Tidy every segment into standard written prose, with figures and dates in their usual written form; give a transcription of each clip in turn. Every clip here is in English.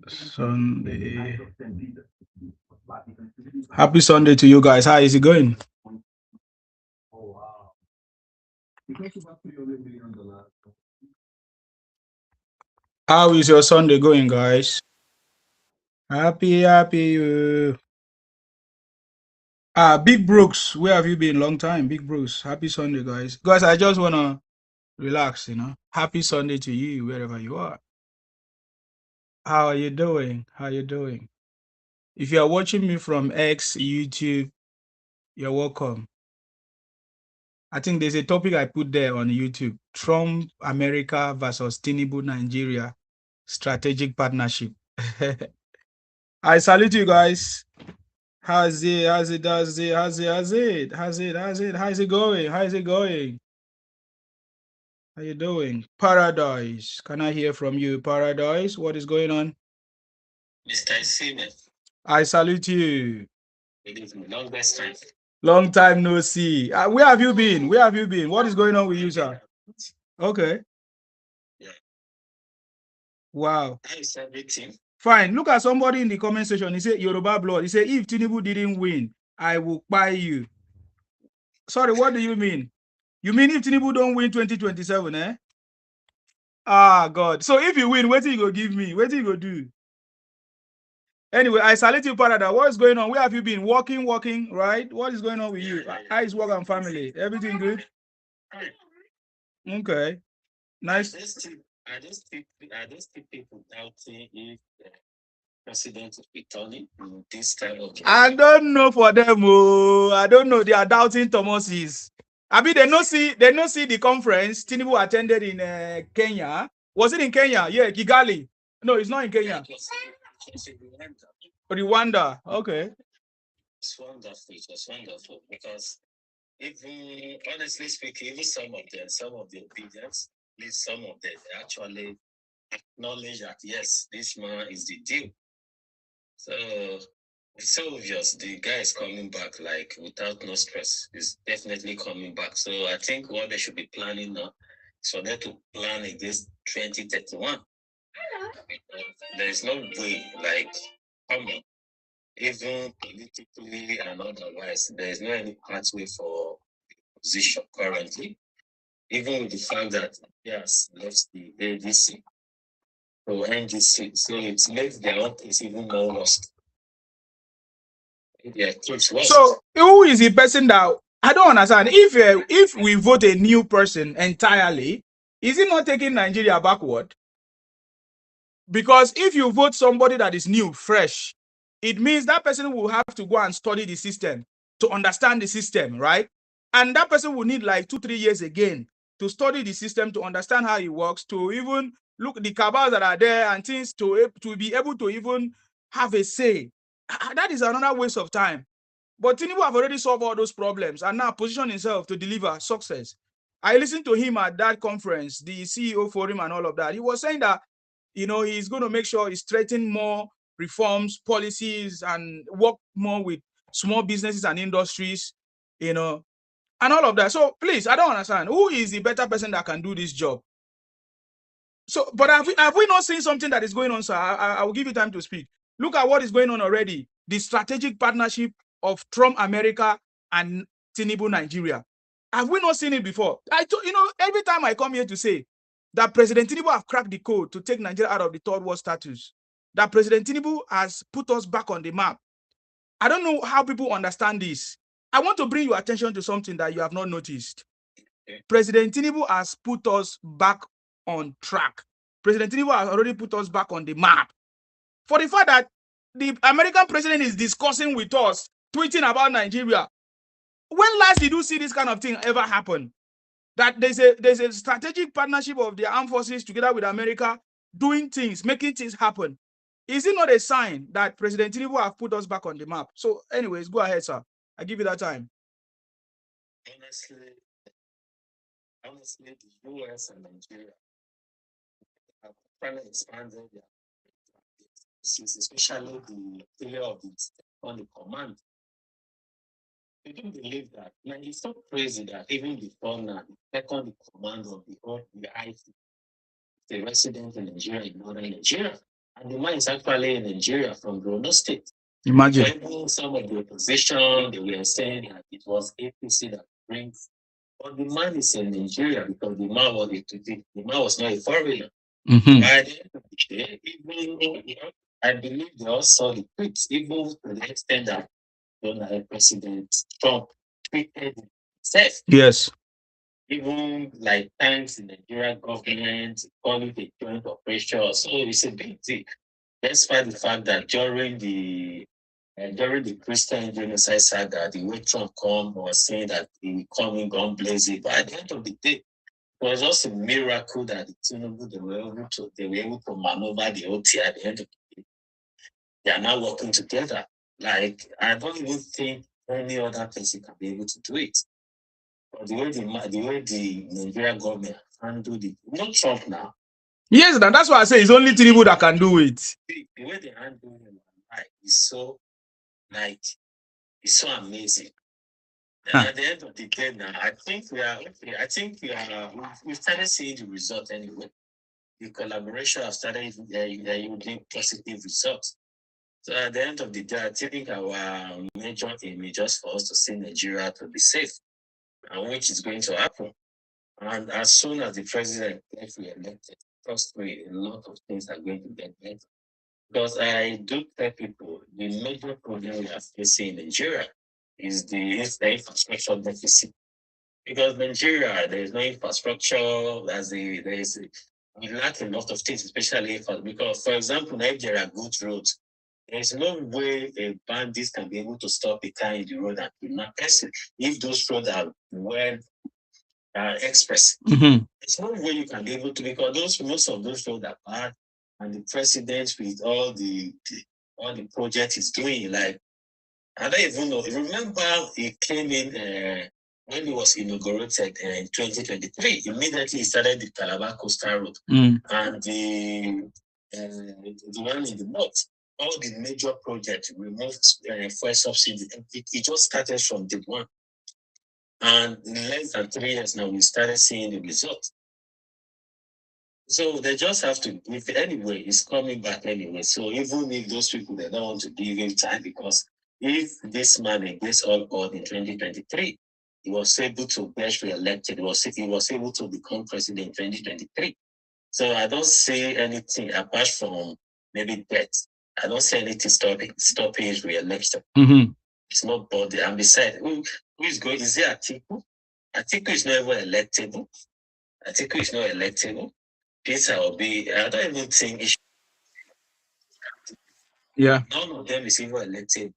Sunday. Happy Sunday to you guys. How is it going? How is your Sunday going, guys? Happy. Big Brooks, where have you been? Long time, Big Brooks. Happy Sunday, guys. Guys, I just wanna relax, Happy Sunday to you, wherever you are. How are you doing? How are you doing? If you are watching me from X, YouTube, you're welcome. I think there's a topic I put there on YouTube: Trump America versus Tinubu Nigeria strategic partnership. I salute you guys. How's it going? How's it going? How you doing? Paradise. Can I hear from you, Paradise? What is going on? Mr. Seaman. I salute you. It is longest time. Long time no see. Where have you been? Where have you been? What is going on with you, sir? Okay. Yeah. Wow. How is everything? Fine. Look at somebody in the comment section. He said Yoruba blood. He said if Tinubu didn't win, I will buy you. Sorry, what do you mean? You mean if Tinubu don't win 2027, eh? Ah, God. So if you win, what do you go give me? What do you go do? Anyway, I salute you, Parada. What is going on? Where have you been? Working, right? What is going on with you? How is work and family? Everything good? Okay. Nice. I just think people doubting if the president is returning this time of I don't know for them. Oh, I don't know. They are doubting Thomas's. I mean, they not see the conference Tinubu attended in Kenya. Was it in Kenya? Yeah, Kigali. No, it's not in Kenya. Rwanda. Okay. It's wonderful. It was wonderful because even honestly speaking, even some of the obedience, at least some of them, they actually acknowledge that yes, this man is the deal. So it's so obvious the guy is coming back like without no stress. He's definitely coming back. So I think what they should be planning now is for them to plan against 2031. There is no way, like, come on, even politically and otherwise, there is no any pathway for position currently, even with the fact that yes, left the ADC or NGC, so it makes their own case even more lost. Yeah, so who is the person that I don't understand? If we vote a new person entirely, is it not taking Nigeria backward? Because if you vote somebody that is new, fresh, it means that person will have to go and study the system to understand the system, right? And that person will need like 2-3 years again to study the system, to understand how it works, to even look the cabals that are there and things to be able to even have a say. That is another waste of time. But Tinubu have already solved all those problems and now position himself to deliver success. I listened to him at that conference, the CEO forum and all of that. He was saying that, he's going to make sure he's strengthening more reforms, policies, and work more with small businesses and industries, and all of that. So please, I don't understand. Who is the better person that can do this job? So, but have we not seen something that is going on, sir? I will give you time to speak. Look at what is going on already. The strategic partnership of Trump America and Tinubu Nigeria. Have we not seen it before? Every time I come here to say that President Tinubu have cracked the code to take Nigeria out of the third world status, that President Tinubu has put us back on the map. I don't know how people understand this. I want to bring your attention to something that you have not noticed. President Tinubu has put us back on track. President Tinubu has already put us back on the map. For the fact that the American president is discussing with us, tweeting about Nigeria. When last did you see this kind of thing ever happen? That there's a strategic partnership of the armed forces together with America doing things, making things happen. Is it not a sign that President Tinubu have put us back on the map? So anyways, go ahead, sir. I give you that time. Honestly, the US and Nigeria have finally expanded their especially the area of on the command. I don't believe that. Now, it's so crazy that even before now, the second command of the IT a resident in Nigeria, in northern Nigeria. And the man is actually in Nigeria from Borno State. Imagine. So even some of the opposition, they were saying that it was APC that brings. But the man is in Nigeria because the man was not a foreigner. Mm-hmm. By the end of the day, even I believe they all saw the tweets, even to the extent that President Trump tweeted himself. Yes. Even like thanks in the Nigerian government, call it a joint operation. So it's a big deal. Despite the fact that during the Christian genocide saga, the way Trump was saying that he will come in gun blazing. But at the end of the day, it was just a miracle that the Tinubu they were able to maneuver the OT at the end of the day. They are now working together. Like I don't even think any other person can be able to do it. But the way the Nigerian government handled it, not Trump now. Yes, that's why I say it's only Tinubu that can do it. The way they handle him is so it's so amazing. And at the end of the day now, I think we are okay. I think we started seeing the result anyway. The collaboration have started yielding positive results. So at the end of the day, I think our major aim is just for us to see Nigeria to be safe, and which is going to happen. And as soon as the president gets re-elected, trust me, a lot of things are going to get better. Because I do tell people the major problem we are facing in Nigeria is the infrastructure deficit. Because Nigeria, there is no infrastructure, we lack a lot of things, especially because, for example, Nigeria are good roads. There is no way a bandit can be able to stop a car in the road and kidnap person if those roads are well express. Mm-hmm. There's no way you can be able to, because most of those roads are bad, and the president with all the project he's doing, like I don't even know. Remember, he came in when he was inaugurated in 2023. Immediately, he started the Calabar Coastal Road and the one in the north. All the major projects removed fuel subsidy. It just started from the one, and in less than 3 years now, we started seeing the results. So they just have to give it anyway. It's coming back anyway. So even if those people they don't want to give him time, because if this man gets all odd in 2023, he was able to get re-elected. He was able to become president in 2023. So I don't see anything apart from maybe death. I don't see anything stopping his re-election. Mm-hmm. It's not body. And besides, who is going? Is it Atiku? Atiku is not ever electable. Atiku is not electable. Peter Obi, I don't even think it should. Yeah. None of them is even elected.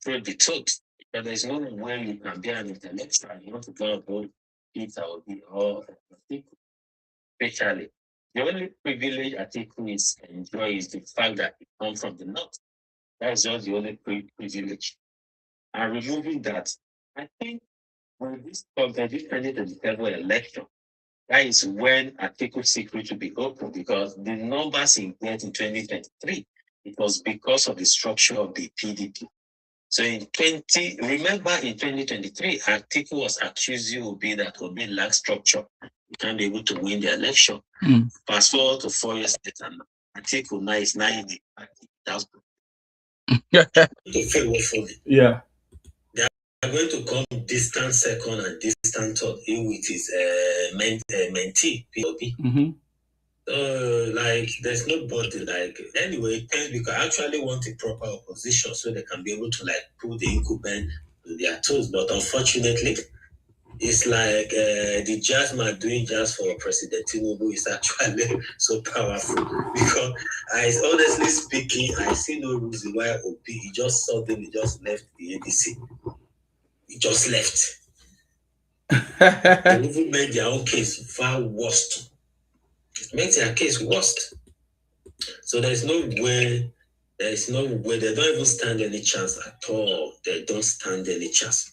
Truth be told, but there's no way you can be an intellectual. You want to go about Peter Obi or Atiku. Especially, the only privilege Atiku enjoys is the fact that he comes from the north. That's just the only privilege. And removing that, I think when this 2027 election, that is when Atiku's secret will be open, because the numbers he get in 2023, it was because of the structure of the PDP. So remember in 2023, Atiku was accusing Obi that Obi lacks structure. You can't be able to win the election. Fast forward to 4 years later, Atiku now is 90. Yeah. They are going to come distant second and distant third in with his mentee, Obi. Mm-hmm. Like there's nobody like anyway, because I actually want a proper opposition so they can be able to like put the incumbent to their toes. But unfortunately, it's like the jazz man doing jazz for President Tinubu is actually so powerful, because honestly speaking, I see no reason why Obi he just suddenly just left the ADC. He just left. They even made their own case far worse. It makes their case worse. So there's no way, they don't even stand any chance at all. They don't stand any chance.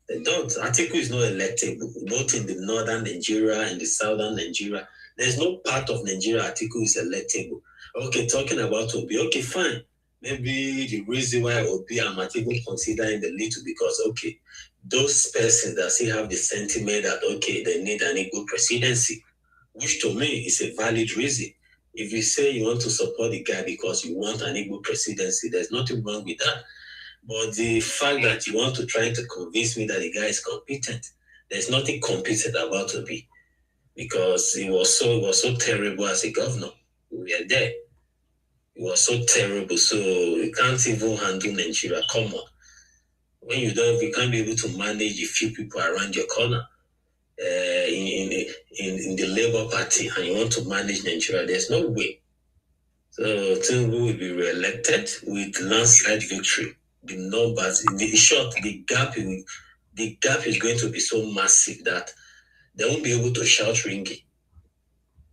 They don't. Atiku is not electable, both in the northern Nigeria and the southern Nigeria. There's no part of Nigeria Atiku is electable. Okay, talking about Obi, okay, fine. Maybe the reason why Obi and Atiku considering the little, because, okay, those persons that still have the sentiment that, okay, they need an equal presidency. which to me is a valid reason. If you say you want to support the guy because you want an Igbo presidency, there's nothing wrong with that. But the fact that you want to try to convince me that the guy is competent, there's nothing competent about Obi, because it was so terrible as a governor. We are there. It was so terrible. So you can't even handle Nigeria. Come on. When you can't be able to manage a few people around your corner in the Labour Party, and you want to manage Nigeria, there's no way. So Tinubu will be re-elected with landslide victory. The numbers, in short, the gap is going to be so massive that they won't be able to shout ringy.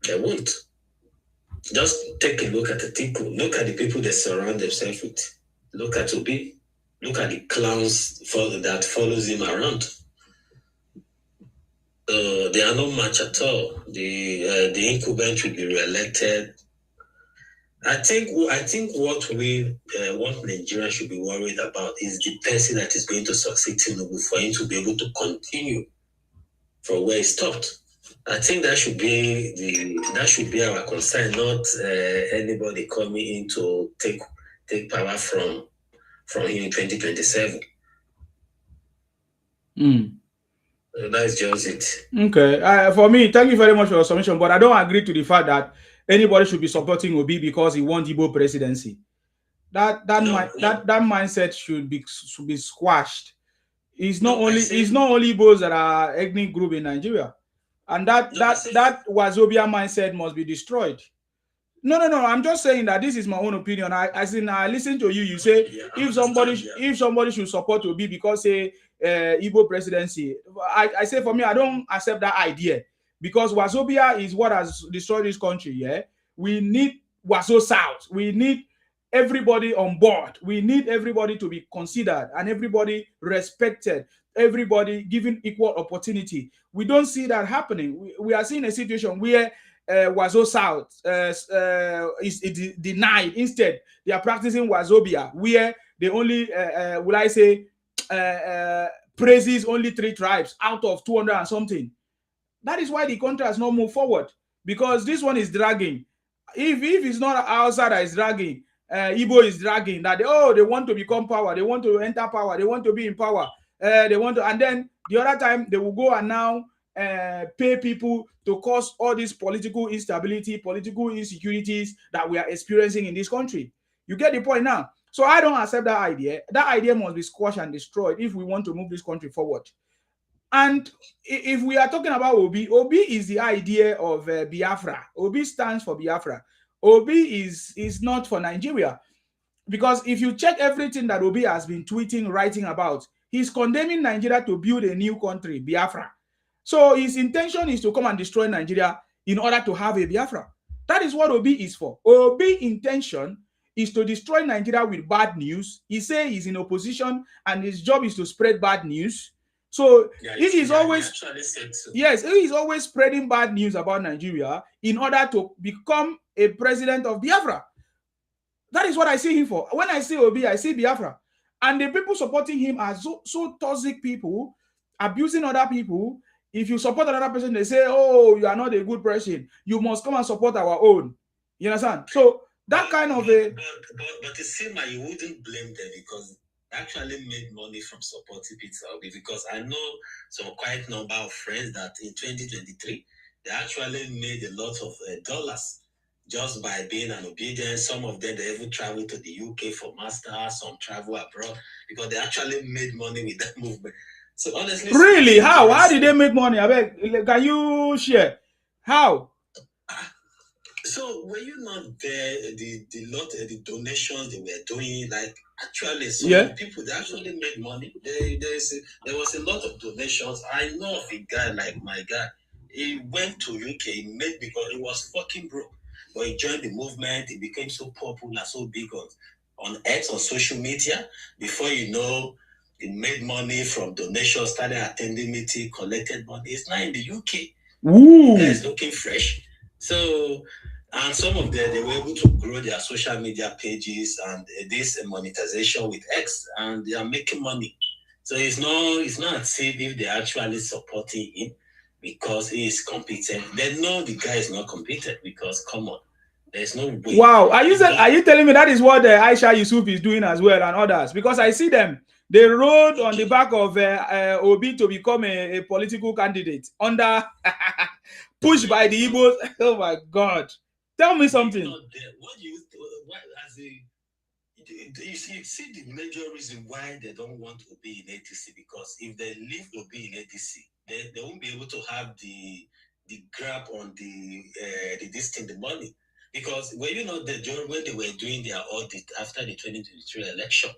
They won't. Just take a look at the people. Look at the people they surround themselves with. Look at Obi. Look at the clowns that follows him around. They are not much at all. The incumbent will be re-elected. I think what Nigerians should be worried about is the person that is going to succeed Tinubu, for him to be able to continue from where he stopped. I think that should be our concern, not anybody coming in to take power from him in 2027. That's just it. Okay. For me, thank you very much for your submission, but I don't agree to the fact that anybody should be supporting Obi because he wants Igbo presidency. That mindset should be squashed. It's not only Igbos that are ethnic group in Nigeria, and that Wazobia mindset must be destroyed. No. I'm just saying that this is my own opinion. I listen to you. You say if somebody should support Obi because Igbo presidency. I say for me, I don't accept that idea because Wazobia is what has destroyed this country. Yeah, we need Wazo South. We need everybody on board. We need everybody to be considered and everybody respected. Everybody given equal opportunity. We don't see that happening. We are seeing a situation where Wazo South is denied. Instead, they are practicing Wazobia, where they only, praises only 3 tribes out of 200 and something. That is why the country has not moved forward, because this one is dragging. If it's not outside that is dragging, Igbo is dragging, that they want to become power, they want to enter power, they want to be in power, and then the other time they will go and now pay people to cause all this political instability, political insecurities that we are experiencing in this country. You get the point now? So I don't accept that idea. That idea must be squashed and destroyed if we want to move this country forward. And if we are talking about Obi is the idea of Biafra. Obi stands for Biafra. Obi is not for Nigeria. Because if you check everything that Obi has been tweeting, writing about, he's condemning Nigeria to build a new country, Biafra. So his intention is to come and destroy Nigeria in order to have a Biafra. That is what Obi is for. Obi's intention is to destroy Nigeria with bad news. He says he's in opposition and his job is to spread bad news. So he is always spreading bad news about Nigeria in order to become a president of Biafra. That is what I see him for. When I see Obi, I see Biafra. And the people supporting him are so toxic people, abusing other people. If you support another person, they say, oh, you are not a good person. You must come and support our own. You understand? So that kind of a... But the same way, you wouldn't blame them because they actually made money from supporting Peter Obi, because I know some quite number of friends that in 2023, they actually made a lot of dollars just by being an obedient. Some of them, they even travel to the UK for masters, some travel abroad, because they actually made money with that movement. So honestly, really, how did they make money? I beg, can you share how? So were you not there? The donations they were doing, like actually some people, they actually made money. There was a lot of donations. I know of a guy like my guy. He went to UK. He made, because he was fucking broke, but he joined the movement. He became so popular, so big on X, on social media. Before you know, he made money from donations, started attending meetings, collected money. It's now in the UK. Ooh. He's looking fresh. So, and some of them, they were able to grow their social media pages and this monetization with X, and they are making money. So it's not as if they're actually supporting him. because he is competent. They know the guy is not competent because, come on, there's no way. Wow, are you telling me that is what Aisha Yusuf is doing as well and others? Because I see them. They rode on the back of Obi to become a political candidate under pushed by the Igbos. Oh my God! Tell me something. What do you as a you see the major reason why they don't want Obi in ADC, because if they leave Obi in ADC, they won't be able to have the grab on the this thing, the money. Because when when they were doing their audit after the 2023 election,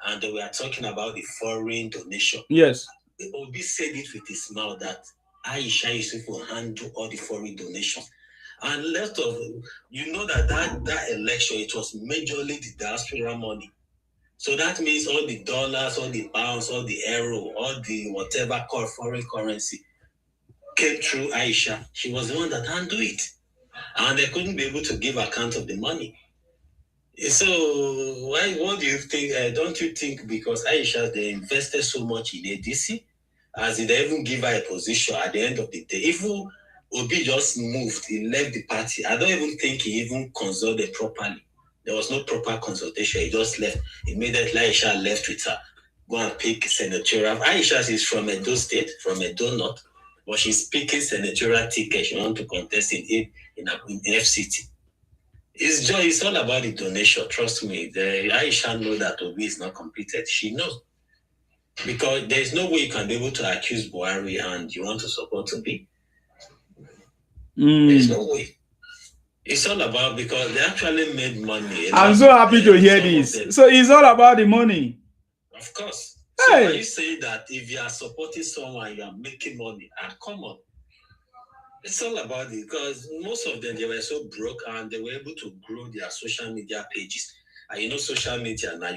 and they were talking about the foreign donation. Yes. Obi said it with his mouth that Aisha Yusuf will handle all the foreign donations. And left of that election, it was majorly the diaspora money. So that means all the dollars, all the pounds, all the euro, all the whatever called foreign currency came through Aisha. She was the one that handled it. And they couldn't be able to give account of the money. So what do you think? Don't you think because Aisha, they invested so much in ADC, as they even give her a position at the end of the day? If Obi just moved, he left the party, I don't even think he even consulted properly. There was no proper consultation. He just left. Immediately, Aisha left with her. Go and pick senatorial. Aisha is from Edo State, from Edo North, but she's picking senatorial ticket. She wants to contest in FCT. It's all about the donation. Trust me. Aisha knows that Obi is not competent. She knows. Because there's no way you can be able to accuse Buhari and you want to support Obi. There's no way. It's all about, because they actually made money. I'm so happy to hear this. So it's all about the money. Of course. So when you say that if you are supporting someone, you are making money, come on. It's all about it, because most of them, they were so broke and they were able to grow their social media pages. And social media now,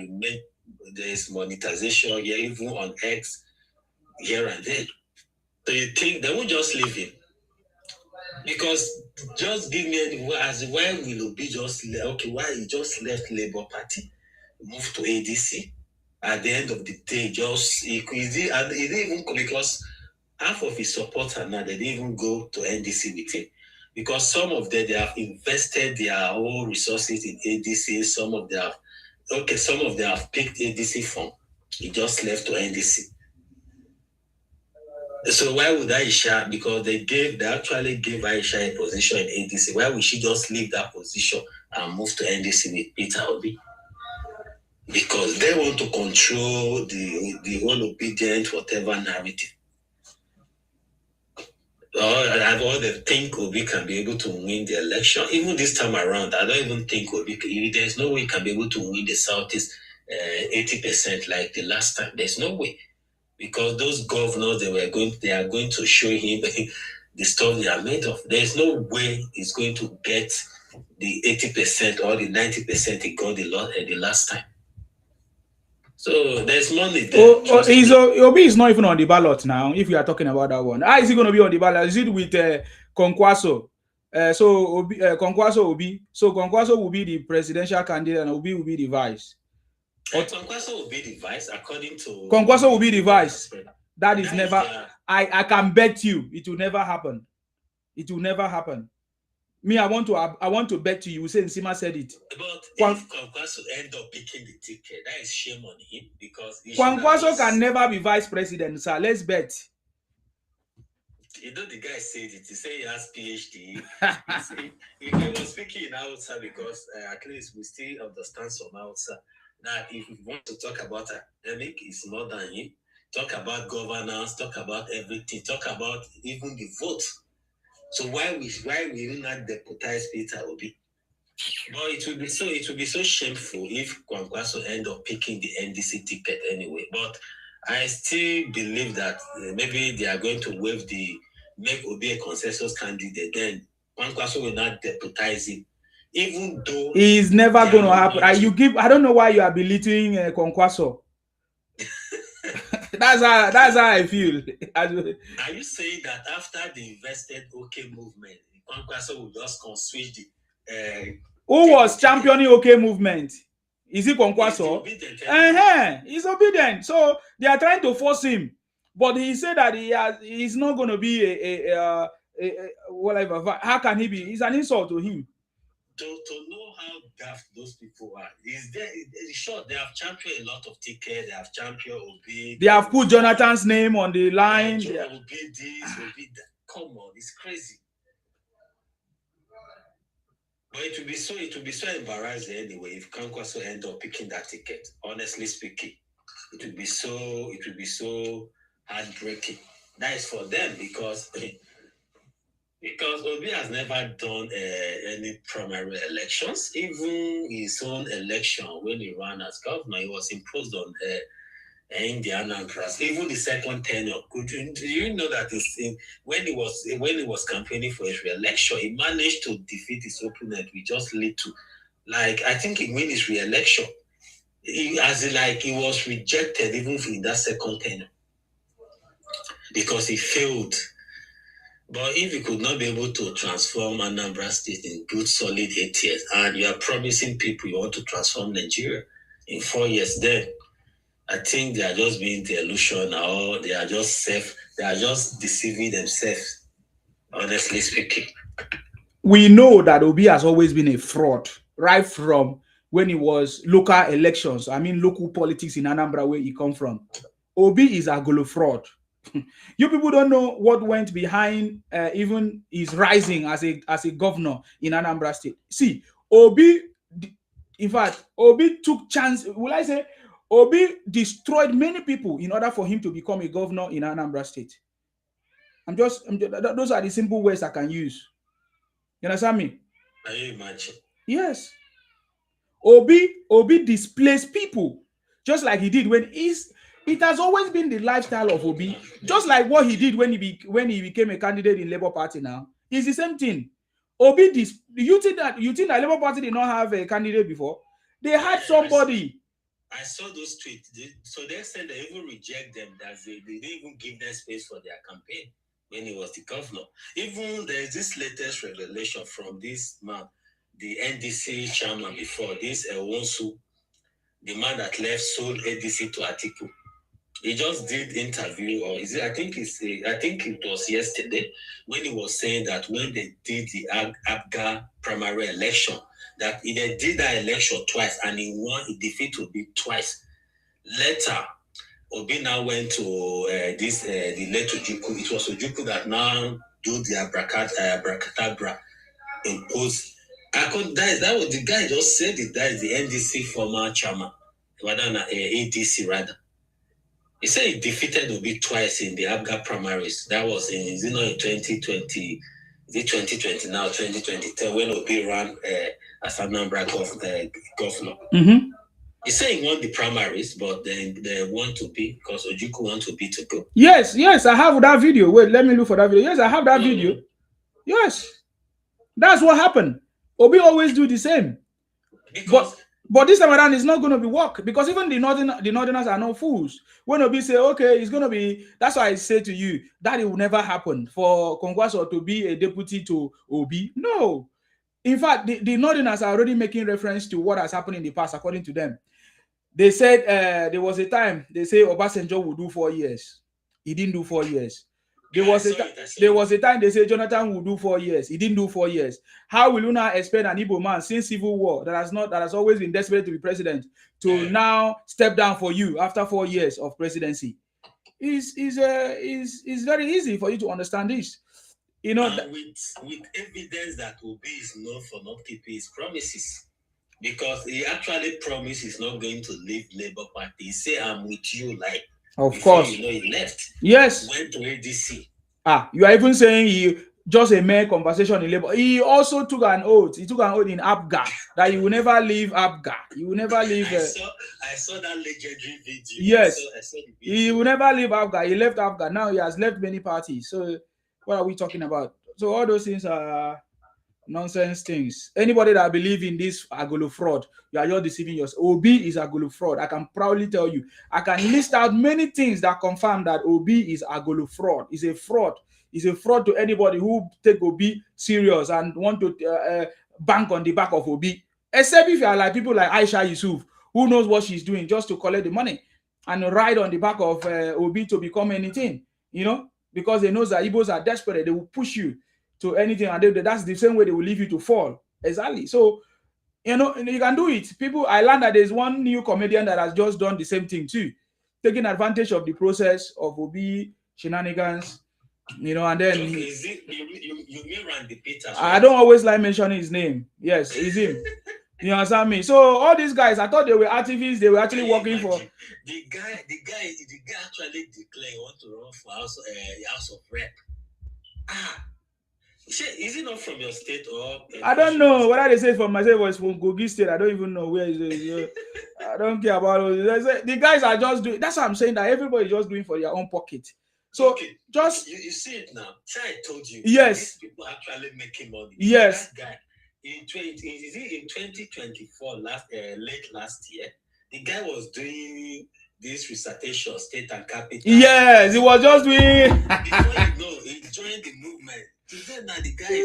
there's monetization here, even on X, here and there. So you think they won't just leave him? Because just give me why will Obi just why he just left Labour Party, moved to ADC? At the end of the day, he didn't even, because half of his supporters now, they didn't even go to NDC with him, because some of them, they have invested their own resources in ADC. Some of them have picked ADC from. He just left to NDC. So why would Aisha? Because they actually gave Aisha a position in ADC. Why would she just leave that position and move to NDC with Peter Obi? Because they want to control the whole obedient whatever narrative. Or they think Obi can be able to win the election. Even this time around, I don't even think Obi. There's no way he can be able to win the Southeast 80% like the last time. There's no way. Because those governors, they are going to show him the stuff they are made of. There's no way he's going to get the 80% or the 90% he got the last time. So there's money there. Obi is not even on the ballot now, if you are talking about that one. How is he going to be on the ballot? Is it with Kwankwaso? Kwankwaso Obi. So Kwankwaso will be the presidential candidate and Obi will be the vice. Kwankwaso will be the vice, according to... Kwankwaso will be the vice. That is never... I can bet you it will never happen. It will never happen. Me, I want to bet you. You say Nsima said it. But if Kwankwaso end up picking the ticket, that is shame on him, because... Kwankwaso can never be vice president, sir. Let's bet. The guy said it. He said he has PhD. He was speaking in Hausa because at least we still understand some Hausa. That if we want to talk about academic, it's more than him. Talk about governance, talk about everything, talk about even the vote. So why we not deputize Peter Obi? But it will be so shameful if Kwankwaso end up picking the NDC ticket anyway. But I still believe that maybe they are going to make Obi a consensus candidate. Then Kwankwaso will not deputize him. Even though it's never going to happen. I don't know why you are belittling Kwankwaso. that's how I feel. Are you saying that after the invested OK movement, Kwankwaso will just switch the who was championing OK movement? Is it Kwankwaso? He's obedient. He's obedient. So they are trying to force him. But he said that he's not going to be whatever. How can he be? It's an insult to him. To know how daft those people are, is there? Sure, they have championed a lot of tickets. They have championed Obi. They have put Jonathan's name on the line. Obi this, Obi that. Come on, it's crazy. But it will be so embarrassing anyway if Kwankwaso end up picking that ticket. Honestly speaking, it will be so heartbreaking. That is for them because Obi has never done any primary elections. Even his own election when he ran as governor, he was imposed on Indiana Anambra. Even the second tenure, do you know that when he was campaigning for his re-election, he managed to defeat his opponent with just little. Like I think he won his re-election. He was rejected even in that second tenure because he failed. But if you could not be able to transform Anambra State in good solid 8 years, and you are promising people you want to transform Nigeria in 4 years, then I think they are just being delusional, or they are just deceiving themselves, honestly speaking. We know that Obi has always been a fraud, right from when it was local elections. I mean, local politics in Anambra, where he come from. Obi is a golo fraud. You people don't know what went behind even his rising as a governor in Anambra State. See, Obi, in fact, Obi took chance. Will I say, Obi destroyed many people in order for him to become a governor in Anambra State. Those are the simple ways I can use. You understand me? Can you imagine? Yes. Obi displaced people, just like he did when it has always been the lifestyle of Obi, just like what he did when he became a candidate in Labour Party. Now it's the same thing. Obi, you think that Labour Party did not have a candidate before? They had somebody. I saw those tweets. So they said they even reject them, that they didn't even give them space for their campaign when he was the governor. Even there's this latest revelation from this man, the NDC chairman before, this Ewonsu, the man that left sold ADC to Atiku. He just did interview, or is it? I think it was yesterday when he was saying that when they did the ABGA primary election, that they did that election twice and he won, he defeated Obi twice. Later, Obi now went to the late Ojukwu. It was Ojukwu that now do the abracadabra imposed. That was the guy just said it. That is the NDC former chairman, rather than ADC rather. He said he defeated Obi twice in the ABGA primaries. That was in 2020. Is it 2020 now, 2020, when Obi ran as Anambra governor. Mm-hmm. He said he won the primaries, but they want to be, because Ojukwu want to be to go. Yes, I have that video. Wait, let me look for that video. Yes, I have that video. Yes. That's what happened. Obi always do the same. But this time around, it's not going to be work, because even the Northerners are not fools. When Obi say, okay, it's going to be, that's why I say to you, that it will never happen for Kwankwaso to be a deputy to Obi. No. In fact, the Northerners are already making reference to what has happened in the past, according to them. They said there was a time, they say Obasanjo would do 4 years. He didn't do 4 years. There was a time they say Jonathan will do 4 years. He didn't do 4 years. How will you now expect an Igbo man since Civil War that has always been desperate to be president to now step down for you after 4 years of presidency? Is very easy for you to understand this. You know, with evidence that Obi is known for not keeping his promises, because he actually promised he's not going to leave Labour Party. He said, "I'm with you," like. Of course. You know, he left. Yes. Went to ADC. You are even saying he just a mere conversation in Labour. He also took an oath. He took an oath in ABGA that he will never leave ABGA. He will never leave. I saw that legendary video. Yes. I saw the video. He will never leave ABGA. He left ABGA. Now he has left many parties. So what are we talking about? So all those things are nonsense things. Anybody that believe in this Agolo fraud, you are just deceiving yourself. Obi is Agolo fraud. I can proudly tell you. I can list out many things that confirm that Obi is Agolo fraud. He's a fraud. He's a fraud to anybody who take Obi serious and want to bank on the back of Obi. Except if you are like people like Aisha Yusuf, who knows what she's doing just to collect the money. and ride on the back of Obi to become anything, you know, because they know that Igbos are desperate. They will push you to anything, and that's the same way they will leave you to fall. Exactly. So, you know, you can do it. People, I learned that there's one new comedian that has just done the same thing too, taking advantage of the process of Obi shenanigans, you know, and then is it you mean Randy Peters? Right? I don't always like mentioning his name. Yes, it's him. You understand me? So all these guys, I thought they were activists. They were actually working for the guy actually declared he want to run for house of rep. Is it not from your state or? I don't know whether they say from myself or it's from Kogi State. I don't even know where is it. I don't care about it. The guys are just doing. That's what I'm saying. That everybody just doing for their own pocket. So just you see it now. So I told you. Yes. These people actually making money. Yes. That guy in 2024 late last year, the guy was doing this recitation, state and capital. Yes, he was just doing. Before you know, he joined the movement. Today now the guy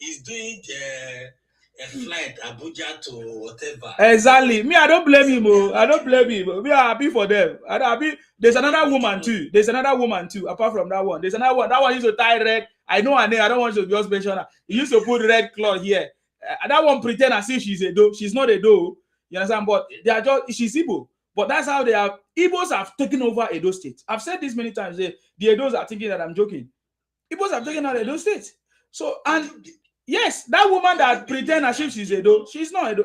is doing a flight Abuja to whatever. Exactly. Me, I don't blame him. I don't blame him. We are happy for them. There's another woman too. Apart from that one, there's another one. That one used to tie red. I know her name. I don't want to just mention her. He used to put red cloth here. That one pretend as if she's a doe. She's not a doe. You understand? But they are just. She's Igbo. But that's how they are. Igbos have taken over Edo State. I've said this many times. The Edos are thinking that I'm joking. Igbos have taken over Edo State. So, and yes, that woman that pretend as if she's Edo, she's not Edo.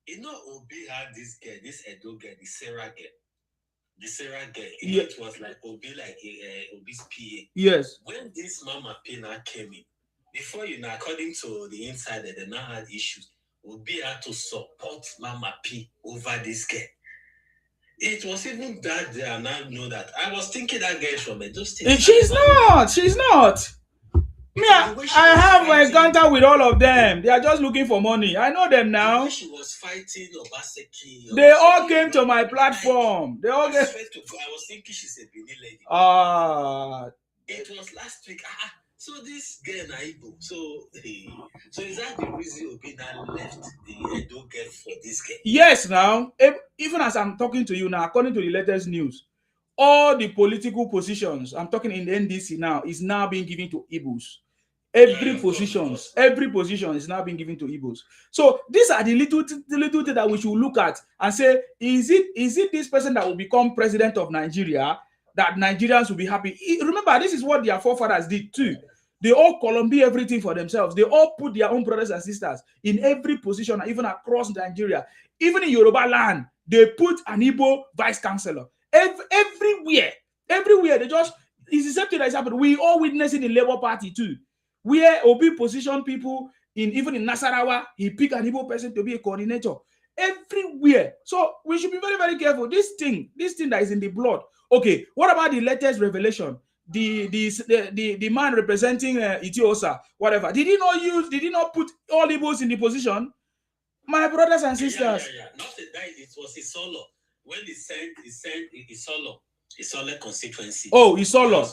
You know, Obi had this girl, this Edo girl, the Sarah girl. The Sarah girl. Yeah. It was like Obi, like Obi's PA. Yes. When this Mama Pina came in, before you know, according to the insider, they now had issues. Obi had to support Mama P over this girl. It was even that day, and I know that. I was thinking that girl is from Edo State. She's not. Me, I have my encounter with all of them. They are just looking for money. I know them now. She was fighting Obaseki. They all came to my platform. They all I swear to God, I was thinking she's a Benin lady. It was last week. So this girl Naibo. So is that the reason Obi now left the Edo girl for this girl? Yes, now even as I'm talking to you now, according to the latest news, all the political positions I'm talking in the NDC now is now being given to Igbos. Every position is now being given to Igbos. So these are the little things that we should look at and say, is it this person that will become president of Nigeria that Nigerians will be happy? Remember, this is what their forefathers did too. They all Columbia everything for themselves. They all put their own brothers and sisters in every position, even across Nigeria. Even in Yoruba land, they put an Igbo vice chancellor. Everywhere, they just, it's the same thing that is happening. We all witness it in Labour Party too, where Obi position people even in Nasarawa, he pick an Igbo person to be a coordinator. Everywhere. So we should be very, very careful. This thing that is in the blood. Okay, what about the latest revelation? The man representing Etiosa, whatever. Did he not put all Igbos in the position? My brothers and sisters. Yeah. Not that it was Isolo. When he sent Isolo constituency. Oh, Isolo.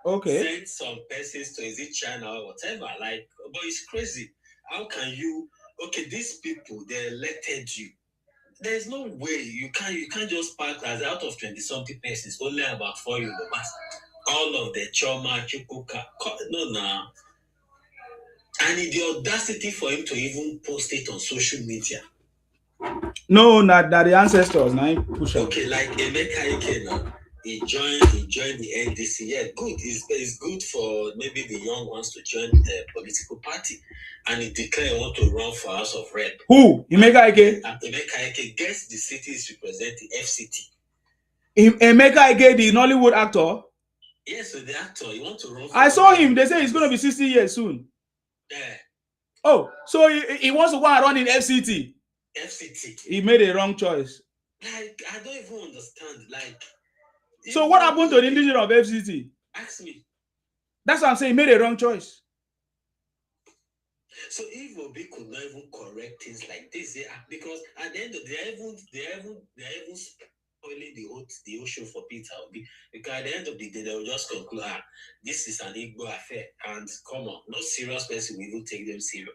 Okay. Sent some persons to is it China or whatever. Like, but it's crazy. How can you? Okay, these people, they elected you. There's no way you can't just pack as out of 20-something persons, only about 4 Yorubas. All of the Choma, Chukwuka, no. And the audacity for him to even post it on social media. No, not that the ancestors now push up. Okay, like Emeka Ike now. He joined the NDC. Yeah, good. It's good for maybe the young ones to join the political party. And he declared he want to run for House of Rep. Who? Emeka Ike? Emeka Ike gets the cities representing FCT. Emeka Ike, the Nollywood actor? Yes, so the actor, he wants to run for I saw him. They say he's going to be 60 years soon. Yeah. Oh, so he wants to go and run in FCT. FCT. He made a wrong choice. Like, I don't even understand. Like, so what happened to the indigenous of FCT? Ask me. That's what I'm saying. He made a wrong choice. So if Obi could not even correct things like this, because at the end of the day, they're even spoiling the ocean for Peter Obi. Because at the end of the day, they will just conclude, this is an Igbo affair, and come on, no serious person will even take them serious.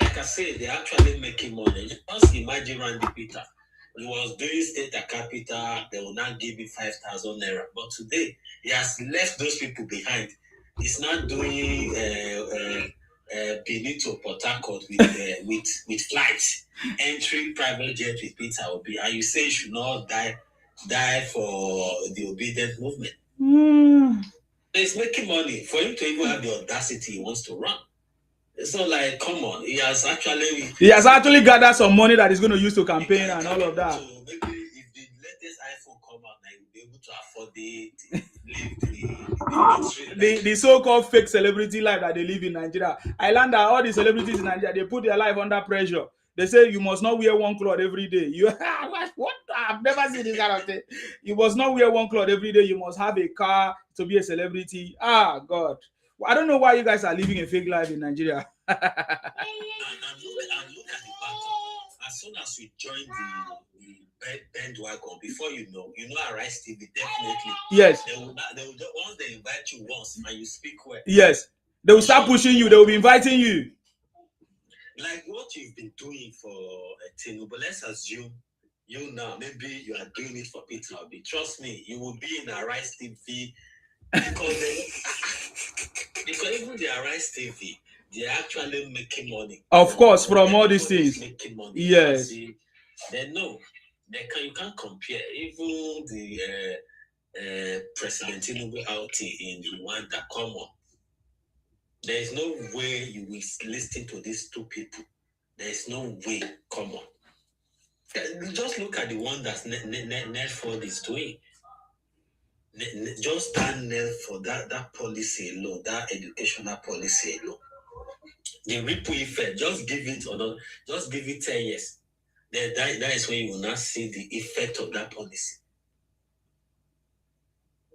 Like I said, they're actually making money. Just imagine Randy Peter. he was doing state a capital, they will not give you 5,000 naira. But today, he has left those people behind. He's not doing Benin to Port Harcourt with flights, entering private jet with Peter Obi. And you say you should not die for the obedient movement. He's making money. For him to even have the audacity, he wants to run. It's not like, come on, he has actually gathered some money that he's going to use to campaign and all of that. So maybe if the latest iPhone come out, now you'll be able to afford it, live the so-called fake celebrity life that they live in Nigeria. I learned that all the celebrities in Nigeria, they put their life under pressure. They say you must not wear one cloth every day. You what? I've never seen this kind of thing. You must not wear one cloth every day. You must have a car to be a celebrity. Ah, God. I don't know why you guys are living a fake life in Nigeria. and look at the pattern. As soon as we join the bandwagon, before you know Arise TV definitely. Yes. They will once they invite you once and you speak well. Yes. They will start pushing you. They will be inviting you. Like what you've been doing for Tinubu, let's assume you now, maybe you are doing it for Peter Obi. Trust me, you will be in Arise TV because even the Arise TV, they're actually making money. Of course, from all these things. Making money. Yes. They know. You can't compare. Even the President Tinubu outing in Rwanda, come on. There is no way you will listen to these two people. There is no way. Come on. Just look at the one that Nelford is doing. Just that Nelford, that policy alone, that educational policy alone. The ripple effect, just give it 10 years. Then that is when you will not see the effect of that policy.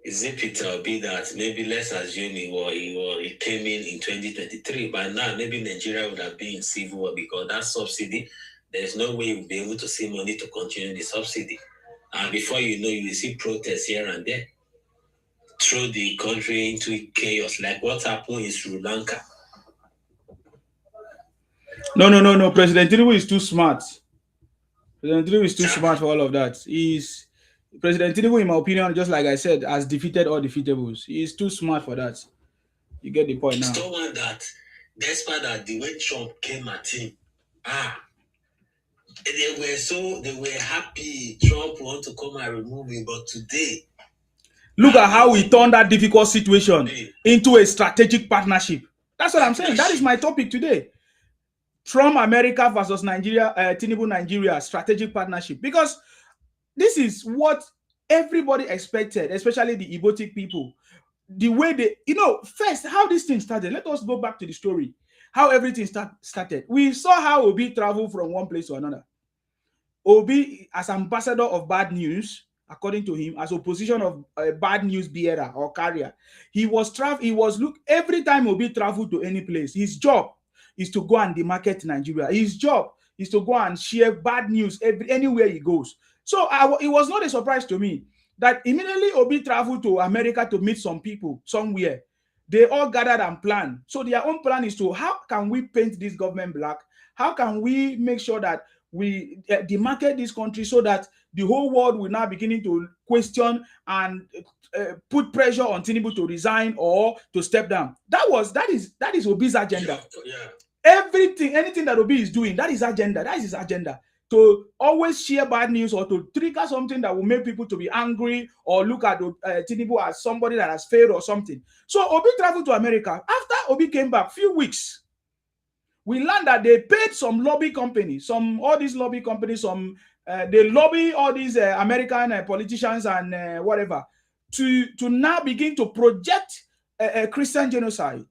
Is it Peter Obi that maybe let's assume he came in 2023, but now maybe Nigeria would have been in civil war because that subsidy, there's no way you'll be able to see money to continue the subsidy. And before you know, you will see protests here and there. Throw the country into chaos, like what happened in Sri Lanka. No. President Tinubu is too smart. President Tinubu is too smart for all of that. President Tinubu, in my opinion, just like I said, has defeated all defeatables. He is too smart for that. You get the point now. It's the one that, despite that, the way Trump came at him, they were happy. Trump want to come and remove him, but today, look at how we turned that difficult situation into a strategic partnership. That's what I'm saying. That is my topic today. Trump America versus Nigeria, Tinubu Nigeria strategic partnership. Because this is what everybody expected, especially the Ibotic people. The way they, first, how this thing started. Let us go back to the story. How everything started. We saw how Obi traveled from one place to another. Obi, as ambassador of bad news, according to him, as opposition of bad news bearer or carrier, every time Obi traveled to any place, his job is to go and demarket Nigeria. His job is to go and share bad news anywhere he goes. So it was not a surprise to me that immediately Obi traveled to America to meet some people somewhere. They all gathered and planned. So their own plan is how can we paint this government black? How can we make sure that we demarket this country so that the whole world will now beginning to question and put pressure on Tinubu to resign or to step down. That is Obi's agenda. Yeah. Anything that Obi is doing, that is agenda. That is his agenda. To always share bad news or to trigger something that will make people to be angry or look at Tinubu as somebody that has failed or something. So Obi traveled to America. After Obi came back, few weeks, we learned that they paid some lobby companies, they lobby all these American politicians and whatever to now begin to project a Christian genocide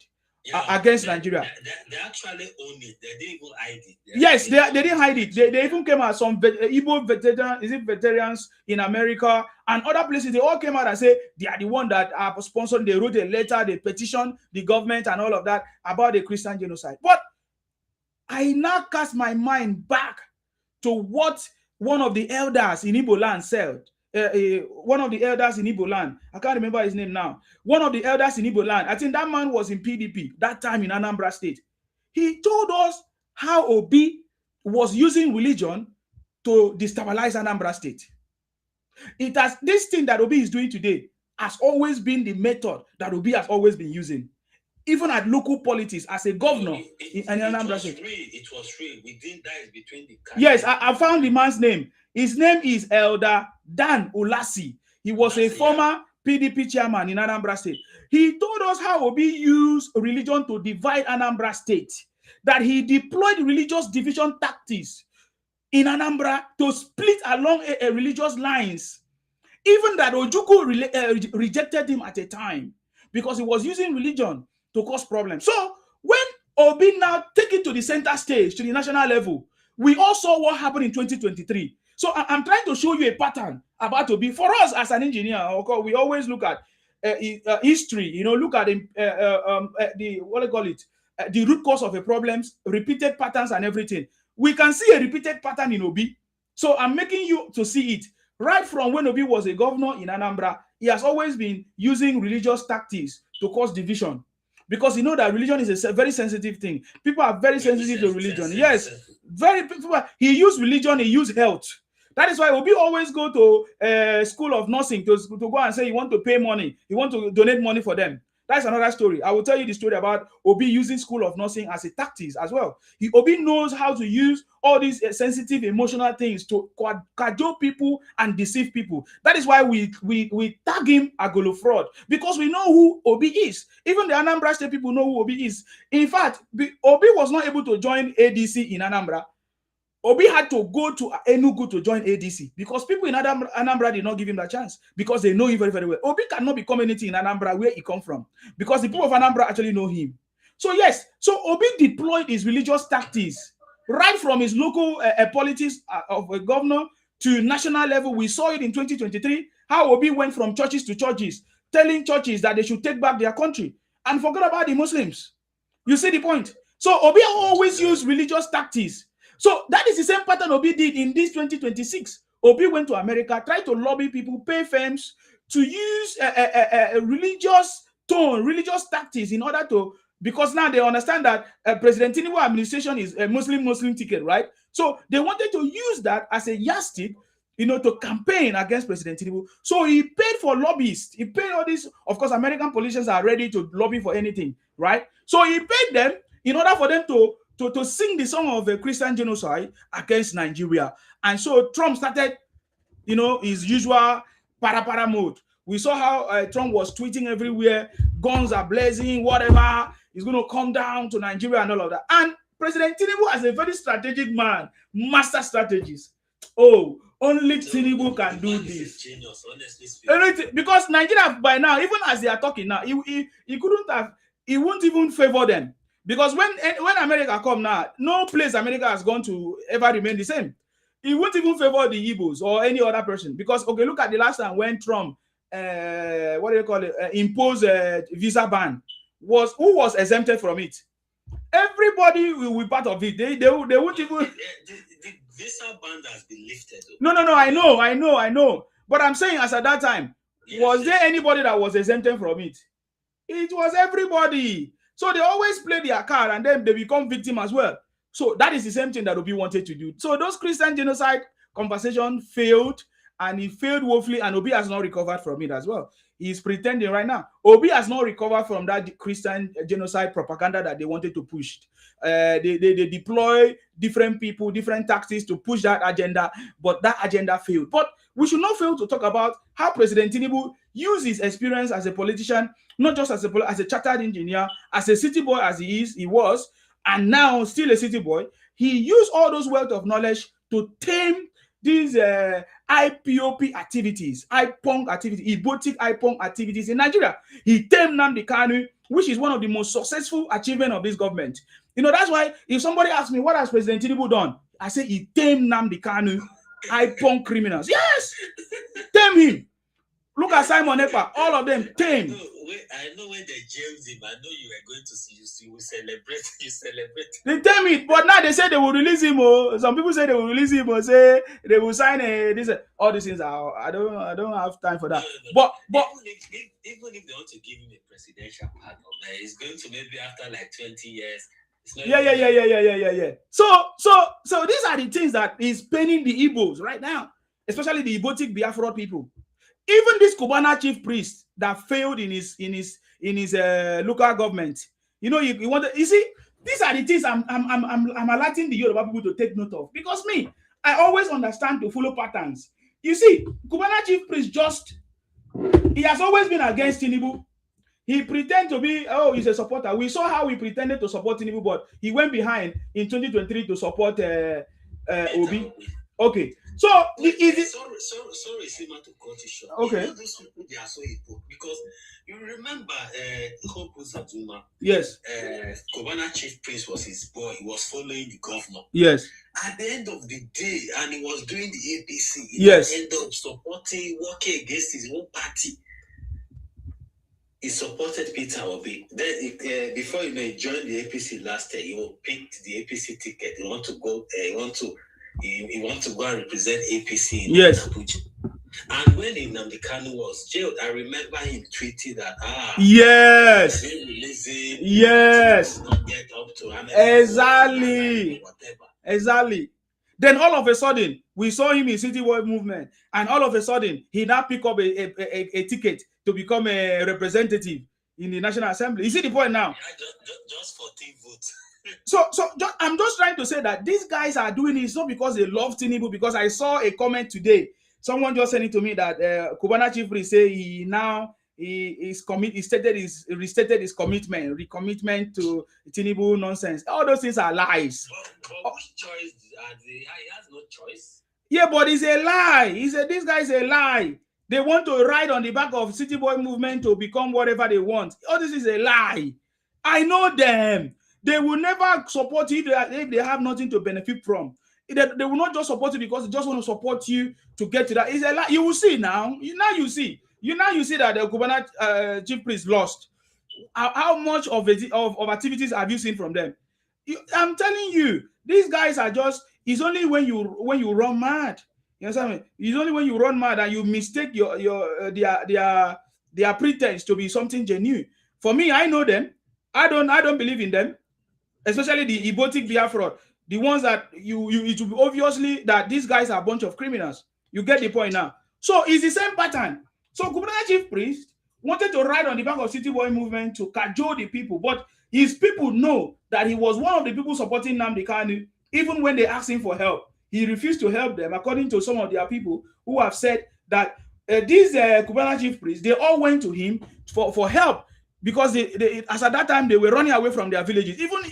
against Nigeria. They actually own it. They didn't even hide it. Yes, they didn't hide it. They even came out, some Igbo veterans in America and other places. They all came out and say they are the one that are sponsored. They wrote a letter, they petitioned the government and all of that about the Christian genocide. But I now cast my mind back to what one of the elders in Igbo land said. One of the elders in Igbo land, I can't remember his name now. One of the elders in Igbo land, I think that man was in PDP that time in Anambra State. He told us how Obi was using religion to destabilize Anambra State. It has, this thing that Obi is doing today has always been the method that Obi has always been using, even at local politics as a governor in Anambra State. It was free. We didn't die between the. Yes, I found the man's name. His name is Elder Dan Ulasi. He was a former PDP chairman in Anambra State. He told us how Obi used religion to divide Anambra State, that he deployed religious division tactics in Anambra to split along religious lines. Even that Ojukwu rejected him at a time because he was using religion to cause problems. So when Obi now take it to the center stage, to the national level, we all saw what happened in 2023. So I'm trying to show you a pattern about Obi. For us as an engineer, we always look at history, look at the what do you call it, the root cause of the problems, repeated patterns and everything. We can see a repeated pattern in Obi. So I'm making you to see it. Right from when Obi was a governor in Anambra, he has always been using religious tactics to cause division. Because you know that religion is a very sensitive thing. People are very sensitive to religion. Yes, very people. He used religion, he used health. That is why Obi always go to school of nursing to go and say you want to pay money, you want to donate money for them. That's another story. I will tell you the story about Obi using school of nursing as a tactics as well. Obi knows how to use all these sensitive emotional things to cajole people and deceive people. That is why we tag him Agolo fraud, because we know who Obi is. Even the Anambra State people know who Obi is. In fact, Obi was not able to join ADC in Anambra. Obi had to go to Enugu to join ADC because people in Anambra did not give him that chance because they know him very, very well. Obi cannot become anything in Anambra where he come from because the people of Anambra actually know him. So yes, so Obi deployed his religious tactics right from his local politics of a governor to national level. We saw it in 2023, how Obi went from churches to churches, telling churches that they should take back their country and forget about the Muslims. You see the point? So Obi always used religious tactics. So that is the same pattern Obi did in this 2026. Obi went to America, tried to lobby people, pay firms to use a religious tone, religious tactics in order to, because now they understand that President Tinubu administration is a Muslim ticket, right? So they wanted to use that as a yardstick, to campaign against President Tinubu. So he paid for lobbyists. He paid all these. Of course, American politicians are ready to lobby for anything, right? So he paid them in order for them to sing the song of a Christian genocide against Nigeria. And so Trump started, his usual para mode. We saw how Trump was tweeting everywhere, guns are blazing, whatever, he's going to come down to Nigeria and all of that. And President Tinubu, as a very strategic man, master strategist, only Tinubu can do this. Genius, honestly. Because Nigeria, by now, even as they are talking now, he couldn't have, he won't even favor them. Because when America come now, no place America has gone to ever remain the same. He won't even favor the Igbos or any other person. Because, okay, look at the last time when Trump, imposed a visa ban. Who was exempted from it? Everybody will be part of it. They won't even... The visa ban has been lifted. No, I know. But I'm saying as at that time, was there anybody that was exempted from it? It was everybody. So they always play their card and then they become victim as well. So that is the same thing that Obi wanted to do. So those Christian genocide conversation failed, and it failed woefully, and Obi has not recovered from it as well. He's pretending right now. Obi has not recovered from that Christian genocide propaganda that they wanted to push. They deploy different people, different tactics to push that agenda, but that agenda failed. But we should not fail to talk about how President Tinubu used his experience as a politician, not just as a chartered engineer, as a city boy as he was, and now still a city boy. He used all those wealth of knowledge to tame these IPOP activities, IPONG activities, Ibotic IPONG activities in Nigeria. He tamed Nnamdi Kanu, which is one of the most successful achievements of this government. That's why if somebody asks me, what has President Tinubu done? I say he tamed Nnamdi Kanu, IPONG criminals. Yes, tame him. Look at Simon Ekpa, all of them tame. I know when they jailed him, I know you were going to see, you celebrate. They tame it, but now they say they will release him. Some people say they will release him, or say they will sign this. All these things are, I don't have time for that. No. But even if they want to give him a presidential pardon, it's going to maybe after like 20 years. Yeah. So these are the things that is paining the Igbos right now, especially the Ibotic Biafra people. Even this Kubana chief priest that failed in his local government, you want to, you see, these are the things I'm alerting the Yoruba people to take note of, because me, I always understand to follow patterns. You see, Kubana chief priest he has always been against Tinubu. He pretend to be, he's a supporter. We saw how he pretended to support Tinubu, but he went behind in 2023 to support Obi. Okay. So, sorry, Sima, to cut you short. Okay. Those people, they are so hypocritical, because you remember Hope Uzodinma. Yes. Kubana chief priest was his boy. He was following the governor. Yes. At the end of the day, and he was doing the APC. He ended up working against his own party. He supported Peter Obi. Then, before he joined the APC last year, he picked the APC ticket. He want to go. He want to go and represent APC in Abuja. And when Nnamdi Kanu was jailed, I remember him tweeting that yes, not get up to exactly. Then all of a sudden, we saw him in City World Movement, and all of a sudden, he now pick up a ticket to become a representative in the National Assembly. You see the point now? Yeah, just 14 votes. I'm just trying to say that these guys are doing it not because they love Tinubu, because I saw a comment today. Someone just sent it to me that Kubana Chief Priest say he restated his recommitment to Tinubu nonsense. All those things are lies. But which choice? He has no choice. Yeah, but it's a lie. This guy is a lie. They want to ride on the back of City Boy movement to become whatever they want. All this is a lie. I know them. They will never support you if they have nothing to benefit from. They will not just support you because they just want to support you to get to that. It's a lie. You will see now. You see that the Kubana chief priest lost. How much of activities have you seen from them? I'm telling you, these guys are just. It's only when you run mad. You understand me? It's only when you run mad and you mistake their pretense to be something genuine. For me, I know them. I don't believe in them, especially the Ibotic Biafra, the ones that it will be obviously that these guys are a bunch of criminals. You get the point now. So it's the same pattern. So Kubana chief priest wanted to ride on the back of City Boy movement to cajole the people, but his people know that he was one of the people supporting Nnamdi Kanu. Even when they asked him for help, he refused to help them, according to some of their people who have said that these Kubana chief priests, they all went to him for help, because as at that time, they were running away from their villages. Even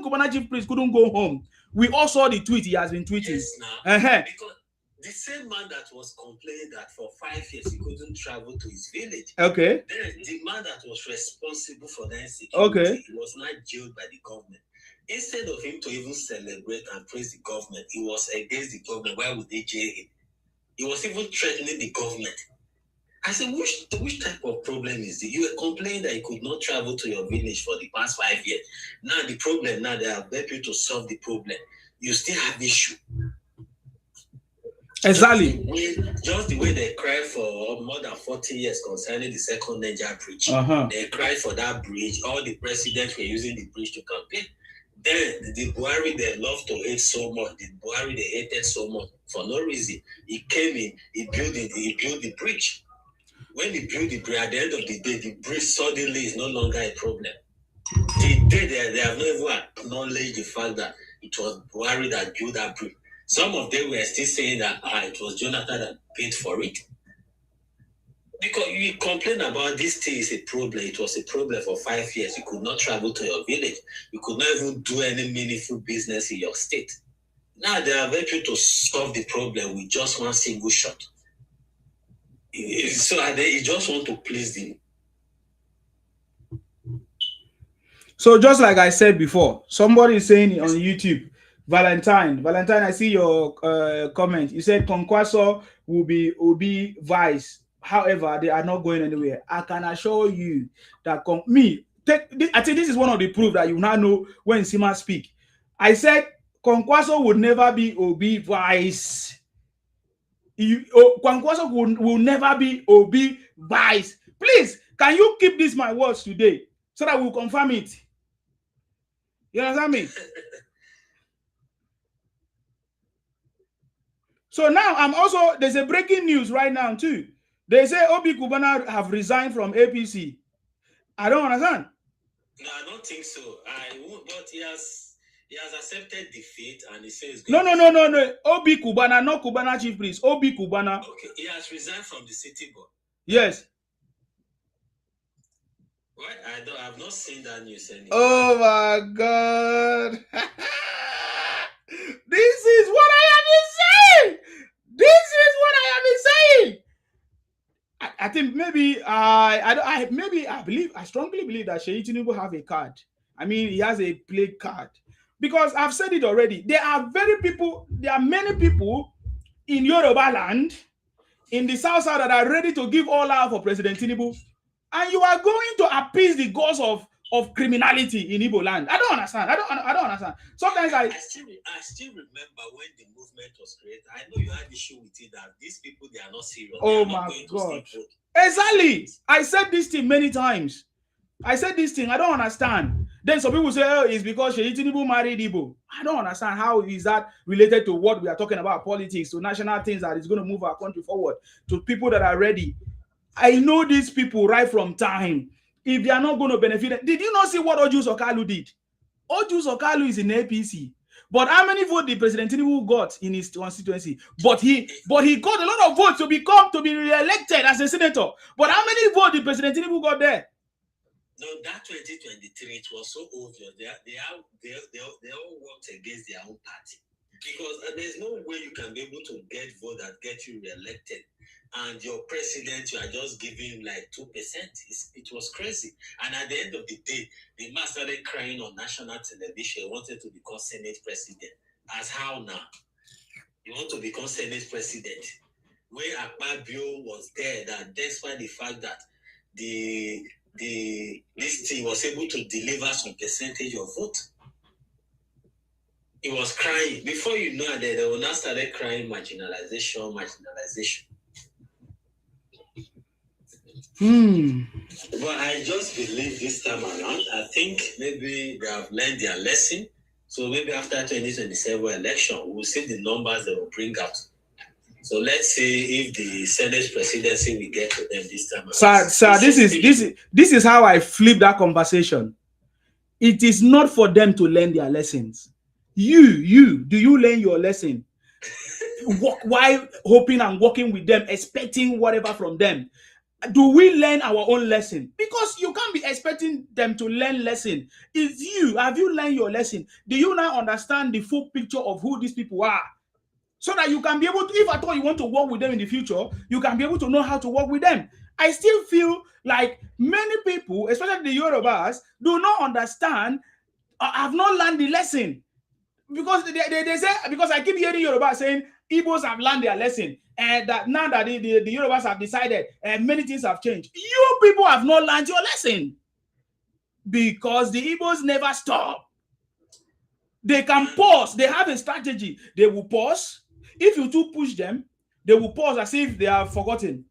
Kubana chief priests couldn't go home. We all saw the tweet he has been tweeting. Yes, now. Because the same man that was complaining that for 5 years he couldn't travel to his village. Okay. Then the man that was responsible for that insecurity, he was not jailed by the government. Instead of him to even celebrate and praise the government, he was against the government. Why would they jail him? He was even threatening the government. I said, which type of problem is this? You were complaining that you could not travel to your village for the past 5 years. Now the problem, they are helping you to solve the problem. You still have issue. Exactly. Just the way they cried for more than 40 years concerning the second Niger bridge. They cried for that bridge. All the presidents were using the bridge to campaign. Then the Buhari they love to hate so much. The Buhari they hated so much for no reason. He came in, he built the bridge. When he built the bridge, at the end of the day, the bridge suddenly is no longer a problem. Today they have not even acknowledged the fact that it was Buhari that built that bridge. Some of them were still saying that it was Jonathan that paid for it. Because you complain about this thing is a problem. It was a problem for 5 years. You could not travel to your village. You could not even do any meaningful business in your state. Now they are helping to solve the problem with just one single shot. So you just want to please them. So just like I said before, somebody is saying on YouTube, Valentine, I see your comment. You said Kwankwaso will be Obi vice. However, they are not going anywhere. I can assure you that I think this is one of the proof that you now know when Sima speak. I said Kwankwaso would never be Obi vice. Kwankwaso will never be Obi vice. Please, can you keep this my words today so that we'll confirm it? You understand me? So now I'm also, there's a breaking news right now too. They say Obi Kubana have resigned from APC. I don't understand. No, I don't think so. I won't, but he has accepted defeat and he says No. Obi Kubana, not Kubana chief priest. Obi Kubana. Okay, he has resigned from the city board. Yes. What? I've not seen that news anymore. Oh my God. This is what I have been saying. This is what I have been saying. I think maybe I strongly believe that Sheyi Tinubu have a card. I mean, he has a play card. Because I've said it already. There are many people in Yoruba land, in the South that are ready to give all out for President Tinubu. And you are going to appease the gods of criminality in Igbo land. I don't understand. I don't understand. Sometimes I still remember when the movement was created. I know you had issue with it that these people, they are not serious. Oh my God. Exactly. I said this thing many times. I don't understand. Then some people say, oh, it's because Sheyi Tinubu married Igbo. I don't understand. How is that related to what we are talking about, politics, to national things that is going to move our country forward, to people that are ready. I know these people right from time. If they are not going to benefit, did you not see what Oju Sokalu did? Oju Sokalu is in APC. But how many votes did President Tinubu got in his constituency? But he got a lot of votes to be re-elected as a senator. But how many votes did President Tinubu got there? No, that 2023, it was so obvious. They all worked against their own party. Because there's no way you can be able to get vote that get you re-elected. And your president, you are just giving like 2%. It was crazy. And at the end of the day, the man started crying on national television. He wanted to become Senate president. As how now? You want to become Senate president? Where Akpabio was there, that despite the fact that this team was able to deliver some percentage of vote. He was crying. Before you know it, they will now started crying marginalization. But I just believe this time around, I think maybe they have learned their lesson. So maybe after 2027 election, we'll see the numbers they will bring out. So let's see if the Senate presidency will get to them this time around. Sir, this is how I flip that conversation. It is not for them to learn their lessons. Do you learn your lesson? While hoping and working with them, expecting whatever from them. Do we learn our own lesson? Because you can't be expecting them to learn lesson. Have you learned your lesson? Do you now understand the full picture of who these people are? So that you can be able to, if at all you want to work with them in the future, you can be able to know how to work with them. I still feel like many people, especially the Yorubas, do not understand, have not learned the lesson. Because they say, because I keep hearing Yorubas saying Igbos have learned their lesson, and that now that the Yorubas have decided and many things have changed. You people have not learned your lesson. Because the Igbos never stop. They can pause. They have a strategy. They will pause. If you too push them, they will pause as if they have forgotten.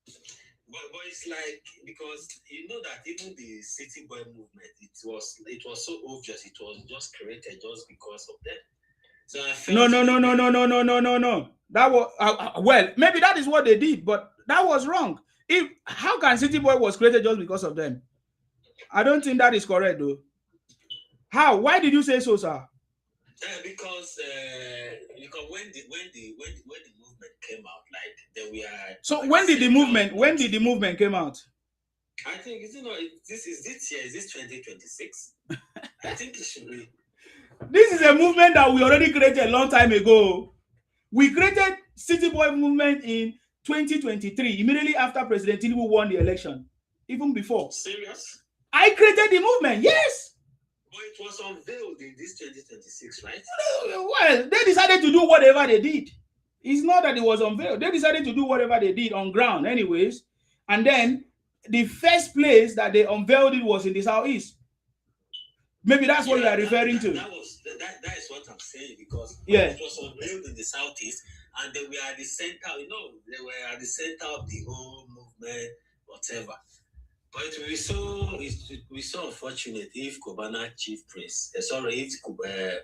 But it's like, because you know that even the city boy movement, it was so obvious. It was just created just because of them. So I felt no. That was well, maybe that is what they did, but that was wrong. How can city boy was created just because of them? I don't think that is correct, though. How? Why did you say so, sir? Because when the movement came out, like there were. So when did the movement came out? I think this year. Is this 2026? I think it should be. This is a movement that we already created a long time ago. We created City Boy movement in 2023, immediately after President Tinubu won the election. Even before. Serious? I created the movement, yes. But it was unveiled in this 2026, right? Well, they decided to do whatever they did. It's not that it was unveiled. They decided to do whatever they did on ground anyways. And then the first place that they unveiled it was in the Southeast. Maybe that's what you are referring to. That is what I'm saying, because it was unveiled in the Southeast and they were at the center, they were at the center of the whole movement, whatever. But it will be so unfortunate if Kubana chief priest, if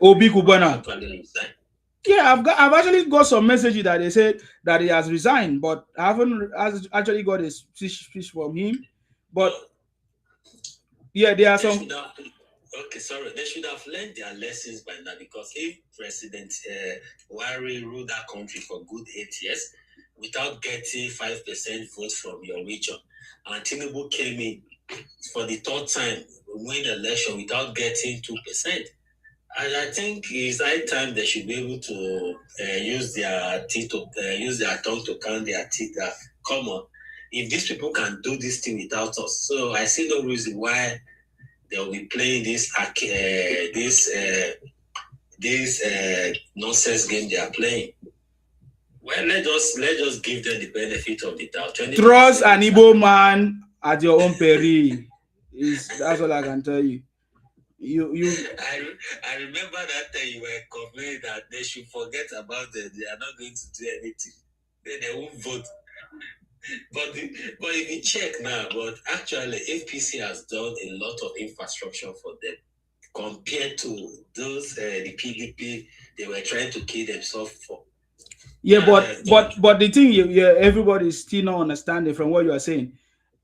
Obi Kubana. actually resign. Yeah, I've actually got some messages that they said that he has resigned, but I haven't actually got a speech from him. But yeah, there are some. They should have learned their lessons by now, because if President Wari ruled that country for good 8 years without getting 5% vote from your region, and Tinubu came in for the third time, win the election without getting 2%. And I think it's high time they should be able to use their teeth use their tongue to count their teeth. Come on, if these people can do this thing without us, so I see no reason why they'll be playing this nonsense game they are playing. Well, let's just give them the benefit of the doubt. Trust an Igbo man at your own peril. That's all I can tell you. I remember that time you were complaining that they should forget about them. They are not going to do anything. Then they won't vote. But if you check now, but actually APC has done a lot of infrastructure for them compared to those the PDP they were trying to kill themselves for. Yeah, but the thing everybody is still not understanding from what you are saying.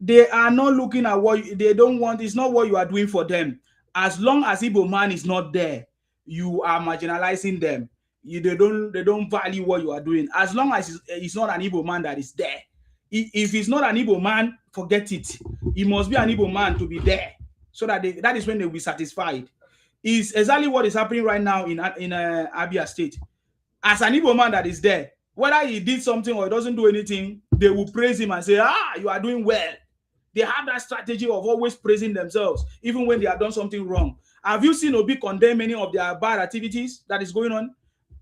They are not looking at what they don't want. It's not what you are doing for them. As long as Igbo man is not there, you are marginalizing them. They don't value what you are doing. As long as it's not an Igbo man that is there. If it's not an Igbo man, forget it. It must be an Igbo man to be there, so that that is when they will be satisfied. Is exactly what is happening right now in Abia State. As an Igbo man that is there, whether he did something or he doesn't do anything, they will praise him and say, you are doing well. They have that strategy of always praising themselves, even when they have done something wrong. Have you seen Obi condemn any of their bad activities that is going on?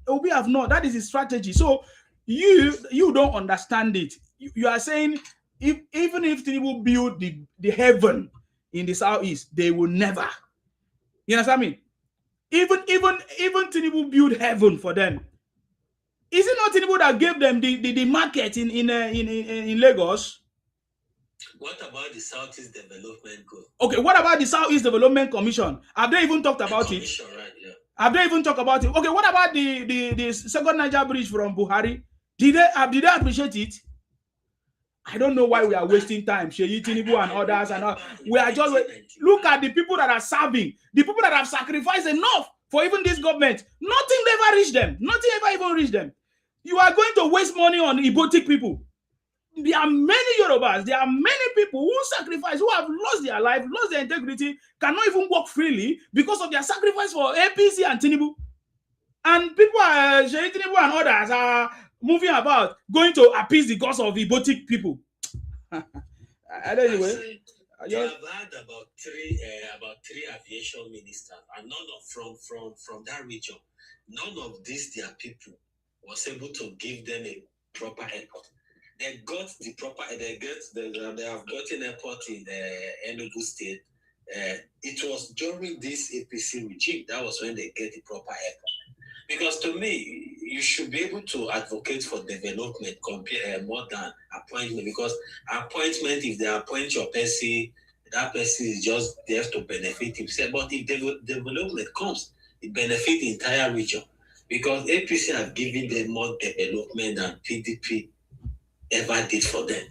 Obi have not. That is his strategy. So you don't understand it. You are saying even if Tinubu build the heaven in the southeast, they will never. You understand me? Even Tinubu build heaven for them. Is it not Tinubu that gave them the market in Lagos? What about the Southeast Development Group? Okay, what about the Southeast Development Commission? Have they even talked about it? Right, yeah. Have they even talked about it? Okay, what about the second Niger bridge from Buhari? Did they appreciate it? I don't know why we are wasting time. Sheyi Tinubu and others and all. We are just look at the people that are serving, the people that have sacrificed enough for even this government. Nothing ever reached them. Nothing ever even reached them. You are going to waste money on Ibotic people. There are many Yorubas, there are many people who sacrifice, who have lost their life, lost their integrity, cannot even walk freely because of their sacrifice for APC and Tinubu. And people are, Sheyi Tinubu and others are moving about, going to appease the gods of Ibotic people. Anyway, you have had about three aviation ministers, and none from that region. None of these their people was able to give them a proper airport. They got the proper. They have gotten airport in Enugu State. It was during this APC regime that was when they get the proper airport. Because to me, you should be able to advocate for development more than appointment. Because appointment, if they appoint your person, that person is just there to benefit himself. But if development comes, it benefits the entire region. Because APC have given them more development than PDP ever did for them.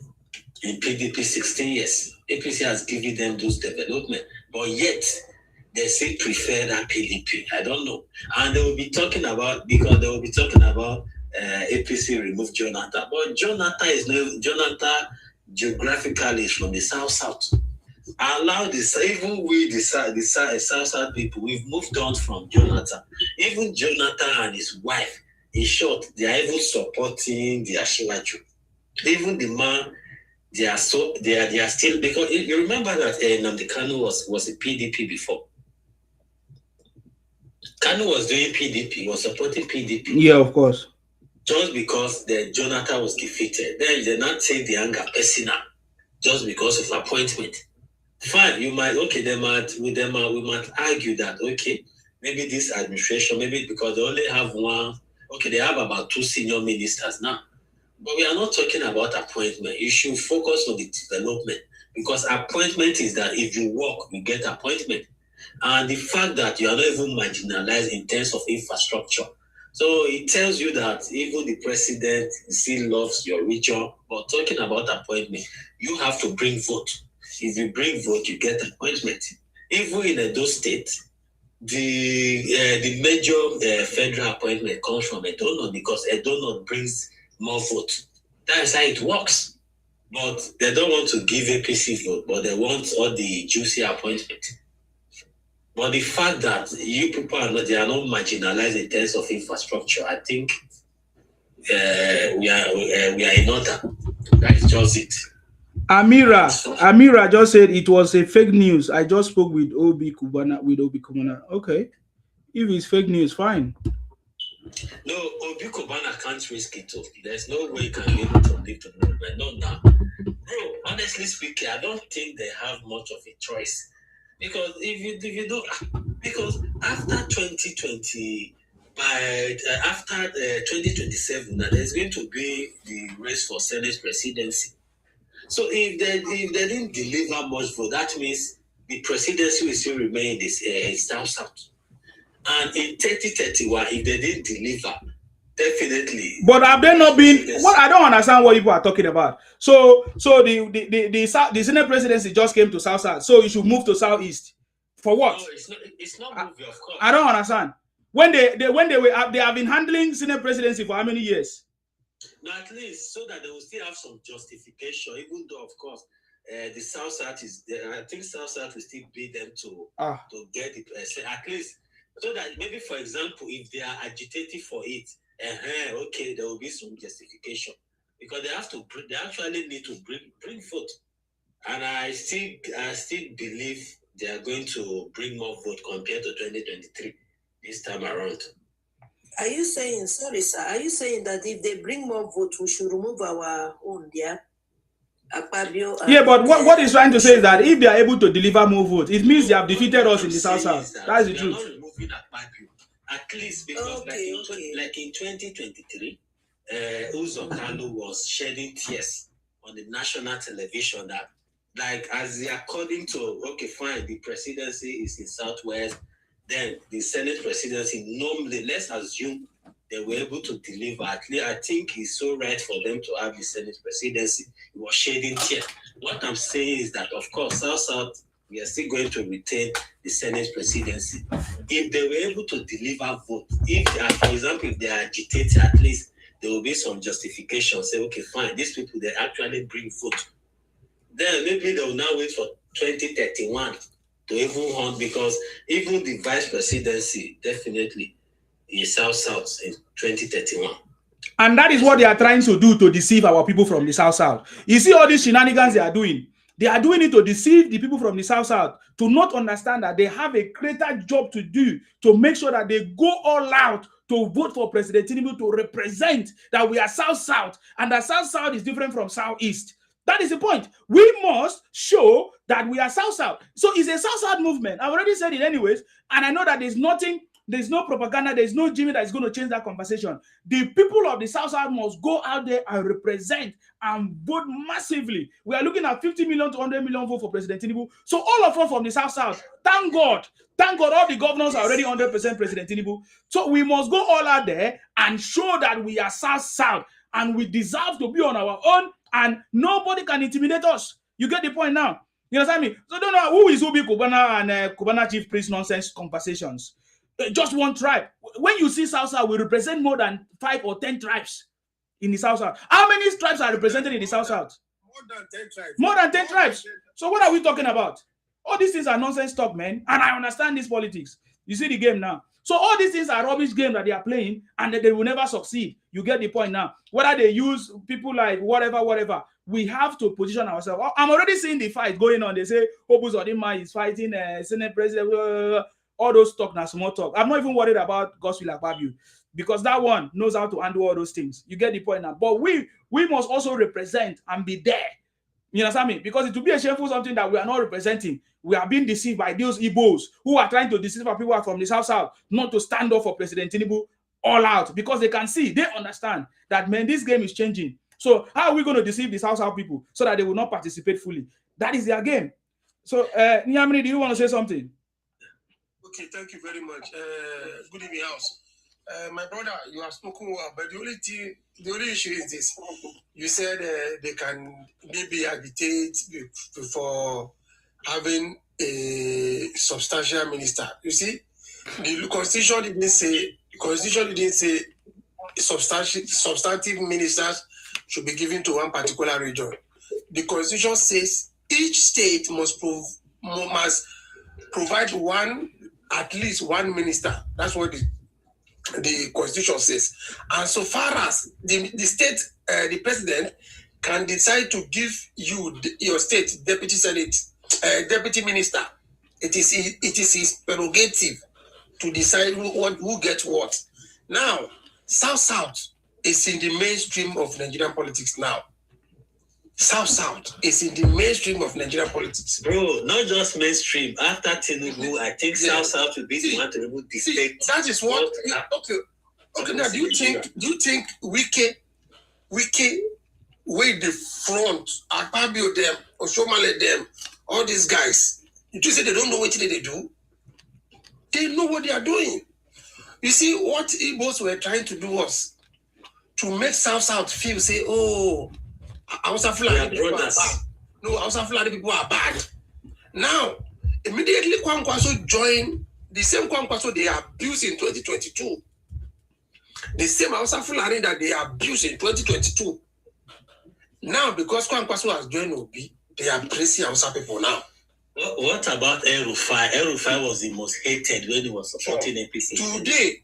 In PDP 16 years, APC has given them those development. But yet, they say prefer that PDP. I don't know. And they will be talking about, APC remove Jonathan. But Jonathan geographically is from the south. Allow this, even we the south people, we've moved on from Jonathan. Even Jonathan and his wife, in short, they are even supporting the Asiwaju. Even the man, they are still, because you remember that Nnamdi Kanu was a PDP before. Kanu was doing PDP, was supporting PDP. Yeah, of course. Just because Jonathan was defeated, then they not take the anger personal, just because of appointment. Fine, we might argue that maybe this administration, maybe because they only have one. Okay, they have about 2 senior ministers now, but we are not talking about appointment. You should focus on the development. Because appointment is that if you work, you get appointment. And the fact that you are not even marginalized in terms of infrastructure. So it tells you that even the president still loves your region. But talking about appointment, you have to bring vote. If you bring vote, you get appointment. Even in Edo State, the major federal appointment comes from a donor because a donor brings more vote. That's how it works. But they don't want to give APC vote, but they want all the juicy appointment. But the fact that you people are not, they are not marginalized in terms of infrastructure, I think we are in order. That is just it. Amira just said it was a fake news. I just spoke with Obi Kubana. Okay. If it's fake news, fine. No, Obi Kubana can't risk it. There's no way you can be able to live to the movement. Not now. Bro, honestly speaking, I don't think they have much of a choice. Because if you don't, because after 2020, after 2027, there's going to be the race for Senate presidency. So if they didn't deliver much vote, that means the presidency will still remain in this South. And in 2031, if they didn't deliver, definitely. But have they not been? What I don't understand what people are talking about. So the Senate presidency just came to South. So you should move to Southeast. For what? No, it's not moving, of course. I don't understand. When they have been handling Senate presidency for how many years? No, at least so that they will still have some justification, even though of course the South is there. I think South will still beat them to get it at least, so that maybe, for example, if they are agitating for it, okay, there will be some justification because they actually need to bring vote, and I still believe they are going to bring more vote compared to 2023 this time around. Are you saying, sorry, sir, are you saying that if they bring more vote, we should remove our own, yeah? Yeah, but what he's trying to say is that if they are able to deliver more votes, it means they have defeated us in the South. That's the truth. Not removing at least because like in 2023, Uzo Kanu was shedding tears on the national television that, like, as according to, okay, fine, the presidency is in Southwest, then the Senate presidency, normally, let's assume they were able to deliver. At least I think it's so right for them to have the Senate presidency. It was shedding tears. What I'm saying is that, of course, South, we are still going to retain the Senate presidency. If they were able to deliver vote, for example, if they are agitated, at least there will be some justification. Say, okay, fine, these people, they actually bring vote. Then maybe they will now wait for 2031 to even hunt, because even the vice presidency definitely is South in 2031. And that is what they are trying to do to deceive our people from the South. You see all these shenanigans they are doing. They are doing it to deceive the people from the South, to not understand that they have a greater job to do to make sure that they go all out to vote for President Tinubu to represent that we are South, and that South is different from Southeast. That is the point. We must show that we are South. So it's a South movement. I've already said it anyways, and I know that there's no propaganda, there's no Jimmy that is going to change that conversation. The people of the South must go out there and represent and vote massively. We are looking at 50 million to 100 million vote for President Tinubu. So all of us from the South, thank God, all the governors are already 100% President Tinubu. So we must go all out there and show that we are South, and we deserve to be on our own, and nobody can intimidate us. You get the point now? You understand me? So don't know who is Ubi Kubana and Kubana chief priest nonsense conversations. Just one tribe. When you see South, we represent more than 5 or 10 tribes in the South. How many tribes are represented in the South? More than 10 tribes. More than 10 tribes. So what are we talking about? All these things are nonsense talk, man. And I understand this politics. You see the game now. So all these things are rubbish game that they are playing, and that they will never succeed. You get the point now. Whether they use people like whatever, we have to position ourselves. I'm already seeing the fight going on. They say Obus Odima is fighting Senate President. All those talk now, small talk. I'm not even worried about Gospel about you, because that one knows how to handle all those things. You get the point now. But we must also represent and be there. You understand me? Because it will be a shameful something that we are not representing. We are being deceived by those Igbos who are trying to deceive our people from the South, not to stand up for President Tinubu all out, because they can see, they understand that, man, this game is changing. So how are we going to deceive the South people so that they will not participate fully? That is their game. So, Nyamri, do you want to say something? Okay, thank you very much. Good evening, house. My brother, you have spoken well, but the only issue is this. You said they can maybe agitate for having a substantial minister. You see, the Constitution didn't say substantive ministers should be given to one particular region. The Constitution says each state must provide at least one minister. That's what the Constitution says. And so far as the state, the president can decide to give you your state deputy minister, it is his prerogative to decide who gets what. Now, South is in the mainstream of Nigerian politics now. South is in the mainstream of Nigerian politics. Bro, not just mainstream. After Tinubu, I think South will be the one to remove the state. That is what. Okay. Now, do you think Wike way the front, Akpabio them, Oshomale them, all these guys? You say they don't know what they do? They know what they are doing. You see, what Igbos were trying to do was to make South feel, say, oh, Hausa Fulani people are bad. No, Hausa Fulani people are bad. Now, immediately Kwankwaso joined the same Kwankwaso they abused in 2022. The same Hausa Fulani that they abused in 2022. Now, because Kwankwaso has joined Obi, they are praising Hausa people now. What about El-Rufai? El-Rufai was the most hated when he was supporting APC.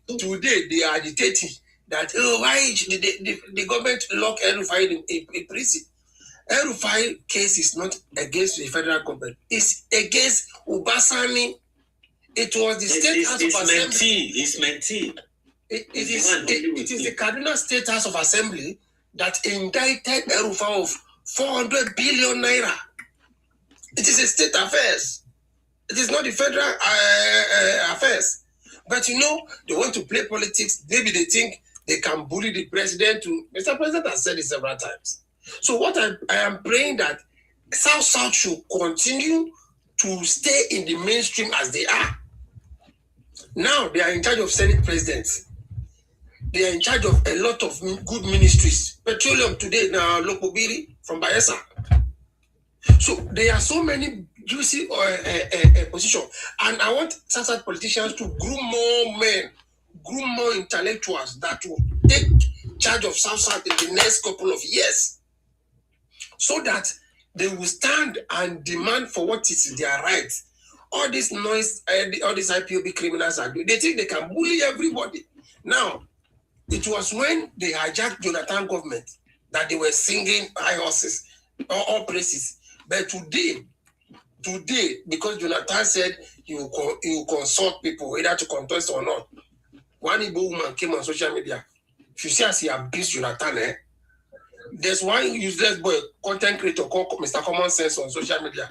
Today they are agitating that why did the government lock El-Rufai in prison? El-Rufai case is not against the federal government. It's against Ubasani. It was the State House of Assembly. It's mentee. It is the Kaduna State House of Assembly that indicted El-Rufai of 400 billion naira. It is a state affairs. It is not the federal affairs. But you know, they want to play politics. Maybe they think they can bully the president. Mr. President has said it several times. So what I am praying that South should continue to stay in the mainstream as they are. Now they are in charge of Senate presidents. They are in charge of a lot of good ministries. Petroleum today, now Lokobiri from Bayelsa. So there are so many juicy positions. And I want South politicians to groom more men, groom more intellectuals that will take charge of South in the next couple of years. So that they will stand and demand for what is their right. All this noise, all these IPOB criminals are doing. They think they can bully everybody. Now, it was when they hijacked Jonathan government that they were singing high horses, all praises. But today, because Jonathan said he will consult people either to contest or not, one Igbo woman came on social media. If you see as he abused Jonathan, there's one useless boy, content creator called Mr. Common Sense on social media.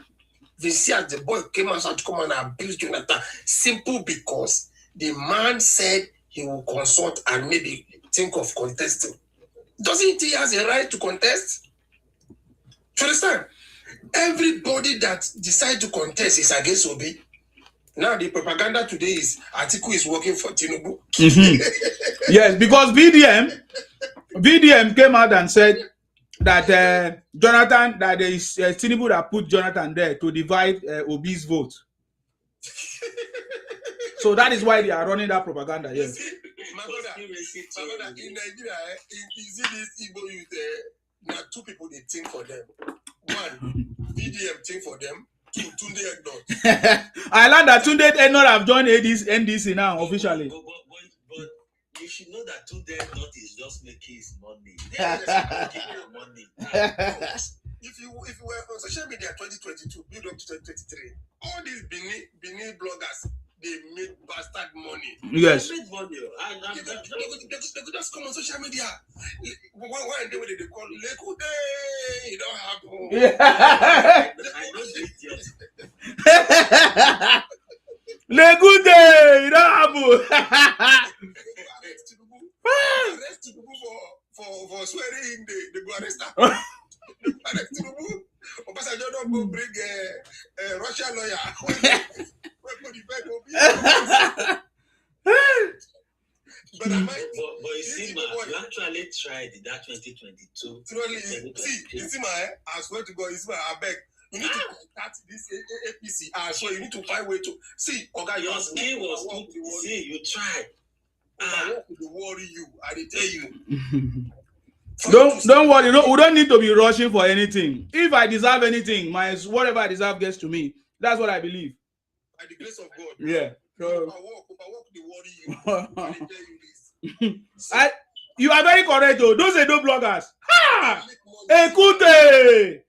If you see as the boy came out to come and abuse Jonathan, simple because the man said he will consult and maybe think of contesting. Doesn't he has a right to contest? Do you understand? Everybody that decides to contest is against Obi. Now the propaganda today is Atiku is working for Tinubu. Yes, because VDM came out and said that Jonathan, that there is Tinubu that put Jonathan there to divide Obi's vote. So that is why they are running that propaganda. Yes. My brother, in Nigeria, you see this Igbo youth, there are two people they think for them. One, VDM think for them. Two, Tunde Egnor. I learned that Tunde Egnor have joined NDC now officially. But you should know that Tunde Egnor is just making his money. Money. If you were on social media 2022, build up to 2023, all these Benin bloggers, they made bastard money. Yes. They made money. They could just come on social media. One day when they call Leku Day, it don't happen. I know the idiot. Leku Day, it don't happen. Arrest Tinubu for swearing in, they go arrest her. Arrest Tinubu. Obasanjo don't go bring a Russian lawyer. But you see, you actually tried that 2022. See, I swear to God, I beg. You need to contact this APC. So you need to find way to see. Your skill was to see. You tried. To worry you, I tell you. Don't worry. No, we don't need to be rushing for anything. If I deserve anything, whatever I deserve gets to me. That's what I believe. By the grace of God. Yeah. So, overwork the worry you. I tell you this. You are very correct, though. Those are no bloggers. Ha! Écoutez!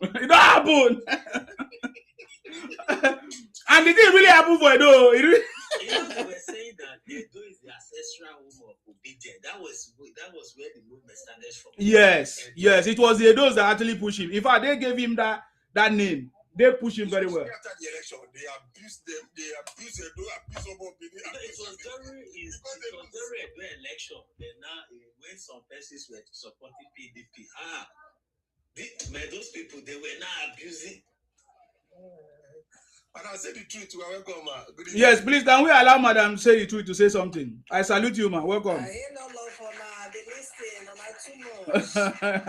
It don't happen. And the thing really happened for Edo. They were saying that Edo is the ancestral home of obedience. That was where the movement started from. Yes. It was the Edos that actually pushed him. In fact, they gave him that name. They pushed him very well. After the election, they abused them. They abused Edo, abused Obobini. It was during the election. Then now, when some persons were supporting PDP, those people, they were now abusing. And I'll say the truth. You are welcome, ma. Yes, please, can we allow Madam say the truth to say something? I salute you, ma. Welcome. I ain't no love for the listening, not too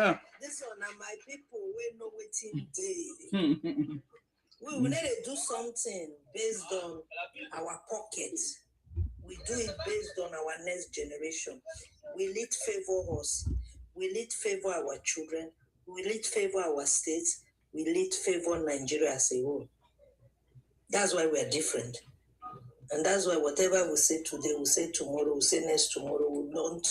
much. This one are my people. We know waiting day. We need to do something based on our pocket. We do it based on our next generation. Will it favor us? Will it favor our children? Will it favor our states? Will it favor Nigeria as a whole? That's why we're different. And that's why whatever we say today, we say tomorrow, we say next tomorrow, we don't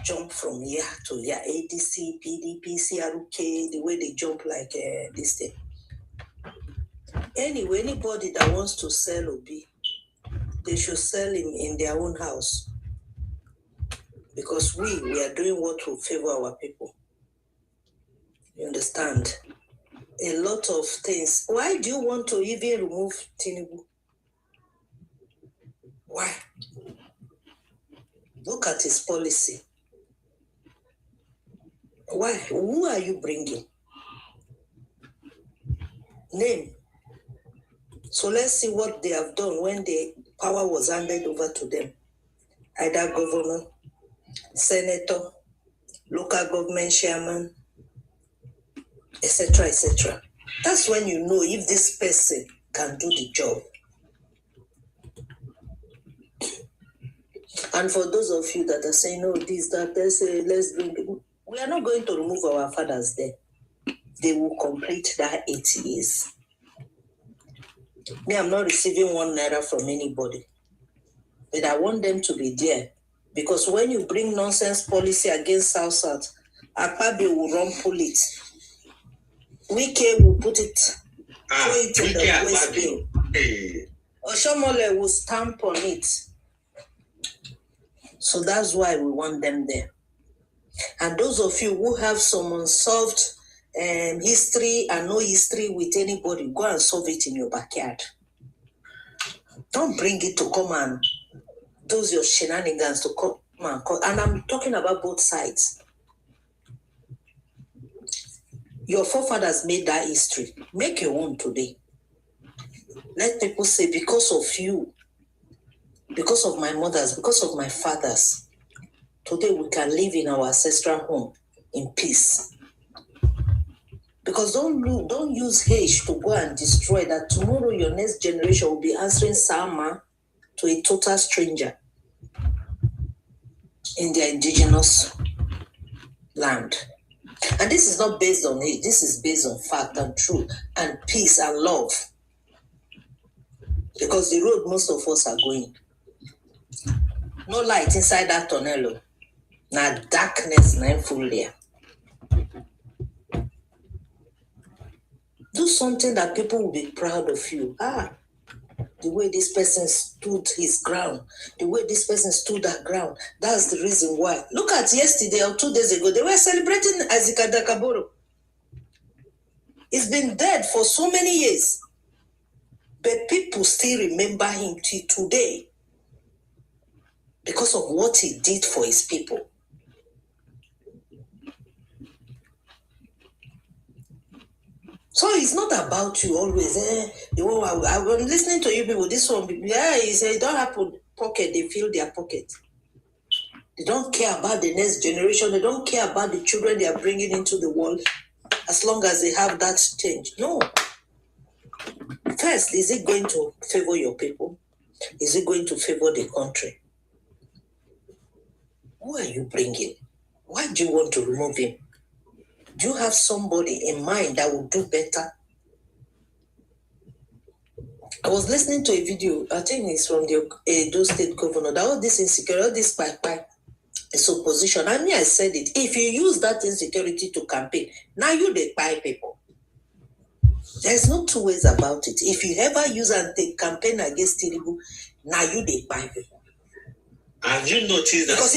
jump from year to year. ADC, PDP, CRK, the way they jump like this thing. Anyway, anybody that wants to sell Obi, they should sell him in their own house. Because we are doing what will favor our people. You understand? A lot of things. Why do you want to even remove Tinubu? Why? Look at his policy. Why? Who are you bringing? Name. So let's see what they have done when the power was handed over to them. Either governor, senator, local government chairman, etc., etc. That's when you know if this person can do the job. And for those of you that are saying, oh, this, that, let's bring it. We are not going to remove our fathers there. They will complete that 8 years. Me, I'm not receiving 1 naira from anybody. But I want them to be there. Because when you bring nonsense policy against South, Akpabio will rumple it. Wike will put it, throw it in the waste bin. Oshomole will stamp on it. So that's why we want them there. And those of you who have some unsolved history and no history with anybody, go and solve it in your backyard. Don't bring it to come and do your shenanigans to come and call. And I'm talking about both sides. Your forefathers made that history. Make your own today. Let people say, because of you, because of my mothers, because of my fathers, today we can live in our ancestral home in peace. Because don't use hate to go and destroy that. Tomorrow your next generation will be answering Sama to a total stranger in their indigenous land. And this is not based on hate. This is based on fact and truth and peace and love. Because the road most of us are going. No light inside that tunnel. Now darkness, now full there. Do something that people will be proud of you. The way this person stood his ground, the way this person stood that ground, that's the reason why. Look at yesterday or 2 days ago, they were celebrating Azika Dakaboro. He's been dead for so many years, but people still remember him till today because of what he did for his people. So it's not about you always. I've been listening to you people. This one, he said, it don't happen. Pocket, they fill their pocket. They don't care about the next generation. They don't care about the children they are bringing into the world, as long as they have that change. No. First, is it going to favor your people? Is it going to favor the country? Who are you bringing? Why do you want to remove him? Do you have somebody in mind that will do better? I was listening to a video, I think it's from the Edo State governor, that all this insecurity, all this pipe is opposition. I mean, I said it. If you use that insecurity to campaign, now you they buy people. There's no two ways about it. If you ever use and take campaign against Tinubu, now you they buy people. Have you noticed that? Because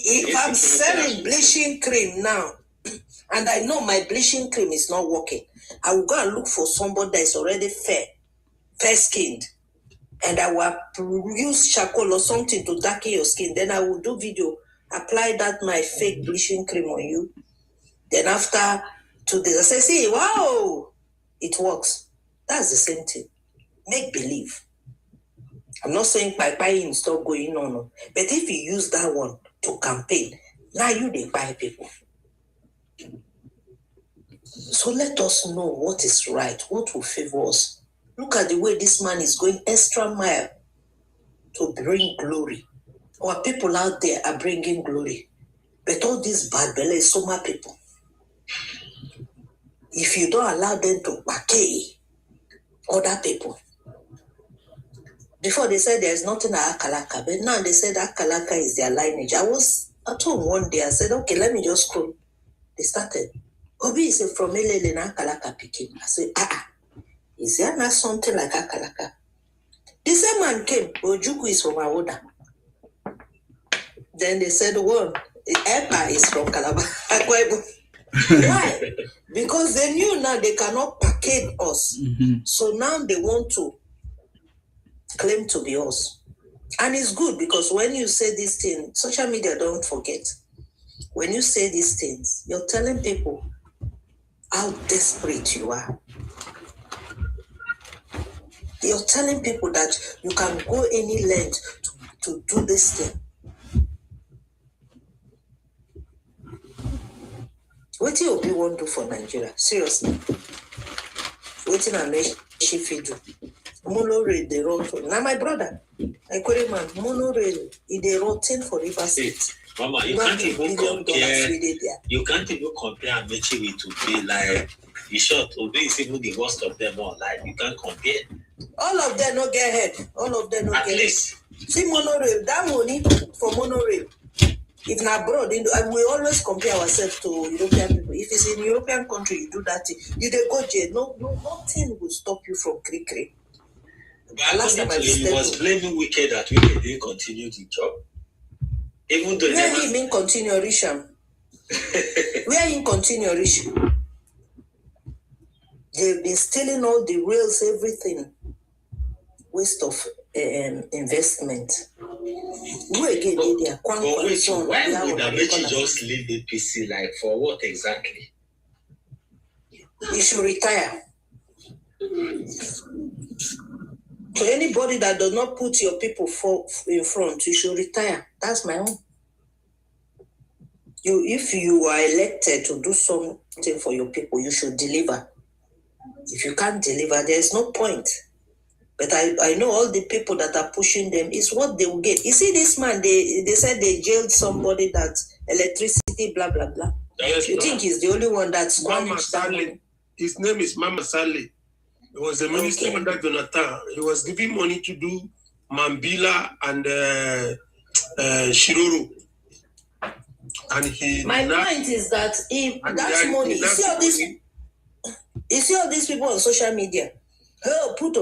if I'm selling bleaching cream now, and I know my bleaching cream is not working, I will go and look for somebody that is already fair-skinned, and I will use charcoal or something to darken your skin. Then I will do video, apply that my fake bleaching cream on you. Then after 2 days, I say, see, wow, it works. That's the same thing. Make believe. I'm not saying buying stop going on, no. But if you use that one to campaign, now you they buy people. So let us know what is right, what will favor us. Look at the way this man is going extra mile to bring glory. Our people out there are bringing glory. But all these bad belly soma people, if you don't allow them to pay other people. Before they said there's nothing at Akalaka, but now they said Akalaka is their lineage. I was at home one day, I said, okay, let me just scroll. They started. Obi is from Elele na Akalaka Pikin. I said, is there not something like Akalaka? The same man came, Ojuku is from Awoda. Then they said, well, Epa is from Calabar. Why? Because they knew now they cannot package us. Mm-hmm. So now they want to claim to be us. And it's good because when you say these things, social media don't forget. When you say these things, you're telling people how desperate you are. You're telling people that you can go any length to do this thing. What do you want to do for Nigeria? Seriously. What do you do? Monorail, they rot. Now my brother, I call him man, monorail, they rotten for River State. Mama, you can't even compare Amechi with Obi. Like, in short, Obi is even the worst of them all. Like, you can't compare. All of them no get head. All of them no At get least. Head. See, monorail, that money for monorail. If not abroad, we always compare ourselves to European people. If it's in European country, you do that thing. You they go jail. Nothing will stop you from cricket. But last time he was blaming Wicked that Wicked didn't continue the job. Even though where he mean continue Risham? Where he continue Risham? They've been stealing all the rails, everything. Waste of investment. Why would Amechi just leave the PC? Like, for what exactly? He should retire. To anybody that does not put your people in front, you should retire. That's my own. If you are elected to do something for your people, you should deliver. If you can't deliver, there's no point. But I know all the people that are pushing them is what they will get. You see this man, they said they jailed somebody that electricity, blah, blah, blah. You think he's the only one that's Mama Sally. His name is Mama Sally. He was a minister under Jonathan. He was giving money to do Mambila and Shiruru. And my point is that if that's money, you see all these people on social media. Oh, put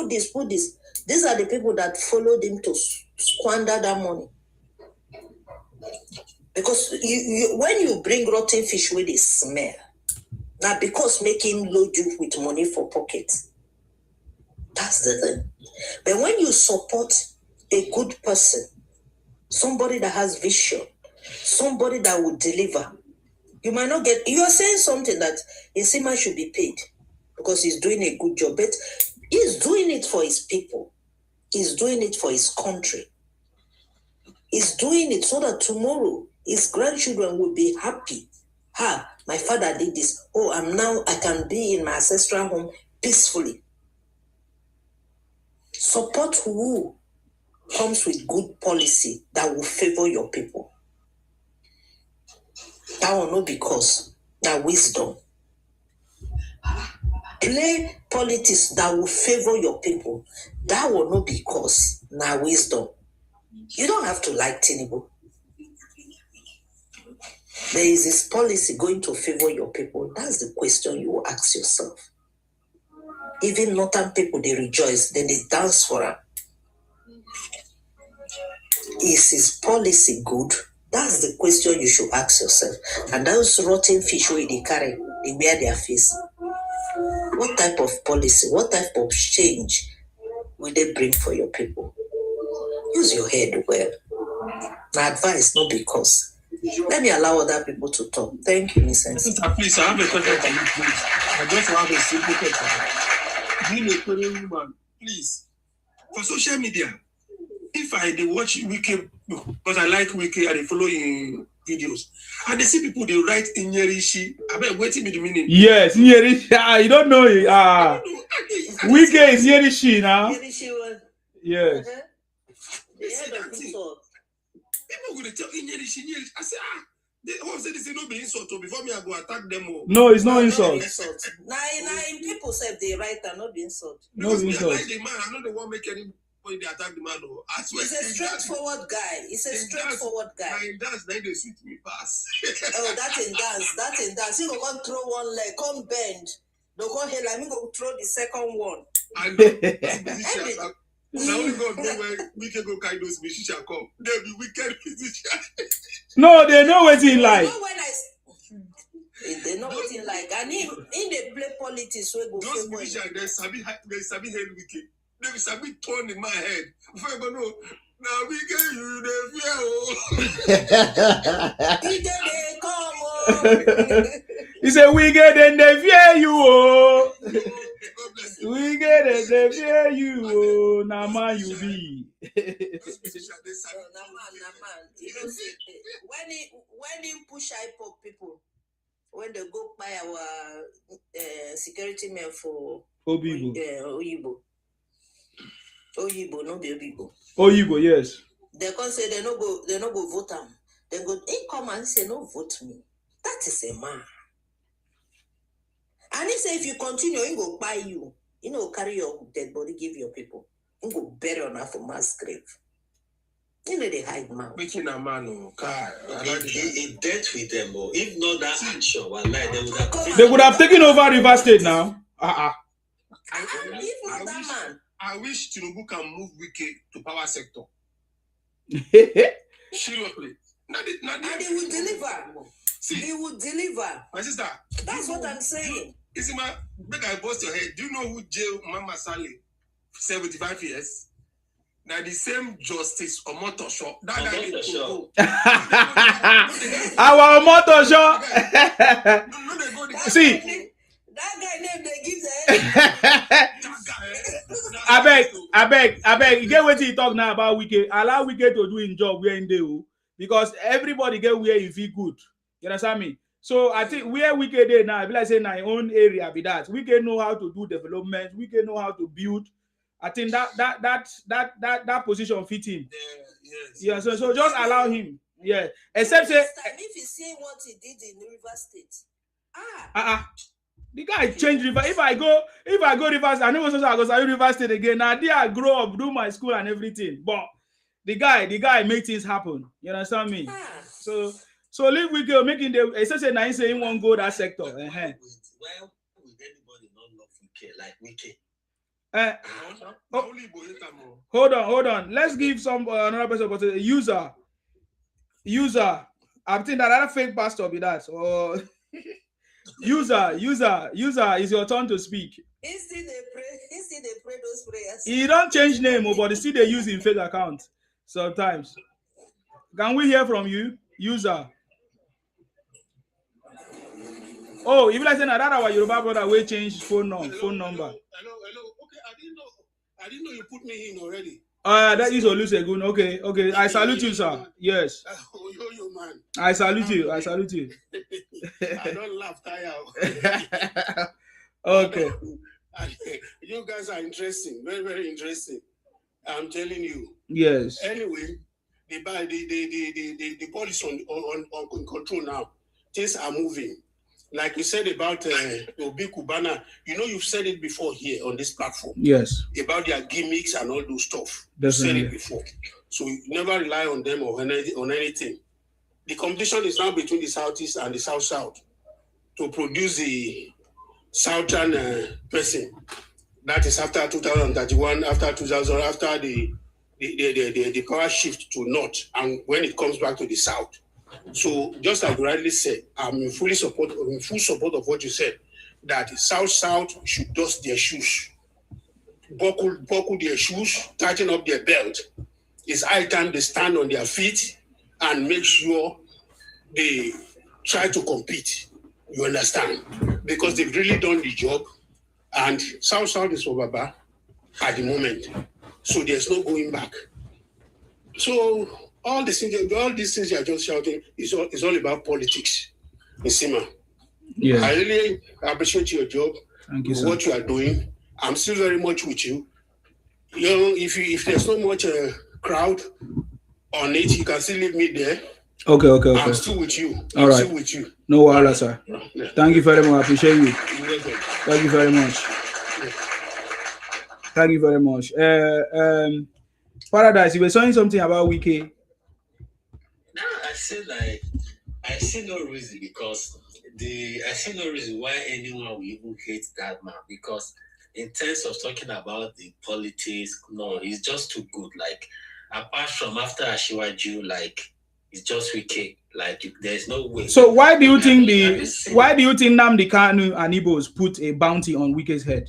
this. These are the people that followed him to squander that money. Because when you bring rotten fish with a smell, now because making load you with money for pockets. That's the thing. But when you support a good person, somebody that has vision, somebody that will deliver, You might not get. You are saying something that Nsima should be paid because he's doing a good job, but he's doing it for his people. He's doing it for his country. He's doing it so that tomorrow his grandchildren will be happy. My father did this. Oh, I can be in my ancestral home peacefully. Support who comes with good policy that will favor your people. That will not because that wisdom. Play politics that will favor your people. That will not because now wisdom. You don't have to like Tinubu. There is this policy going to favor your people. That's the question you will ask yourself. Even northern people, they rejoice, then they dance for him. Is his policy good? That's the question you should ask yourself. And those rotten fish where they carry, they wear their face. What type of policy, what type of change will they bring for your people? Use your head well. My advice, not because. Let me allow other people to talk. Thank you, Mr. Sister, please, I have a question for you, please. I just have a simple question. Being a Korean woman, please, for social media, if I they watch Wiki, because I like Wiki and they follow in videos, and they see people they write in Yerishi, I bet waiting with the meaning. Yes, Yerishi. You don't know it. Wiki is Yerishi now. Yes. People will tell in Yerishi. I say, they all say this is not being insult before me I go attack them all. No, it's not insult. Now, people say they write and not be insult. No insult. I like the man, I know they won't make any point they attack the man. He's a straightforward guy. He's a straightforward guy. In dance, then they sweet me pass. Oh, that's in dance. You go throw one leg, come bend. Don't go here, let me go throw the second one. I know. Musician. Now only God know where we can go carry those musicians come. They'll be wicked musicians. No, they know what he like. They know what he like. And in they play politics, we go. Those musicians, they sabi head wicked. They sabi turn in my head. Before you go know, now we get you the fear. They come. He said, we get and they fear you. Oh. We get and they fear you. Oh. Now, man, you be. Man. You know, when he push hype people, when they go buy our security men for Oyibo. Oyibo, no be Oyibo. Oyibo, yes. They can say they no go vote him. They go, he come and say, no vote me. That is a man. And he say, if you continue, he go buy you. You know, carry your dead body, give your people. He go bury on her for mass grave. You know they hide man. Making a man, he dealt with them, or if not that action, they would have taken over River State now. I wish Tinubu can move Wiki to power sector. Seriously. And he will deliver. See, he will deliver. My sister. That's what I'm saying. Is my beg I bust your head. Do you know who jailed Mama Sally 75 years? Now the same justice or motor shop. That guy didn't go. Our motor shop. No, they go. See. That guy name they give I beg. You get what he talk now about Wike. Allow Wike to do his job where in do, because everybody get where he feel good. You understand me? So I think where Wike dey now, like say na own area be that. Wike know how to do development. Wike know how to build. I think that position fit him. Yeah. So just allow him. Yeah. Except say if you see what he did in River State. The guy changed River. If I go River State, I know I go River State again. Now there I grow up, do my school and everything. But the guy make things happen. You understand me? So leave Wike making the especially now he say he won't go that sector. Why would anybody not love Wike like Wike? Hold on. Let's give some another person, but a user. I think that fake pastor be that. Or user, is your turn to speak. Instead they pray those prayers. He don't change name, but still they use in fake account sometimes. Can we hear from you, user? Oh, if like saying that our Yoruba brother will change phone number. Hello. Okay, I didn't know you put me in already. That is Olusegun. Okay. I salute you, sir. Yes. Yo, man. I salute you. I don't laugh, tire. Okay. You guys are interesting, very, very interesting. I'm telling you. Yes. Anyway, the ball is on control now. Things are moving. Like you said about Obi Kubana, you've said it before here on this platform. Yes. About their gimmicks and all those stuff. Definitely. You said it before. So you never rely on them or on anything. The competition is now between the Southeast and the South to produce the Southern person. That is after 2031, after 2000, after the power shift to North, and when it comes back to the South. So just like you rightly said, I'm in full support of what you said, that South should dust their shoes, buckle their shoes, tighten up their belt. It's high time they stand on their feet and make sure they try to compete. You understand? Because they've really done the job, and South is for Baba at the moment. So there's no going back. So all these things you are just shouting is all about politics. Nsima. Yeah. I really appreciate your job. Thank you, what you are doing. I'm still very much with you. If there's so much crowd on it, you can still leave me there. Okay. I'm still with you. All right. Still with you. No worries, sir. Yeah. Thank you very much. I appreciate you. You're welcome. Thank you very much. Thank you very much. Paradise, you were saying something about Wiki. No, I see no reason because I see no reason why anyone will even hate that man, because in terms of talking about the politics, no, he's just too good. Like, apart from after Asiwaju, like, it's just Wiki. Like, there's no way. So why do you think Nnamdi Kanu and Igbos put a bounty on Wiki's head?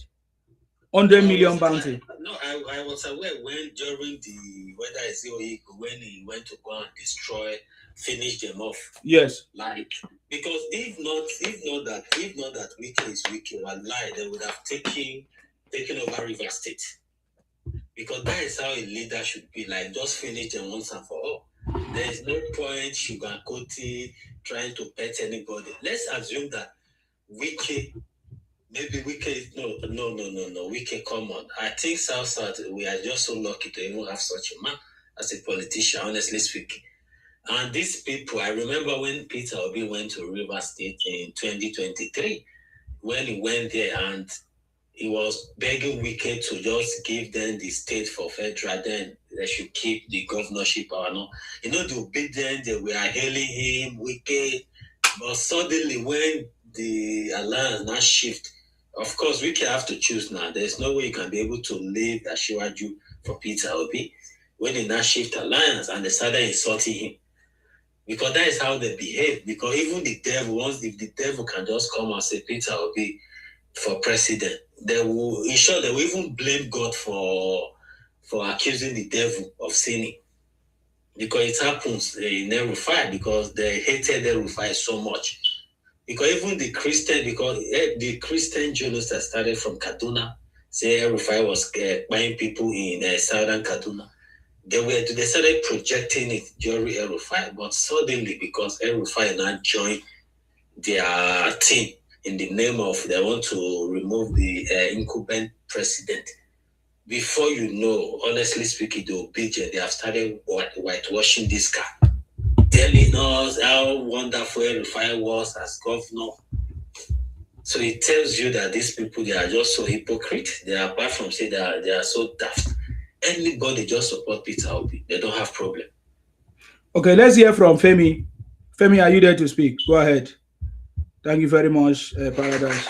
100 million bounty. No, I was aware during whether it's when he went to go and finish them off. Yes. Like, because if not that Wiki is Wiki, they would have taken over River State. Because that is how a leader should be. Like, just finish them once and for all. There is no point sugarcoating, trying to pet anybody. Let's assume that Wiki. Maybe Wiki, no, Wiki, come on. I think South, we are just so lucky to even have such a man as a politician, honestly speaking. And these people, I remember when Peter Obi went to River State in 2023, when he went there and he was begging Wiki to just give them the state for federal, then they should keep the governorship power. No, the obedient, they were hailing him, Wiki. But suddenly, when the alliance now shift, of course, we can have to choose now. There's no way you can be able to leave Asiwaju for Peter Obi when they now shift alliance and they started insulting him. Because that is how they behave. Because even the devil, if the devil can just come and say Peter Obi for president, they will even blame God for accusing the devil of sinning. Because it happens in El-Rufai, because they hated El-Rufai so much. Because even the Christian journalists that started from Kaduna, say El-Rufai was buying people in southern Kaduna, they started projecting it during El-Rufai, but suddenly, because El-Rufai now joined their team in the name of they want to remove the incumbent president, before you know, honestly speaking, the obedient, they have started whitewashing this guy, telling us how wonderful El-Rufai was as governor. So it tells you that these people, they are just so hypocrite. They are, apart from saying they are so daft. Anybody just support Peter Obi, they don't have problem. Okay, let's hear from Femi. Femi, are you there to speak? Go ahead. Thank you very much, Paradise.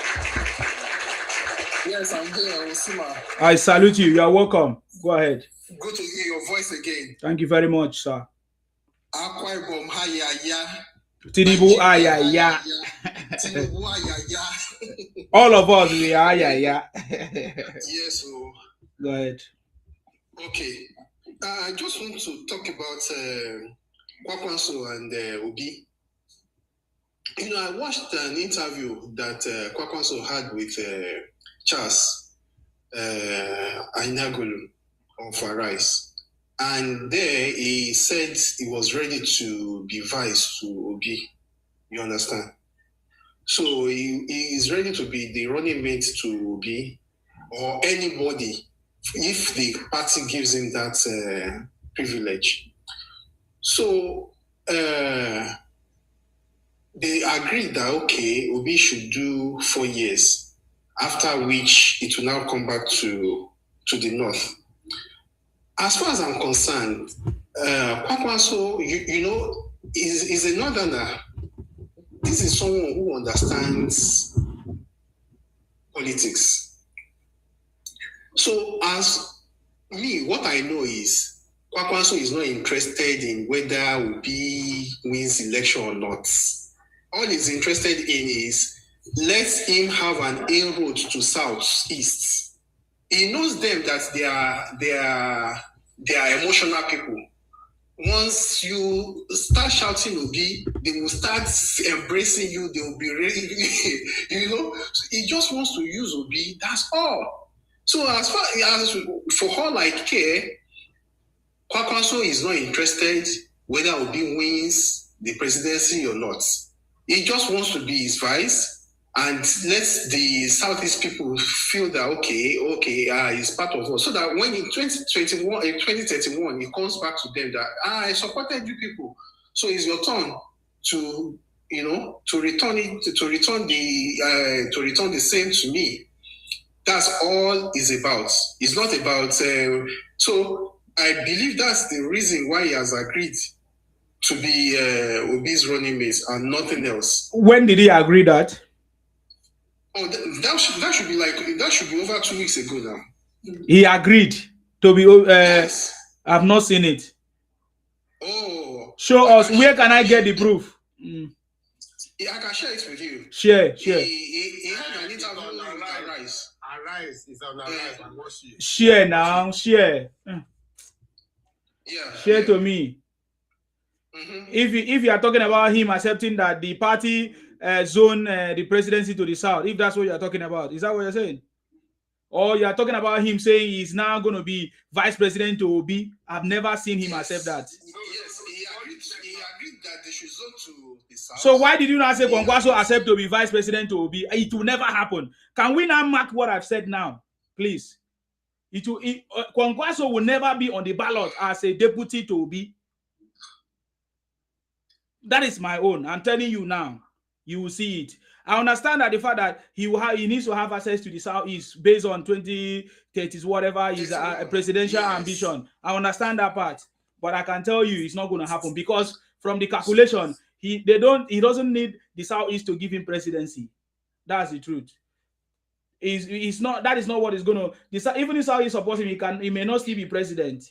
Yes, I'm here, Osima. I salute you. You are welcome. Go ahead. Good to hear your voice again. Thank you very much, sir. Akwa Ibom, hayaya. Tinubu, ayaya. Tinubu, ayaya. All of us, we are ayaya. Yes, so. Go ahead. Okay. I just want to talk about Kwakwanso and Obi. You know, I watched an interview that Kwakwanso had with Charles Ainagulu of Arise. And there he said he was ready to be vice to Obi. You understand? So he is ready to be the running mate to Obi or anybody if the party gives him that privilege. So they agreed that, okay, Obi should do 4 years, after which it will now come back to the north. As far as I'm concerned, Kwakwanso, you know, is a northerner. This is someone who understands politics. So as me, what I know is Kwakwanso is not interested in whether Obi wins election or not. All he's interested in is let him have an inroad to southeast. He knows them that they are emotional people. Once you start shouting Obi, they will start embracing you. They will be ready. You know, he just wants to use Obi. That's all. So as far as for all I care, Kwakwanso is not interested whether Obi wins the presidency or not. He just wants to be his vice and let the Southeast people feel that, okay, he's part of us. So that when in 2031, he comes back to them that, I supported you people. So it's your turn to, you know, to return the same to me. That's all it's about. It's not about, so I believe that's the reason why he has agreed to be Obi's running mate and nothing else. When did he agree that? Oh, that should be over 2 weeks ago now. He agreed to be. Yes. I've not seen it. Oh. Show us. Where can I get the proof? I can share it with you. Share. He had an interview with Arise. Arise is on Arise and watch you. Share now. Share. Yeah. Share to me. Mm-hmm. If you are talking about him accepting that the party zone the presidency to the south, if that's what you are talking about, is that what you're saying? Or you are talking about him saying he's now going to be vice president to Obi? I've never seen him accept that. Yes, he agreed that they should zone to the south. So why did you not say Kwankwaso accept to be vice president to Obi? It will never happen. Can we now mark what I've said now, please? Kwankwaso will never be on the ballot as a deputy to Obi. That is my own. I'm telling you now. You will see it. I understand that the fact that he needs to have access to the southeast based on 2030s, whatever is a presidential ambition. I understand that part, but I can tell you it's not going to happen because from the calculation, he doesn't need the southeast to give him presidency. That's the truth. It's not. That is not what is going to. Even if southeast supports him, he may not still be president.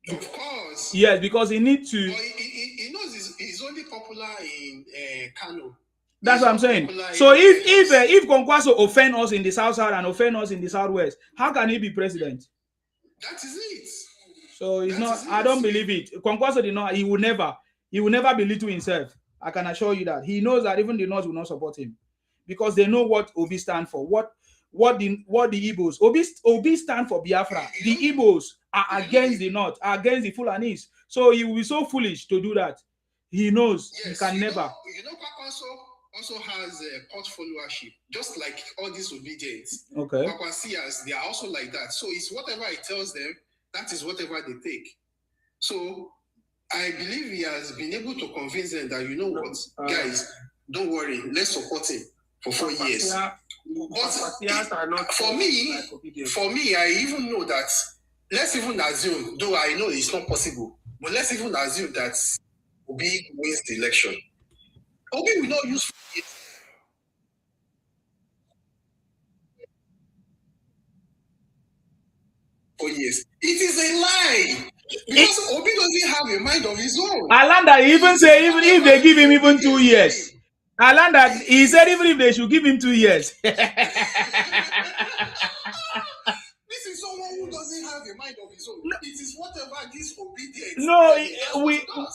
Of course. Yes, because he needs to. He knows he's only popular in Kano. That's what I'm saying. So if Kwankwaso offend us in the south side and offend us in the southwest, how can he be president? That is it. So it's not. I don't believe it. Kwankwaso did not. He will never belittle himself. I can assure you that he knows that even the North will not support him because they know what Obi stand for. What the Igbos. Obi stand for Biafra. The Igbos are against the North, are against the Fulanis. So he will be so foolish to do that. He knows he can never. Kwakwanso also has a court followership, just like all these obedience. Okay. Kwakwasias, they are also like that. So it's whatever he tells them, that is whatever they take. So I believe he has been able to convince them that, you know what, guys, don't worry, let's support him for 4 years. But for me, I even know that, let's even assume, though I know it's not possible, but let's even assume that Obi wins the election. Obi will not use 4 years. It is a lie. Because Obi doesn't have a mind of his own. Alanda even say even if they give him even 2 years. Alanda, he said even if they should give him 2 years. This is someone who doesn't have a mind of his So it is whatever this obedience. No,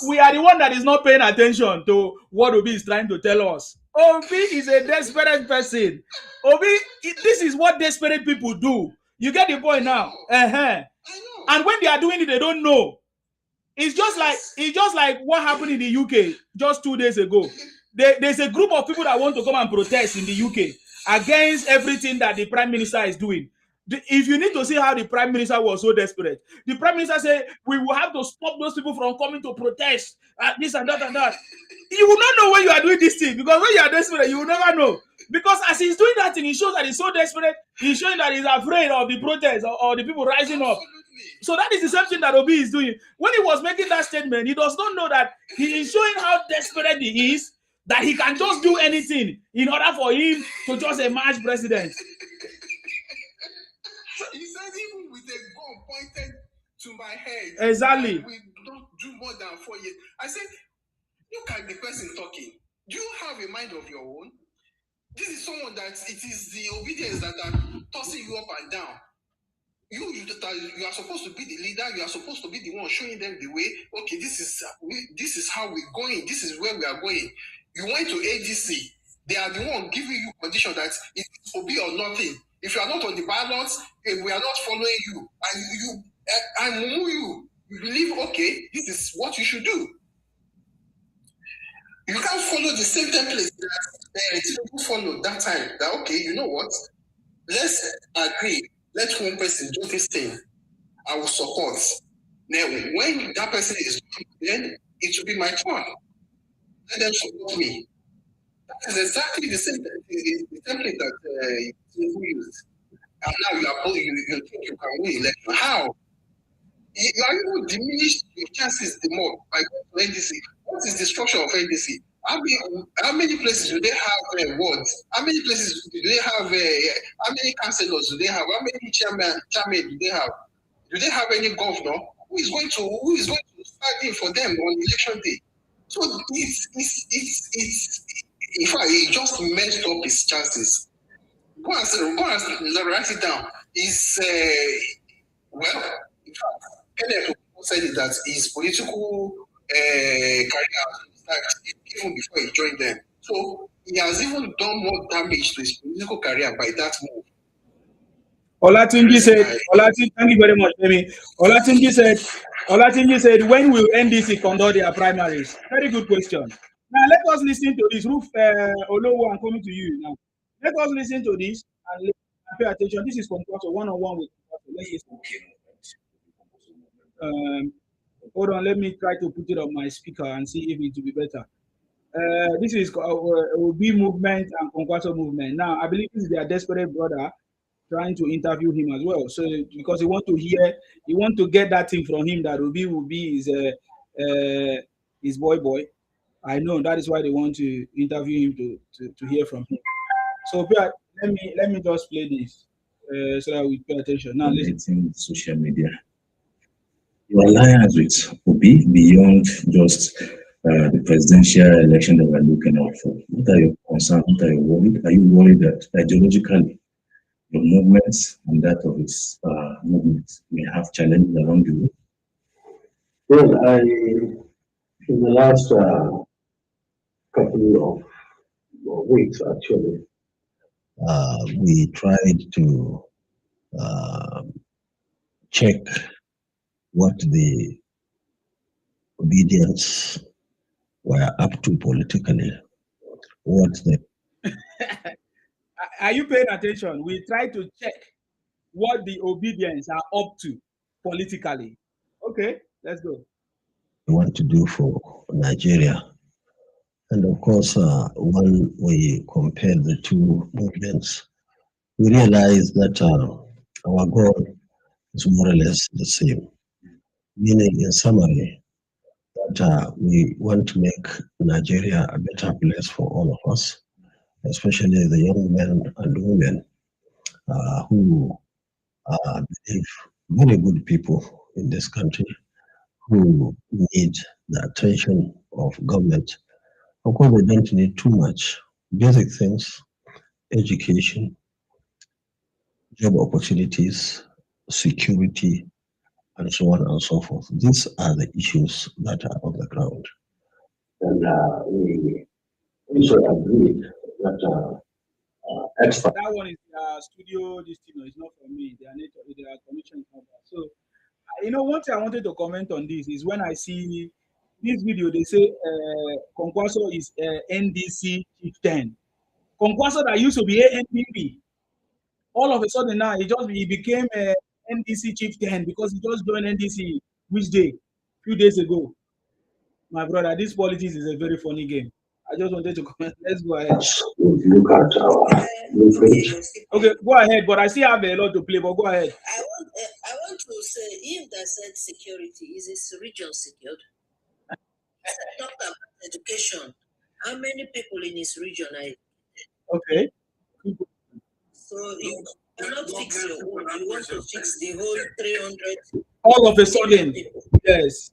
we are the one that is not paying attention to what Obi is trying to tell us. Obi is a desperate person. Obi, this is what desperate people do. You get the point now. I know. And when they are doing it, they don't know. It's just like what happened in the UK just 2 days ago. There's a group of people that want to come and protest in the UK against everything that the Prime Minister is doing. If you need to see how the Prime Minister was so desperate, the Prime Minister said, we will have to stop those people from coming to protest, this and that and that. You will not know when you are doing this thing, because when you are desperate, you will never know. Because as he's doing that thing, he shows that he's so desperate, he's showing that he's afraid of the protest or the people rising up. So that is the same thing that Obi is doing. When he was making that statement, he does not know that he is showing how desperate he is, that he can just do anything in order for him to just emerge president. He says, even with a gun pointed to my head, exactly, we don't do more than 4 years. I said, look at the person talking. Do you have a mind of your own? This is someone that it is the obedience that are tossing you up and down. You are supposed to be the leader. You are supposed to be the one showing them the way. Okay, this is how we're going. This is where we are going. You went to ADC. They are the one giving you condition that it's Obi or nothing. If you are not on the ballots, we are not following you. And you believe, okay, this is what you should do. You can't follow the same template that Tinubu followed that time. That, okay, you know what? Let's agree. Let one person do this thing. I will support. Now, when that person is done, then it will be my turn. Let them support me. That is exactly the same template that Tinubu used. And now you think you can win election. How? You are even diminished your chances the more by going to NDC. What is the structure of NDC? How many places do they have wards? How many places do they have? How many councillors do they have? How many chairmen do they have? Do they have any governor who is going to stand in for them on election day? So it's in fact, he just messed up his chances. Go and write it down. It's well, in fact, Kenneth said it that his political career started even before he joined them. So he has even done more damage to his political career by that move. Olatunji said, thank you very much, Amy. Olatunji said, when will NDC conduct their primaries? Very good question. Now let us listen to this. Roof Olowo, I'm coming to you now. Let us listen to this and pay attention. This is Concurso, one-on-one with Concurso. Let's listen. Hold on, let me try to put it on my speaker and see if it will be better. This is OB movement and Concurso movement. Now, I believe this is their desperate brother trying to interview him as well. So, because he want to get that thing from him that Obi will be his boy. I know that is why they want to interview him to hear from him. So let me just play this so that we pay attention. Now listen. Social media. Your alliance with Obi beyond just the presidential election that we're looking out for. What are your concerns? What are you worried? Are you worried that ideologically your movements and that of its movements may have challenges along the way? Well, in the last couple of weeks, actually, we tried to check what the obedience were up to politically. What the Are you paying attention? We try to check what the obedience are up to politically. Okay, let's go. Want to do for Nigeria. And of course, when we compare the two movements, we realize that our goal is more or less the same. Meaning, in summary, that we want to make Nigeria a better place for all of us, especially the young men and women who are very good people in this country who need the attention of government. Of course, they don't need too much. Basic things, education, job opportunities, security, and so on and so forth. These are the issues that are on the ground. And we also agreed that extra. That one is studio. This thing is not for me. Their connection is not bad. So one thing I wanted to comment on this is when I see this video, they say Kwankwaso is NDC chieftain. Kwankwaso that used to be ANPP, all of a sudden now he became a NDC chieftain because he just joined NDC which day? Few days ago. My brother, this politics is a very funny game. I just wanted to comment. Let's go ahead. Look at our blueprint. Okay, go ahead. But I still have a lot to play. But go ahead. I want to say, if that said security, is this region secured? Talk about education. How many people in this region are? Okay. So you cannot fix your own. You want to fix the whole 300. All of a sudden, yes.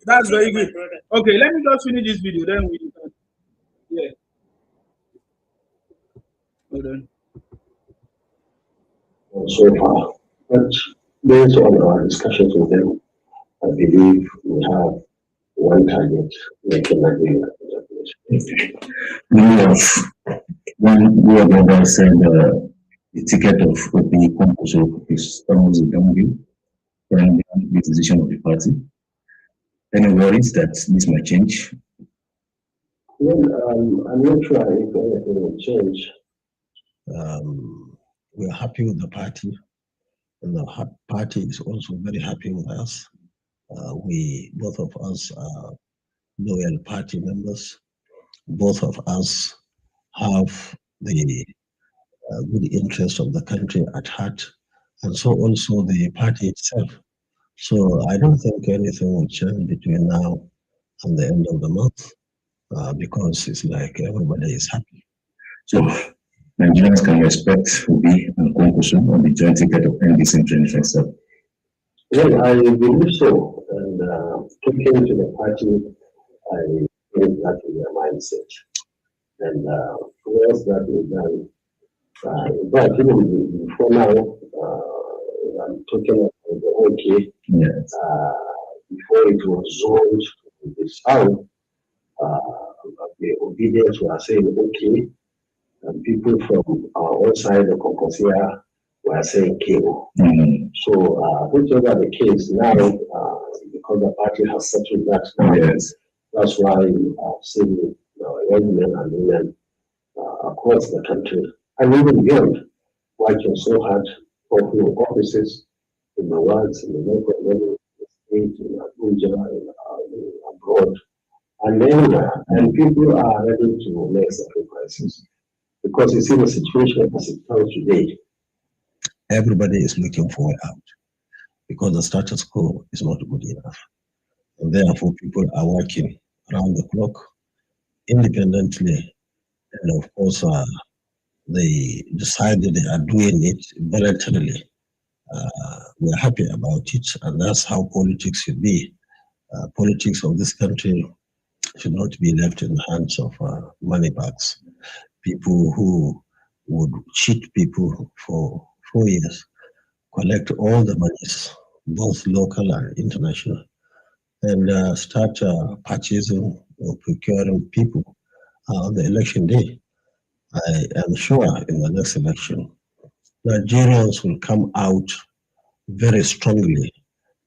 That's very good. Okay, let me just finish this video. Then we can. Yeah. Hold on. So far, but based on our discussions with them, I believe we have one target, making Nigeria. When whoever said the ticket of Obi Kwankwaso is almost a done deal, and the decision of the party. Any worries that this might change? Well, I'm not sure if anything will change. We're happy with the party, and the party is also very happy with us. Both of us are loyal party members. Both of us have the good interest of the country at heart, and so also the party itself. So I don't think anything will change between now and the end of the month, because it's like everybody is happy. So Nigerians can expect Obi and Kwankwaso on the joint ticket of NDC in 2027. Well, I believe so, and talking to the party, I think that is their mindset. And once that is done, but even before now, I'm talking about the OK. Yes. Before it was zoned to the south, the obedience were saying OK, and people from our own side, the Concosia, were saying KO. Mm-hmm. So, whichever the case now, because the party has settled that now, yes. That's why we have seen young men and women across the country and even beyond working so hard for offices in the world, in the local level, in the state, in Abuja, in abroad, and anywhere. And people are ready to make sacrifices because it's in a situation as it stands today. Everybody is looking for a way out because the status quo is not good enough. And therefore, people are working around the clock independently. And of course, they decided they are doing it voluntarily. We're happy about it, and that's how politics should be. Politics of this country should not be left in the hands of moneybags, people who would cheat people for 4 years, collect all the monies, both local and international, and start purchasing or procuring people on the election day. I am sure in the next election, Nigerians will come out very strongly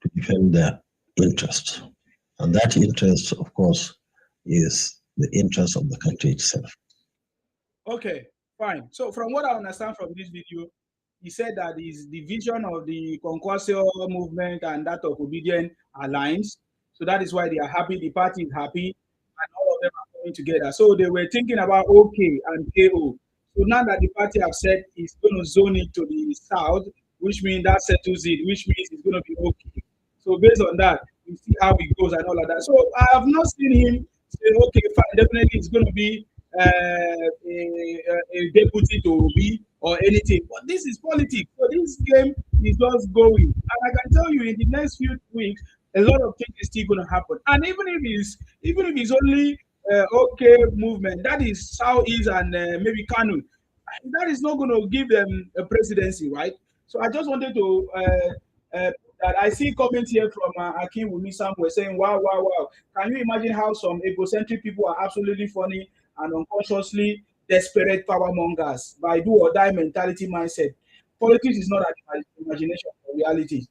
to defend their interests. And that interest, of course, is the interest of the country itself. Okay, fine. So from what I understand from this video, he said that is the vision of the Kwankwaso movement and that of Obedient aligns. So that is why they are happy, the party is happy, and all of them are coming together. So they were thinking about OK and KO. So now that the party have said it's going to zone it to the south, which means that settles it, which means it's going to be OK. So based on that, we see how it goes and all of that. So I have not seen him say, okay, fine, definitely it's going to be a deputy to Obi or anything. But this is politics. So this game is just going. And I can tell you in the next few weeks, a lot of things is still going to happen. And even if it's only okay movement, that is Southeast and maybe Kanu, that is not going to give them a presidency, right? So I just wanted to That I see comments here from Akin Wumi somewhere saying, wow, wow, wow. Can you imagine how some egocentric people are absolutely funny and unconsciously desperate power mongers by do or die mentality mindset? Politics is not an imagination or reality.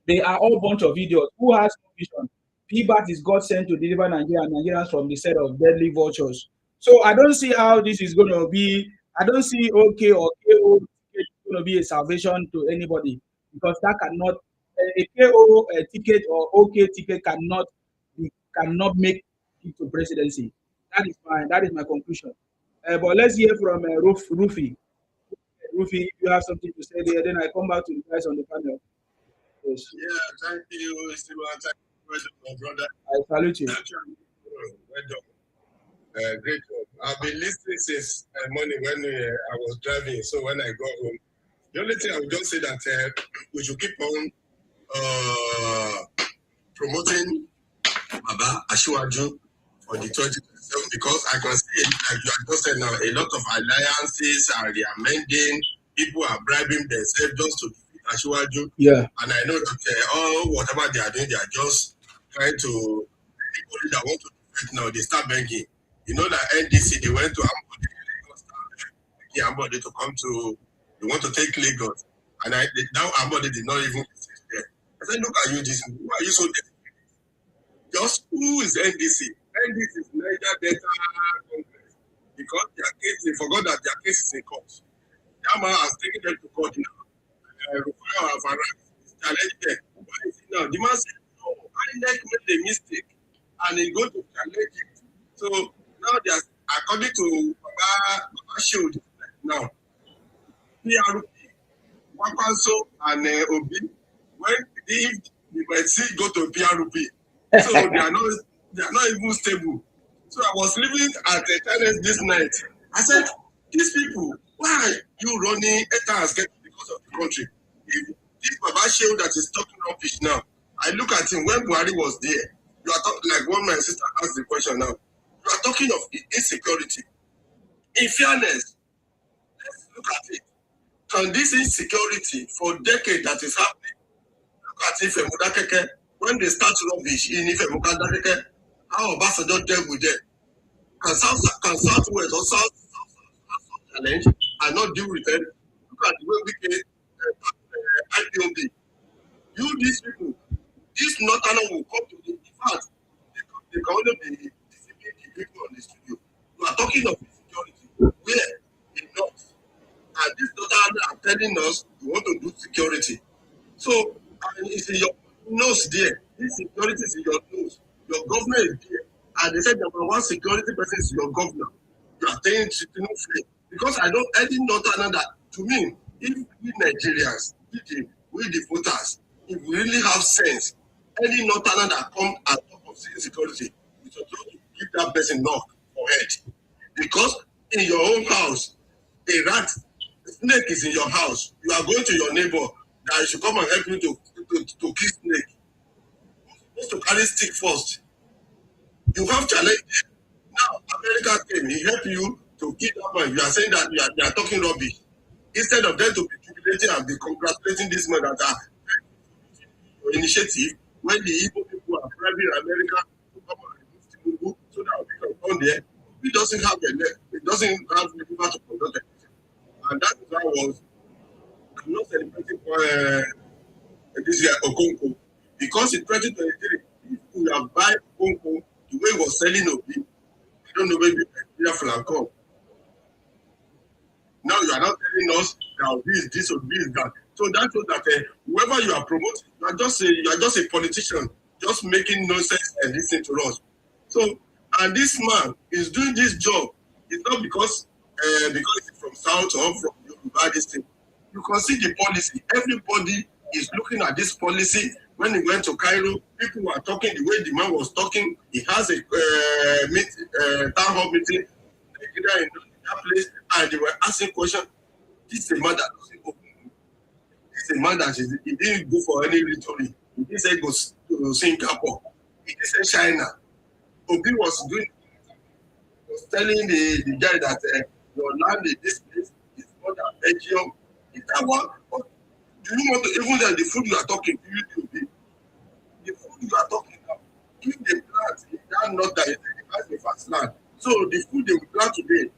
They are all bunch of idiots who has no vision. PBAT is God sent to deliver Nigeria and Nigerians from the set of deadly vultures. So I don't see how this is going to be. I don't see OK or KO going to be a salvation to anybody because that cannot a KO ticket or OK ticket cannot make it to presidency. That is my conclusion. But let's hear from Rufi. Rufi, if you have something to say there, then I come back to the guys on the panel. Yes. Yeah, thank you, Steve. Thank you, my brother. I salute you. Well done. Great job. I've been listening since morning when I was driving. So when I got home, the only thing I would just say that we should keep on promoting Baba Asiwaju for the 2027 because I can see, like you have just said now, a lot of alliances are amending. People are bribing themselves just to defeat Asiwaju. Yeah. And I know that whatever they are doing, they are just trying to, people that want to defeat now, they start begging. You know that NDC, they went to Ambode to come to, they want to take Lagos. And now Ambode did not even exist there. I said, look at you, why are you so desperate? Just who is NDC? NDC is Niger Delta Congress. Because their case, they forgot that their case is in court. Yama has taken them to court now. Rufai have arrived. He's challenged them. Why is it now? The man said, no, INEC made a mistake and he's going to challenge it. So now they are, according to Baba Shield, now, PRP, Wakwanso and Obi, when if you might see go to PRP, so they are not even stable. So I was living at a challenge this night. I said, these people, why are you running because of the country? If this Baba Shield that is talking rubbish now, I look at him when Buhari was there. You are talking like when my sister asked the question now. You are talking of insecurity. In fairness, let's look at it. And this insecurity for decades that is happening. Look at Ife Mudakeke. When they start rubbish in Ife Mudakeke, how Obasanjo dealt with them? Can Southwest or South challenge and not deal with them? Look at the way we get IPOB. You, these people, this Northern will come to the fact they can only be deceiving the people on the studio. You are talking of insecurity. Where? In North. And this Northern are telling us you want to do security. So, it's in your nose there. This security is in your nose. Your governor is there. And they said number one security person is your governor. You are saying Tinubu. Because I didn't know that. To me, if we Nigerians, we the voters, if we really have sense, any Northerner that come at top of security, we should just give that person knock for head. Because in your own house, a snake is in your house. You are going to your neighbor that should come and help you to kill snake. You're supposed to carry stick first. You have challenge. Now America came, he helped you to kill that man. You are saying that you are talking rubbish. Instead of them to be jubilating and be congratulating this man that are initiative, when the Igbo people are bribing America to come and remove Tinubu so that we can come there, it doesn't have a leg. It doesn't have the people to conduct it. And that is why I'm not celebrating for this year Okonko. Because in 2023, if we have buy Okonko the way he was selling Obi, I don't know maybe Nigeria Flanco. Now you are not telling us that this or this that. So that shows that whoever you are promoting, you are just a politician, just making nonsense and listening to us. So, and this man is doing this job. It's not because he's from South or from Yoruba, this thing. You can see the policy. Everybody is looking at this policy. When he went to Cairo, people were talking the way the man was talking. He has a town hall meeting in that place, and they were asking questions. This is a man that doesn't open. This is a man that he didn't go for any rhetoric. He didn't say go to Singapore. He didn't say China. Obi was telling the guy that your land in this place is more than Belgium. Is that one? But Do you want to even then the food you are talking? The food you are talking about, if they plant in that north that is the fast land, so the food they will plant today,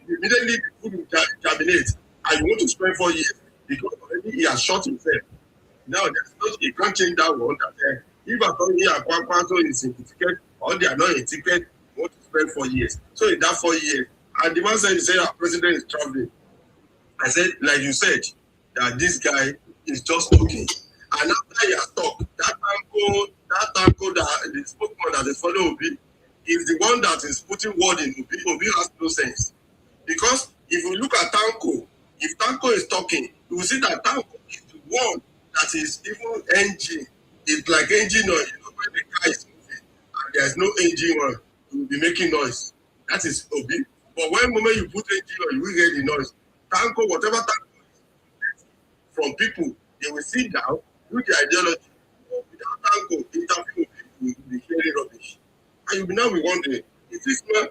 immediately the food will germinate, and you want to spend 4 years because already he has shot himself. Now he can't change that one. That if I told you Akwankwaso is in the ticket or they are not in ticket, you want to spend 4 years. So in that 4 years, and the man said, our president is traveling. I said, like you said, that this guy is just talking. And after he has talked, that Tanko, that the spokesman that is following Obi, is the one that is putting word in Obi. Obi has no sense. Because if you look at Tanko, if Tanko is talking, you will see that Tanko is the one that is even engine. It's like engine noise. You know, when the car is moving and there's no engine on, you will be making noise. That is Obi. But when moment you put engine on, you will hear the noise. Tanko, whatever Tanko is from people, they will sit down, do the ideology. Without Tanko, interview with people will be hearing rubbish. And you will now be wondering, is this man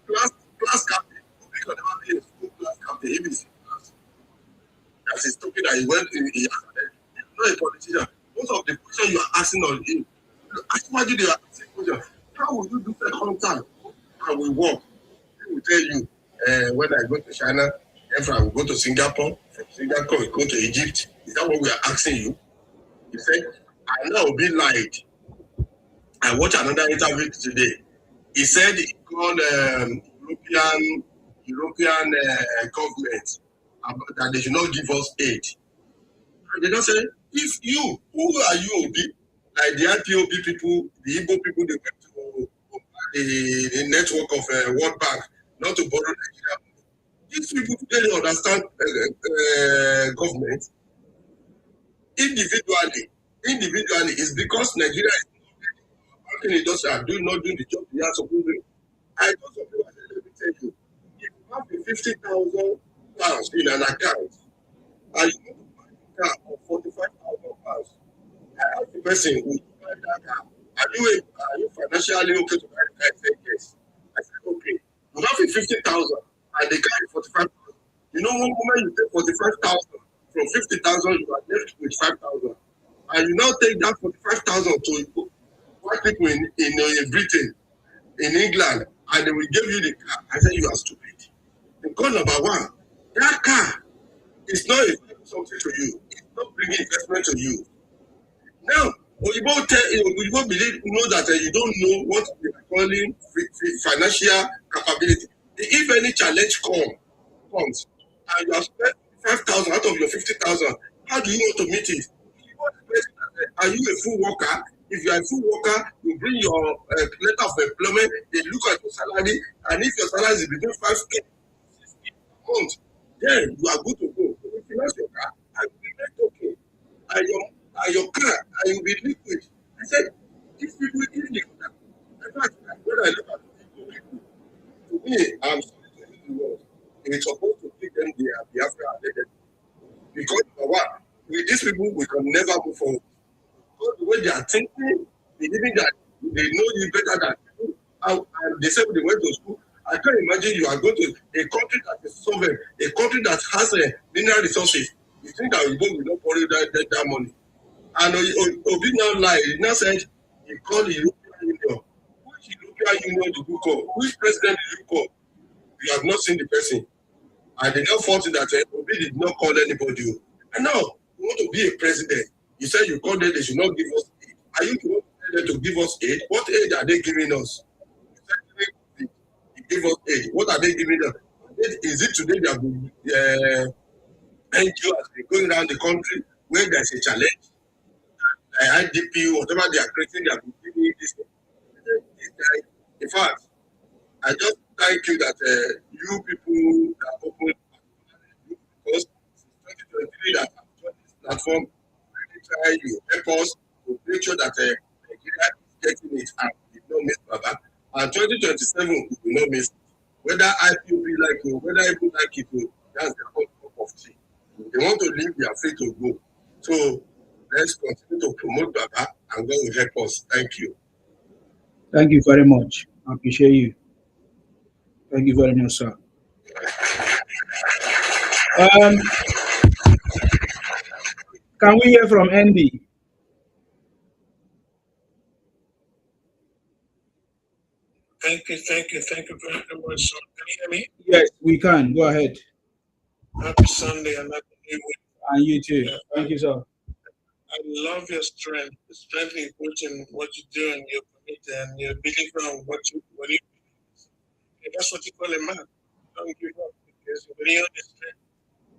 class captain? Obi can never be a school class captain. He is class. That is talking that he went in. He's not a politician. Most of the questions you are asking on him, Asiwaju, they are asking questions. How will you do second time? I will work. He will tell you, when I go to China, if I will go to Singapore, from Singapore, we go to Egypt. Is that what we are asking you? He said, I know Obi lied. I watched another interview today. He said he called European government that they should not give us aid. And they don't say, if you, who are you, Obi? Like the IPOB people, the Igbo people, they went to the network of World Bank, not to borrow Nigeria. These people really understand government individually. It's because Nigeria is banking industry are not doing the job they are supposed to do. I told some people, I said, let me tell you, if you have £50,000 in an account and you want to buy a car for £45,000, I asked the person who buy that car, are you financially okay to buy the car? He said yes. I said, okay. You have 50,000 and the car is 45,000. You know, one moment you take 45,000 from 50,000, you are left with 5,000. And you now take that 45,000 to white people in Britain, in England, and they will give you the car. I said, you are stupid. Because number one, that car is not something to you. It's not bringing investment to you. Now, Oyibo know that you don't know what we are calling financial capability. If any challenge comes, and you have spent 5,000 out of your 50,000, how do you want to meet it? Are you a full worker? If you are a full worker, you bring your letter of employment, they look at your salary, and if your salary is between 5K and 6K a month, then you are good to go. You will finance your car, and you will be okay. And your car, and you will be liquid. I said, these people, in fact, when I look at the people, to me, I'm sorry to use the word, it's supposed to give them their Biafra identity. Because, with these people, we can never move forward. Because the way they are thinking, believing that they know you better than people, and they say they went to school. I can't imagine you are going to a country that is sovereign, a country that has mineral resources. You think that you will not borrow that money. And Obi now lied. He now said he called the European Union. Which European Union did you call? Which president did you call? You have not seen the person. And they now thought that Obi did not call anybody. And now, you want to be a president. You said you called them, they should not give us aid. Are you going to tell them to give us aid? What aid are they giving us? You give us aid. What are they giving us? Is it today that the NGO has been going around the country where there's a challenge? IDP, whatever they are creating, they have been giving this guy. In fact, I just thank you that you people that open because since 2023 that I've joined this platform, try you help us to make sure that Nigeria is getting it and we will not miss Baba. And 2027 we will not miss it. Whether IPOB like you, whether people like it, that's their own cup of tea. If they want to leave, they are free to go. So let's continue to promote Baba and God will help us. Thank you. Thank you very much. I appreciate you. Thank you very much, sir. Can we hear from Andy? Thank you very much. So, can you hear me? Yes, we can. Go ahead. Happy Sunday and happy new week. And you too. Yeah, Thank you, sir. I love your strength. The strength you put in what you do and your commitment and your belief on what you believe. That's what you call a man. Don't give up because you believe on the strength.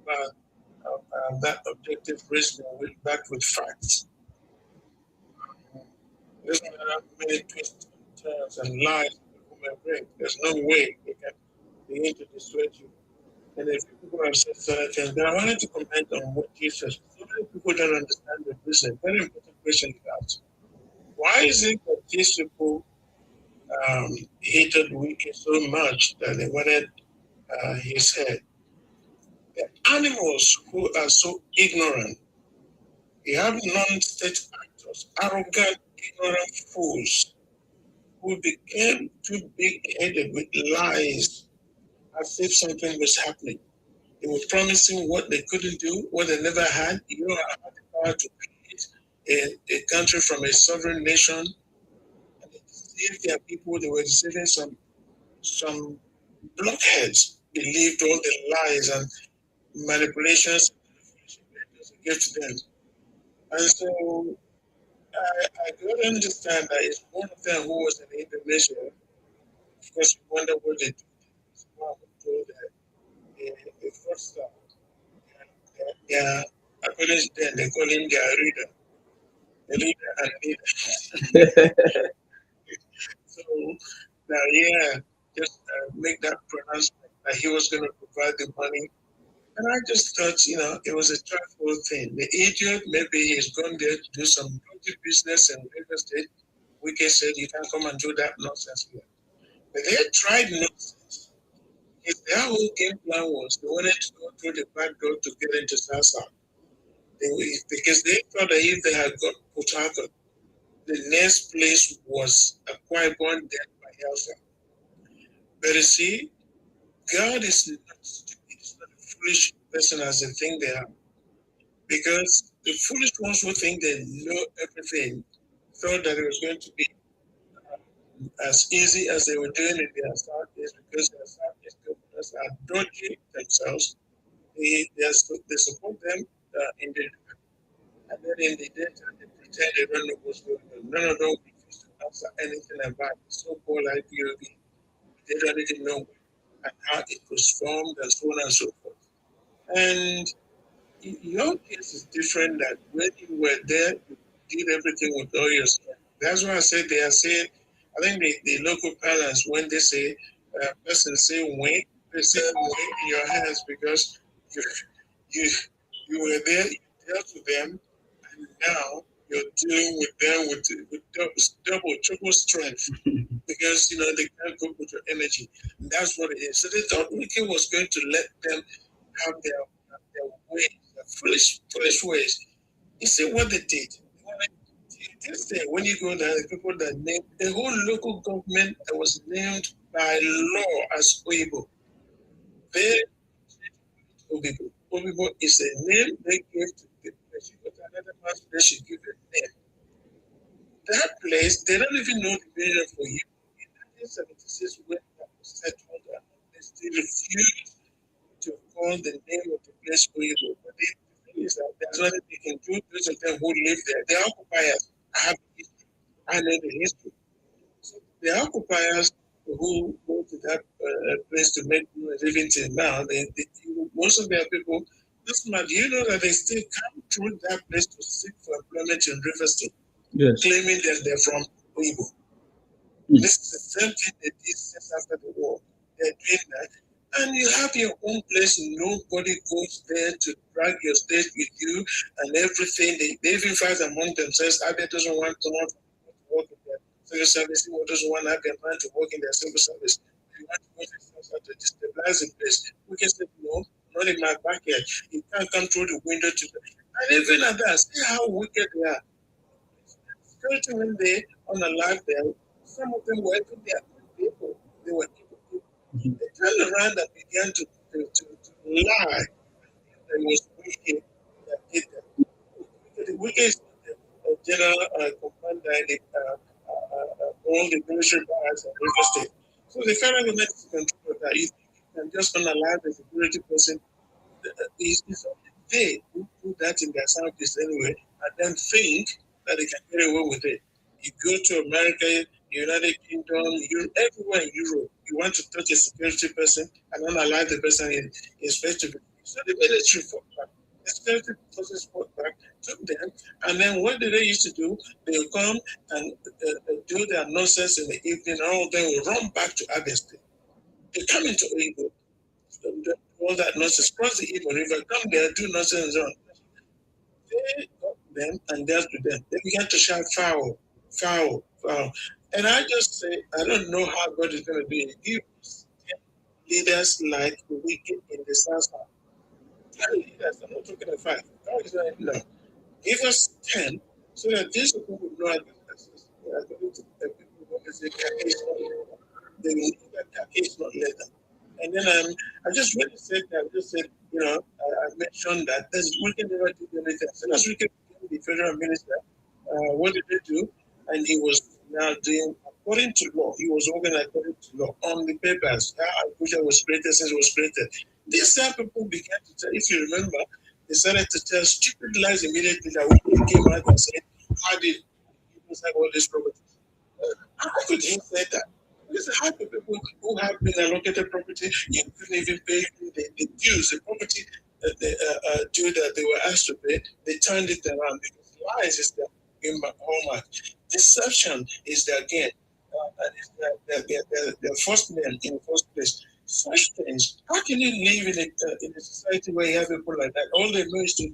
But that objective reason will back with facts. There's not many twists and turns and lies people may bring. There's no way they can begin to dissuade you. And if people have said certain things, then I wanted to comment on what Jesus. So many people don't understand the reason. Very important question to ask. Why is it that these people hated Wiki so much that they wanted his head? The animals who are so ignorant. You have non-state actors, arrogant, ignorant fools who became too big-headed with lies as if something was happening. They were promising what they couldn't do, what they never had. You know, I had the power to create a country from a sovereign nation. And they deceived their people. They were deceiving some blockheads, believed all the lies and manipulations they gave to them. And so I could understand that it's one of them who was in Indonesia. Of course, we wonder what they do. Someone who told that the first yeah, according to them, they call him their reader. The leader and leader. So now, yeah, just make that pronouncement that he was going to provide the money. And I just thought, you know, it was a trifling thing. The idiot, maybe he's gone there to do some dirty business in real estate. Wike said, you can't come and do that nonsense here. But they tried nonsense. If their whole game plan was they wanted to go through the back door to get into Sasa. Because they thought that if they had got Port Harcourt, the next place was Akwa Ibom, then Bayelsa. But you see, God is not stupid. He's not a foolish person as they think they are. Because the foolish ones who think they know everything thought that it was going to be as easy as they were doing in their Southeast because their Southeast governors are dodgy themselves. They support them in the and then in the data they pretend they don't know what's going on. None of them refuse to answer anything about the so-called IPOB. They don't even know and how it was formed and so on and so forth. And your case is different that when you were there, you did everything with all your strength. That's why I said they are saying, I think the local parents, when they say, person say wait, they say wait in your hands because you, you were there, you dealt with them, and now you're dealing with them with double, triple strength because, you know, they can't cope with your energy. And that's what it is. So they thought Wiki was going to let them have their ways, their foolish ways. You see what they did? This day, when you go there, the people that named the whole local government that was named by law as Oibo. They Obibo. Obibo is a name they gave to the place. You go to another place, they should give a name. That place, they don't even know the meaning for you. In 1976, when that was settled, they still refused to call the name of the place Oibo. But the thing is that there's nothing they can do. Those of them who live there, they are occupiers. I have the history. I know the history. So the occupiers who go to that place to make a living till now, most of their people, listen, do you know that they still come through that place to seek for employment in River State, Yes. claiming that they're from Oibo? This is the same thing they did since after the war. They're doing that. And you have your own place, nobody goes there to drag your state with you and everything. They even fight among themselves. Abia doesn't want someone to work in their civil service. He doesn't want Abia man to work in their civil service. If you want to go to to destabilize the place, we can say, no, not in my backyard. You can't come through the window to the... And even at that, see how wicked they are. Security when they on a live there, some of them were even their own people. They were people. They turned around and began to lie. It was wicked that did that. Wike is a general commander in all the military powers of River State. So the federal government is control that. You can just unalive the security person. It's they who put that in their service anyway, and then think that they can get away with it. You go to America, United Kingdom, everywhere in Europe, you want to touch a security person and unalive the person in face to face. So the military fought back. The security forces fought back, took them, and then what did they used to do? They would come and do their nonsense in the evening, and all of them will run back to Abia State. They come into Igbo, all that nonsense, cross the Igbo River, come there, do nonsense on. They got them and dealt with them. They began to shout foul, foul, foul. And I just say, I don't know how God is going to do it. Give us leaders like the wicked in the South. 10 leaders, I'm not talking about 5. God is not enough. Give us 10 so that these people will know they are going to the people who say they will know that is not leather. And then I just really said that, I just said, I mentioned that we can never do anything. As soon as we can become the federal minister, what did they do? And he was now doing, according to law, he was working according to law on the papers. Abuja was created since it was created. These same people began to tell, if you remember, they started to tell stupid lies immediately that we came out and said, how did people have all this property? How could he say that? Because how do people who have been allocated property, you couldn't even pay the dues, the property due that they were asked to pay, they turned it around because lies is their hallmark. Deception is their game. And it's their first name in the first place. Such things, how can you live in a society where you have people like that? All they know is to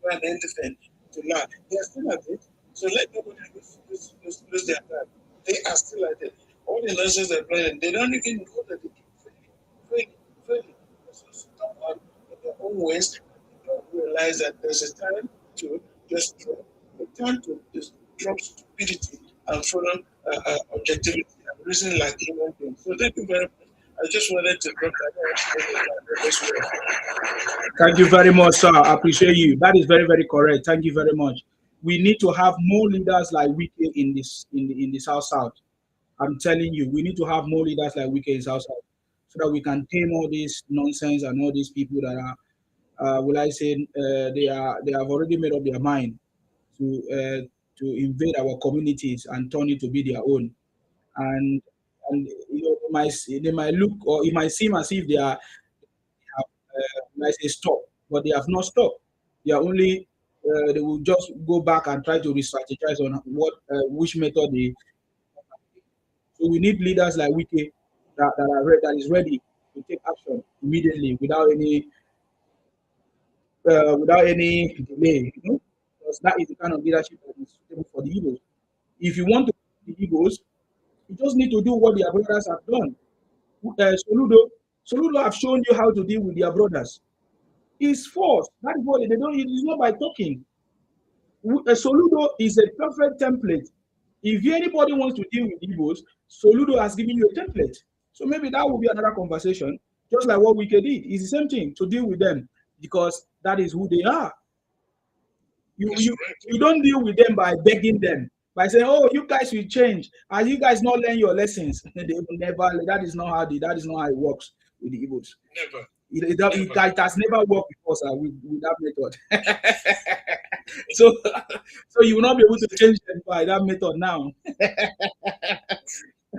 and anything to lie. They are still at it. So let nobody lose their time. They are still at it. All the nonsense they're playing, they don't even know that they keep failing. So stop on their own ways. They don't realize that there's a time to just drop. A time to just drop stupidity and follow objectivity and reason like human beings. So thank you very much. I just wanted to drop that. Thank you very much, sir. I appreciate you. That is very, very correct. Thank you very much. We need to have more leaders like Wike in the South. I'm telling you, we need to have more leaders like Wike in South, so that we can tame all this nonsense and all these people that are, will I say, they have already made up their mind to invade our communities and turn it to be their own. And they might look, or it might seem as if they have stopped, but they have not stopped. They are only they will just go back and try to re-strategize on which method they. So we need leaders like Wike that is ready to take action immediately without any delay. Because that is the kind of leadership that is suitable for the Igbos. If you want to the Igbos, you just need to do what their brothers have done. Soludo have shown you how to deal with their brothers. It's force. That is what they don't. It is not by talking. Soludo is a perfect template. If anybody wants to deal with Igbos, Soludo has given you a template. So maybe that will be another conversation, just like what Wike did. It's the same thing to deal with them because that is who they are. You don't deal with them by begging them, by saying, "Oh, you guys will change. Are you guys not learn your lessons?" They will never. That is not how it works with the Igbos. Never. It has never worked before, sir, with that method. so you will not be able to change them by that method now.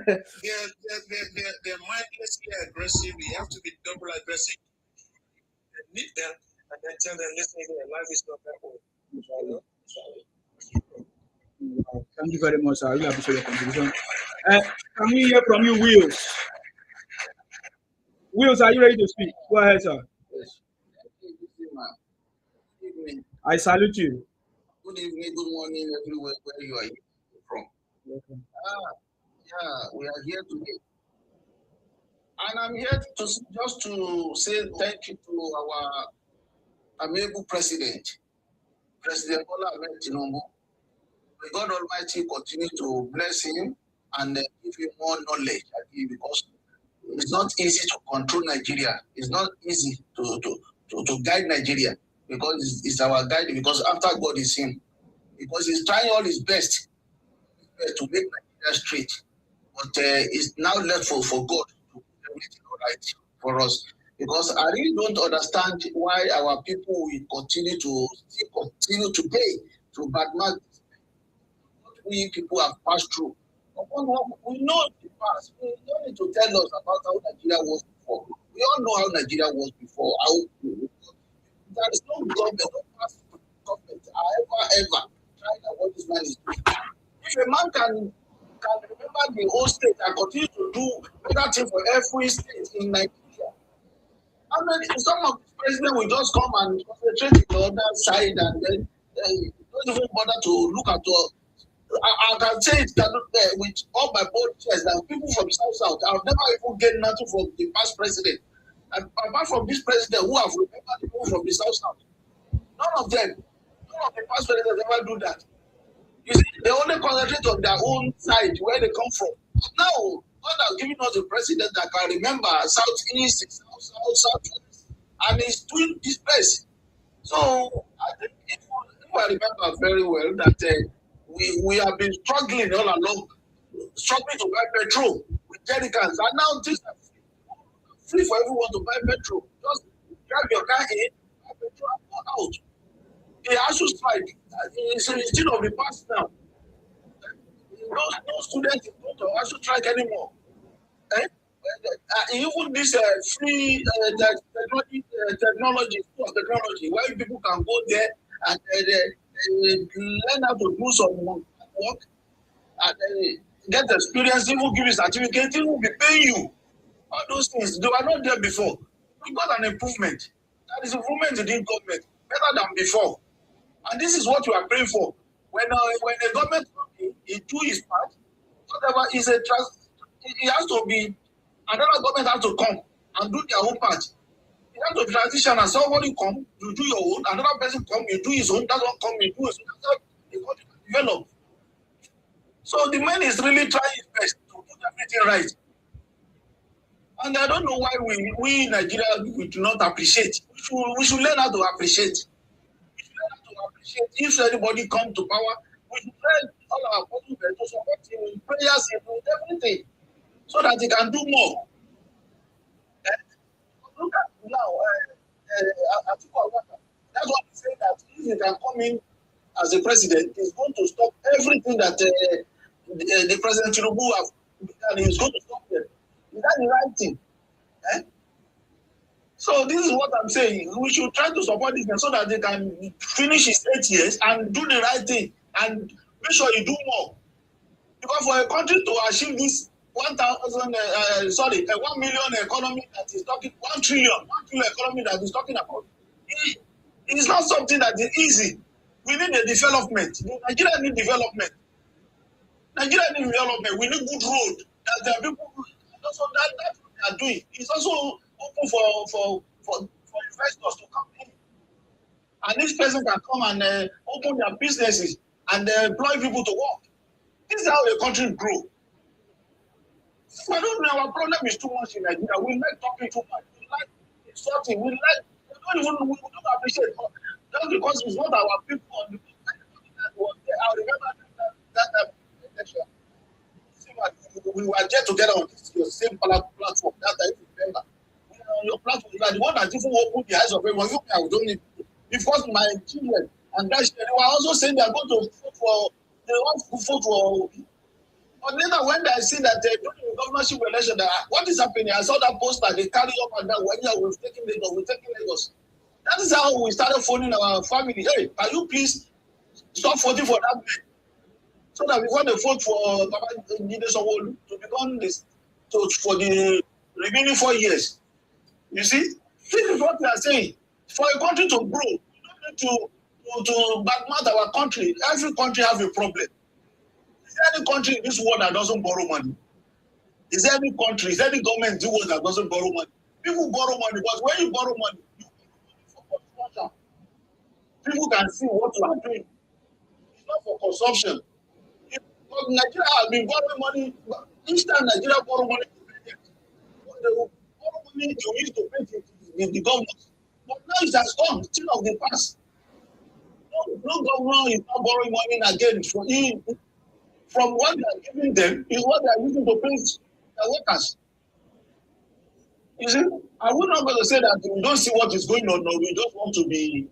They're mindlessly aggressive. You have to be double aggressive. Meet them and then tell them, listen, life is not that way. Thank you very much, sir. I really appreciate your contribution. Can we hear from you, Wills? Wills, are you ready to speak? Go ahead, sir. Yes. Good evening. I salute you. Good evening, good morning, everywhere where you are from. Welcome. We are here today. And I'm here just to say thank you to our amiable president, President Tinubu. May God Almighty continue to bless him and give him more knowledge because it's not easy to control Nigeria. It's not easy to guide Nigeria. because it's our guide, because after God is him. Because he's trying all his best to make Nigeria straight. But it's now left for God to do everything right for us. Because I really don't understand why our people will continue to pay to badmouth what we people have passed through. We know the past. We don't need to tell us about how Nigeria was before. We all know how Nigeria was before. There is no government, no past government ever tried at what this man is doing. If a man can remember the whole state and continue to do better thing for every state in Nigeria, I mean, some of the presidents will just come and concentrate on the other side and then don't even bother to look at all. I can say it with all my bold chest that people from South, I've never even gained nothing from the past president. And apart from this president who have remembered the people from the South, none of the past presidents ever do that. You see, they only concentrate on their own side, where they come from. But now, God has given us a president that can remember Southeast, Southwest, and he's doing his best. So, I think if I remember very well that we have been struggling all along, struggling to buy petrol with jerrycans, and now this is free for everyone to buy petrol. Just grab your car in, buy petrol, and go out. The ASU strike is still of the past now. No students go to ASU strike anymore. Even this free technology, where people can go there and learn how to do some work and get experience, even give you certificate, even will be paying you. All those things, they were not there before. We got an improvement. That is improvement in the government, better than before. And this is what we are praying for. When the government is do his part, whatever is a trust, it has to be, another government has to come and do their own part. You have to transition and somebody come, you do your own, another person come, you do his own, that one come, you do his own. That's how the country can develop. So the man is really trying his best to do everything right. And I don't know why we Nigerians we do not appreciate. We should learn how to appreciate. We should learn how to appreciate. If anybody come to power, we should learn all our people to support him in prayers, in everything, so that he can do more. Look at now, that's what he said, that if he can come in as a president, he's going to stop everything that the President Tinubu have done. He's going to stop them. Is that the right thing? So this is what I'm saying. We should try to support this man so that they can finish his 8 years and do the right thing and make sure he do more. Because for a country to achieve this 1 million economy that is talking, 1 trillion economy that is talking about, it is not something that is easy. We need a development. Nigeria need development. Nigeria need development. We need good road. That there are people. Also, that what they are doing is also open for investors to come in. And this person can come and open their businesses and employ people to work. This is how the country grow. I don't know, our problem is too much in Nigeria. We like talking too much. We like insulting. We don't appreciate. Just because it's not our people on the that was there. I remember that election. We were there together on your same platform. That I remember. On your platform, you are the one that even opened the eyes of everyone. You I don't need to. Because my children and guys, they were also saying they are going to vote for. They want to vote for. But later, when I see that during the governorship election, what is happening? I saw that poster they carry up and down. When we're taking Lagos. That is how we started phoning our family. Hey, can you please stop voting for that man? So that we want to vote for Baba Sanwo-Olu to become this for the remaining 4 years. You see, this is what we are saying. For a country to grow, we don't need to badmouth our country. Every country has a problem. Is there any country in this world that doesn't borrow money? Is there any country, is there any government in the world that doesn't borrow money? People borrow money, but when you borrow money, you borrow money for consumption. People can see what you are doing. It's not for consumption. But Nigeria has been borrowing money. Each time Nigeria borrow money to pay debt, they will borrow money to use to pay the government. But now it has gone, it's still of the past. No governor is not borrowing money again from what they are giving them is what they are using to pay their workers. You see, I would not going to say that we don't see what is going on, or we don't want to be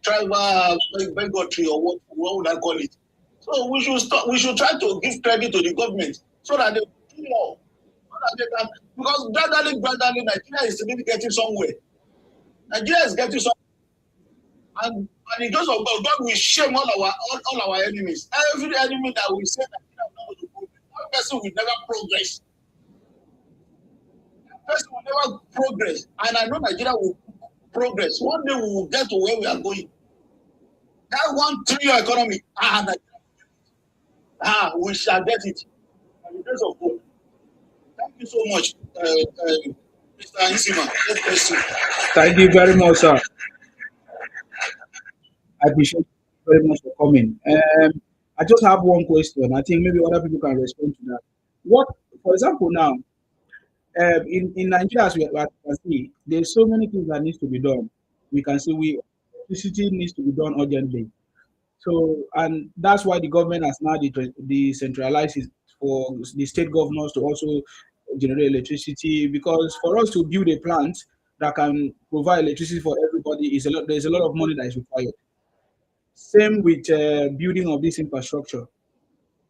tribal bigotry, or what would I call it? So we should stop. We should try to give credit to the government so that they do more. So that they can, because gradually, Nigeria is really getting somewhere. Nigeria is getting somewhere. And in case of God, God will shame all our enemies. Every enemy that we say that that person will never progress. That person will never progress. And I know Nigeria will progress. One day we will get to where we are going. That 1 trillion economy, we shall get it. In the grace of God. Thank you so much, Mr. Isima. God bless you. Thank you very much, sir. I appreciate you very much for coming. I just have one question. I think maybe other people can respond to that. What, for example, now, in Nigeria, as we can see, there's so many things that needs to be done. We can see electricity needs to be done urgently. So, and that's why the government has now decentralized it for the state governors to also generate electricity. Because for us to build a plant that can provide electricity for everybody, there's a lot of money that is required. Same with building of this infrastructure.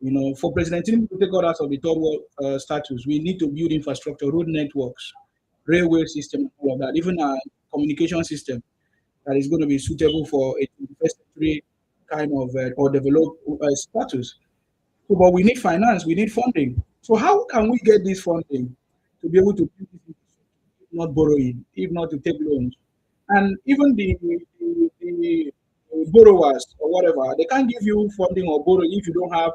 You know, for President Tinubu to take orders of the third world status, we need to build infrastructure, road networks, railway system, all of that, even a communication system that is going to be suitable for a 21st century kind of or developed status. So, but we need finance, we need funding. So how can we get this funding to be able to build this infrastructure, if not borrowing, if not to take loans? And even the borrowers or whatever, they can't give you funding or borrow if you don't have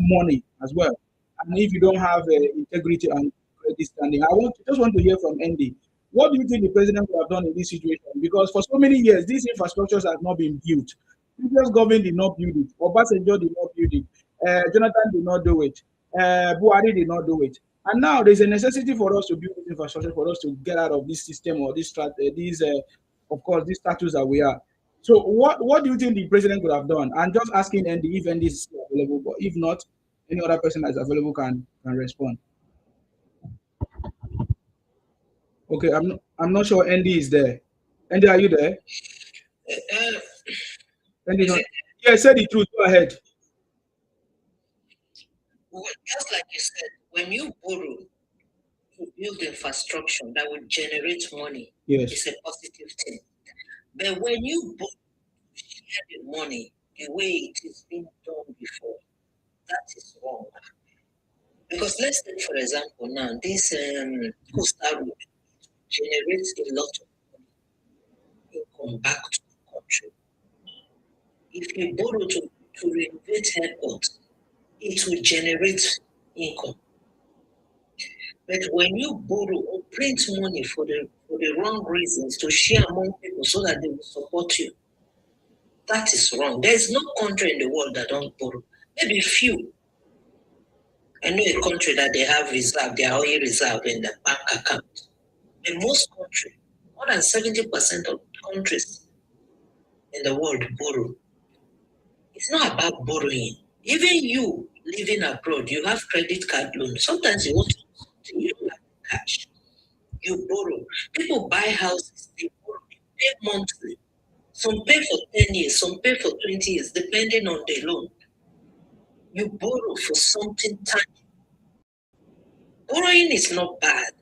money as well, and if you don't have integrity and credit standing. Just want to hear from Andy. What do you think the president would have done in this situation? Because for so many years, these infrastructures have not been built. Previous government did not build it. Obasanjo did not build it. Jonathan did not do it. Buhari did not do it. And now there's a necessity for us to build this infrastructure for us to get out of this system or this of course, this status that we are. So what do you think the president could have done? And just asking Andy if Andy is still available, but if not, any other person that is available can respond. Okay, I'm not sure Andy is there. Andy, are you there? Andy, no. Yeah, say the truth. Go ahead. Well, just like you said, when you borrow to build infrastructure that would generate money, yes, it's a positive thing. But when you borrow to share the money the way it is being done before, that is wrong. Because let's take, for example, now this coastal road generates a lot of money income back to the country. If you borrow to renovate airports, it will generate income. But when you borrow or print money for the wrong reasons to share among people so that they will support you, that is wrong. There is no country in the world that don't borrow. Maybe few. I know a country that they have reserve, their oil reserve in the bank account. In most countries, more than 70% of countries in the world borrow. It's not about borrowing. Even you living abroad, you have credit card loan. Sometimes you want to do something, you don't have cash. You borrow. People buy houses, they borrow, they pay monthly. Some pay for 10 years, some pay for 20 years, depending on the loan. You borrow for something tangible. Borrowing is not bad.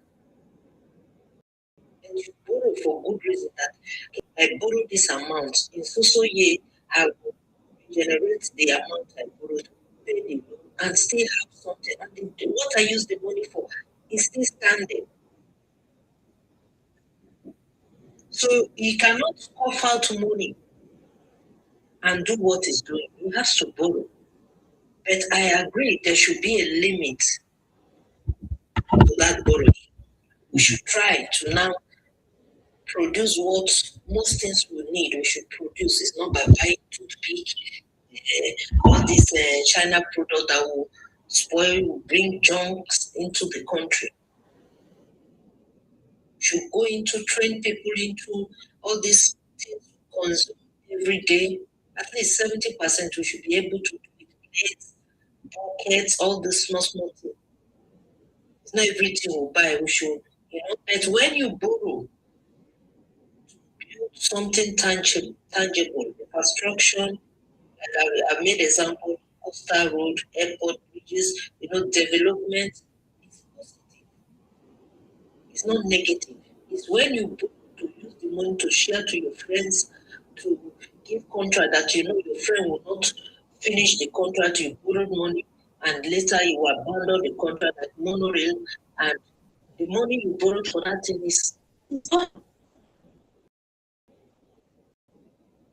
And you borrow for good reason that I borrow this amount in so year, I will generate the amount I borrowed, pay the loan, and still have something. And what I use the money for is still standing. So you cannot cough out money and do what is doing. You have to borrow. But I agree there should be a limit to that borrowing. We should try to now produce what most things we need. We should produce. It's not by buying toothpick, all this China product that will spoil, will bring junks into the country. should go into train people into all these things to consume every day. At least 70% we should be able to do it. Plates, buckets, all the small things. It's not everything we buy, we should, But when you borrow, build something tangible, construction, I've made example, coastal road, airport, bridges, development. It's positive. It's not negative. It's when you borrow to use the money to share to your friends, to give contract that your friend will not finish the contract, you borrowed money, and later you abandon the contract at monorail, and the money you borrowed for that thing is gone.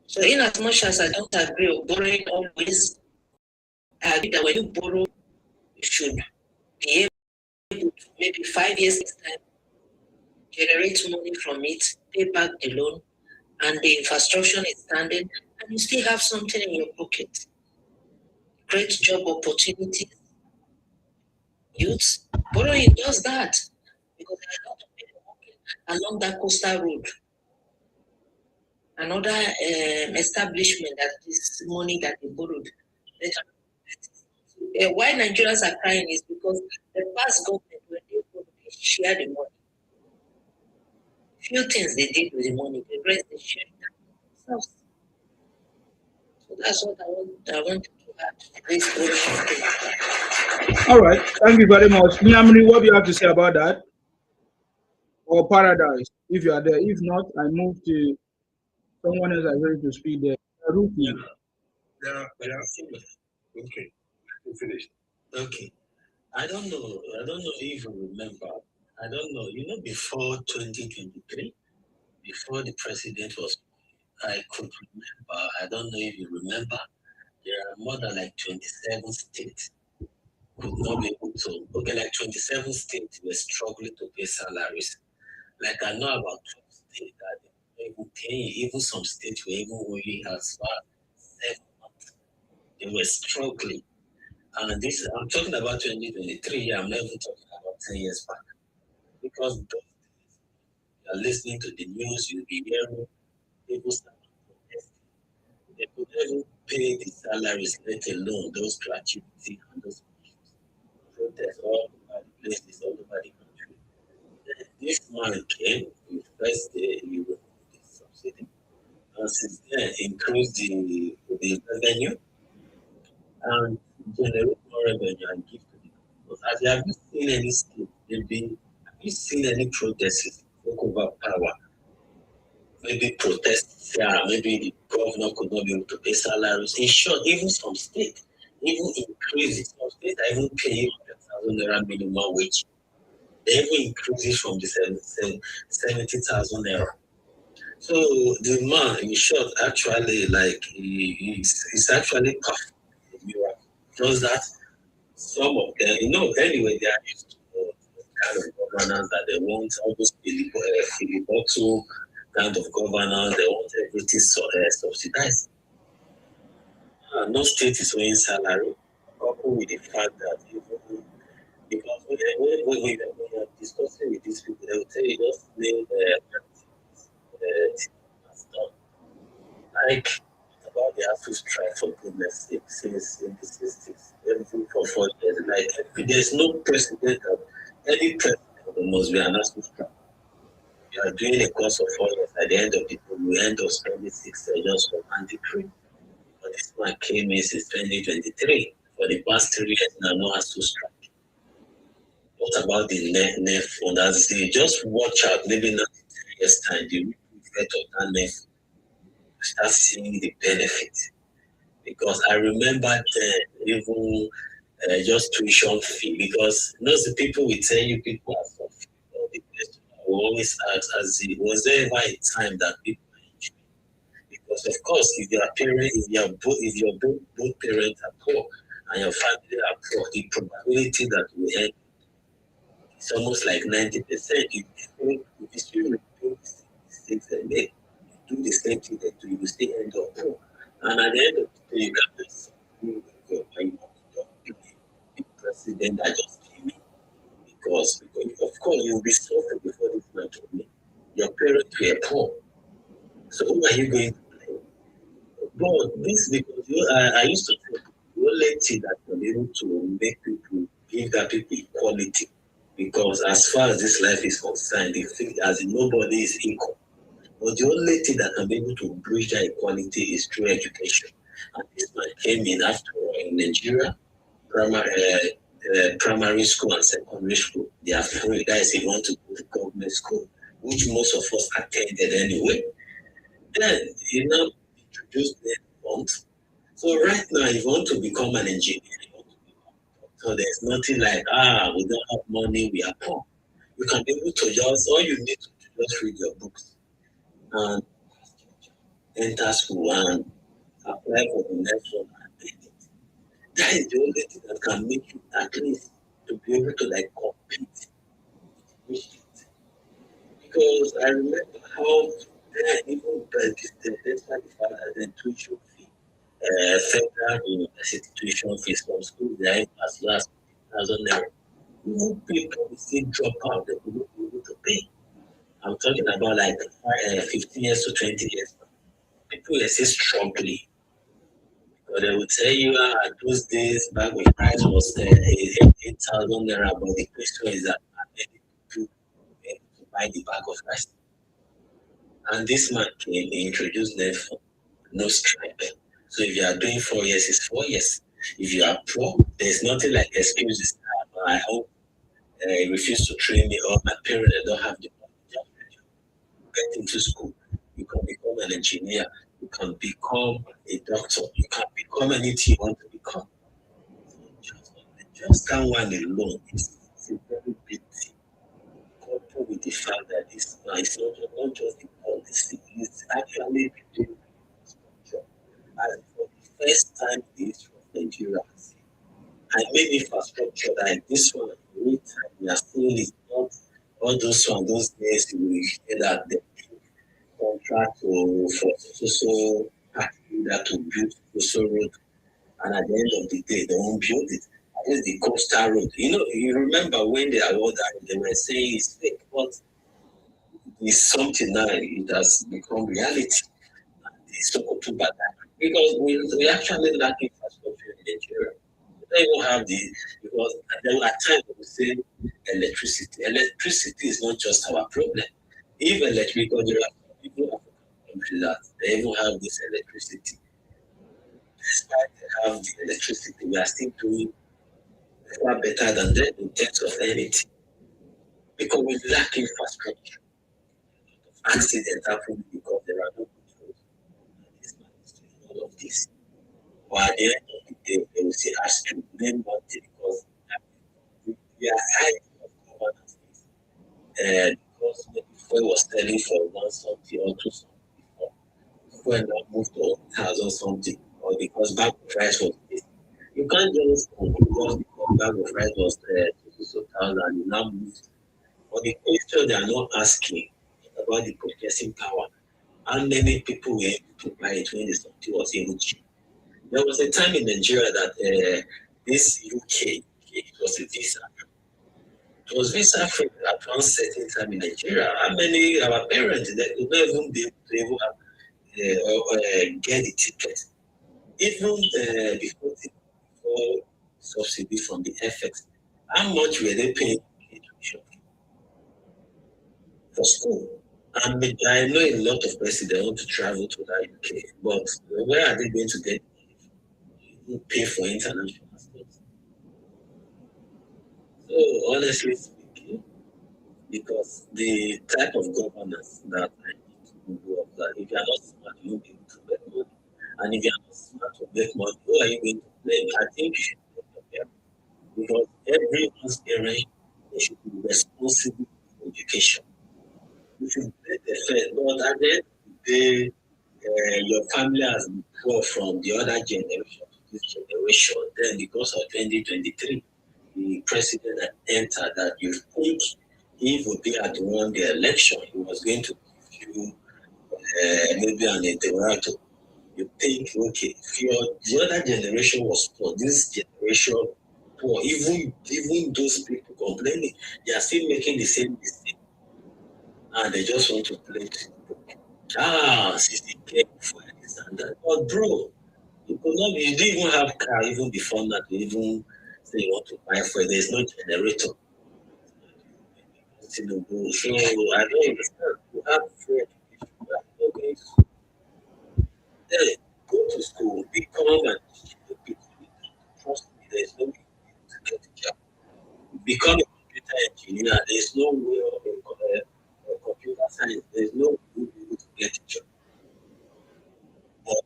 So in as much as I don't agree with borrowing always, I agree that when you borrow, you should be able to maybe 5 years next time generate money from it, pay back the loan, and the infrastructure is standing, and you still have something in your pocket. Great job opportunities. Youth borrowing does that because there are a lot of people working along that coastal road. Another establishment that is money that they borrowed. Why Nigerians are crying is because the past government, when they borrowed, they share the money. Few things they did with the money, the rest they shared themselves. So that's what I want to add to this borrowing thing. All right. Thank you very much. Nyamri, what do you have to say about that? Or Paradise, if you are there. If not, I move to someone else that's ready to speak there. Ruki. Yeah. Okay. We finished. Okay. I don't know if you remember. I don't know. Before 2023, before the president was, I could remember. I don't know if you remember. There are more than like 27 states could not be able to. Okay, like 27 states were struggling to pay salaries. Like I know about 12 states that they were paying. Even some states were even owing as far as 7 months. They were struggling. And this, I'm talking about 2023. I'm not even talking about 10 years back. Because those days, you are listening to the news, you'll be hearing people start protesting. They could even pay the salaries, let alone those gratuity and those protests all over the places, all over the country. Then this man came, the first day he removed the subsidy. And since then, increased the revenue and generate more revenue and give to the people. Have you seen any scheme? Have you seen any protests over power? Maybe protests, maybe the governor could not be able to pay salaries. In short, even some states, even increase it. Some states are even paying 100,000 naira minimum wage. They even increase it from the 70,000 naira. So the man, in short, actually, like, he's actually perfect. Just that some of them, anyway, they are used to kind of governance that they want, almost filibuster kind of governance. They want everything subsidized. No state is owing salary, coupled with the fact that even because when we are discussing with these people, they will tell you just name like about the ASU strike for goodness sake since in the 60s, everything for 4 years. Like there's no precedent of any president that must be an ASU strike. You are doing a course of 4 years. At the end of the day, we end up spending 6 years just for one decree. But this one came in since 2023. For the past 3 years now, no ASU strike. What about the NEF fund? As they just watch out, maybe not in 10 years' time, the effect of that NEF, start seeing the benefit. Because I remember then, even just tuition fee, because the people will tell you people are for free. The question I will always ask, was there ever a time that people are enjoying? Because of course, if your both parents are poor and your family are poor, the probability that we end it's almost like 90%. If you still do the things they make, do the same thing they do, you still end up poor. And at the end of the day, you can't just be the president that just came in because of course, you'll be suffering before this man came in. Your parents were poor. So who are you going to blame? But this, because I used to think the only thing that can be able to make people, give that people equality, because as far as this life is concerned, they think as in nobody is equal. But the only thing that can be able to bridge that equality is through education. And this man came in after all in Nigeria, primary school and secondary school. They are free. That is, if you want to go to government school, which most of us attended anyway. Then he now introduced the fund. So right now, if you want to become an engineer, you want to become a doctor, there's nothing like, we don't have money, we are poor. You can be able to just, all you need to do, just read your books and enter school and apply for the next one and take it. That is the only thing that can make you at least to be able to like compete with it. Because I remember how even despite the fact that the tuition fee, federal university tuition fees from school, they are as low as 50,000 naira. Even people will still drop out, they will not be able to pay. I'm talking about like 15 years to 20 years. People are still struggling. But they would tell you at those days back when price was 8,000 naira, but the question is that many people were able to buy the bag of rice. And this man came, he introduced them for no stripe. So if you are doing 4 years, it's 4 years. If you are poor, there's nothing like excuses. I hope he refused to train me or my parents don't have the money. Get into school. You can become an engineer. You can become a doctor. You can become anything you want to become. Just that one alone is a very big thing. Coupled with the fact that it's not just the policy, it's actually doing infrastructure. And for the first time in the history of Nigeria, I made infrastructure like this one. Every time we are seeing it, not all those days we hear that the contract for so that to build so road, and at the end of the day they won't build it. At least the coastal road. You remember when they awarded that they were saying it's fake, but it's something now it has become reality. It's so good because we actually lack infrastructure in Nigeria. We don't even have because there are times we say electricity. Electricity is not just our problem. Even because there are people that they even have this electricity. Despite they have the electricity, we are still doing far better than them in terms of anything. Because we lack infrastructure. Accidents happen because there are no controls. This man is doing all of this. But at the end of the day, they will say, ask you, name one thing because we are high of governance. Because before was selling for 1 something or 2 something before. When I moved to 1,000 something, or because bag of rice was this. You can't just because bag of rice was 2,000 and you now moved. But the question they are not asking about the purchasing power. How many people were able to buy it when the something was even cheap? There was a time in Nigeria that this UK, it was a visa. It was visa free at one certain time in Nigeria. How many our parents that could not even be able to get the ticket, even before subsidy from the FX. How much were they paying for school? I know a lot of presidents want to travel to that UK, but where are they going to get pay for international schools? So honestly speaking, because the type of governance that I need to do that if you are not smart, you won't be able to make money. And if you are not smart to make money, who are you going to blame? I think you should blame your parents. Because everyone's parent they should be responsible for education. You should blame the first, but at the end of the day, your family has been poor from the other generation to this generation. Then because of 2023, the president that entered that you think he would be at won the election, he was going to give you maybe an interrogator. You think, okay, if the other generation was poor, this generation poor. Even those people complaining, they are still making the same mistake. And they just want to play Tinubu. 60K for this and that. But bro, you didn't even have car even before that to even say you want to buy fuel. There's no generator. Tinubu. So I don't understand. You have free education. You have no going to school. Then go to school, become an engineer, trust me, there's no way to get a job. Become a computer engineer, there's no way of computer science, there's no way you'll be able to get a job. But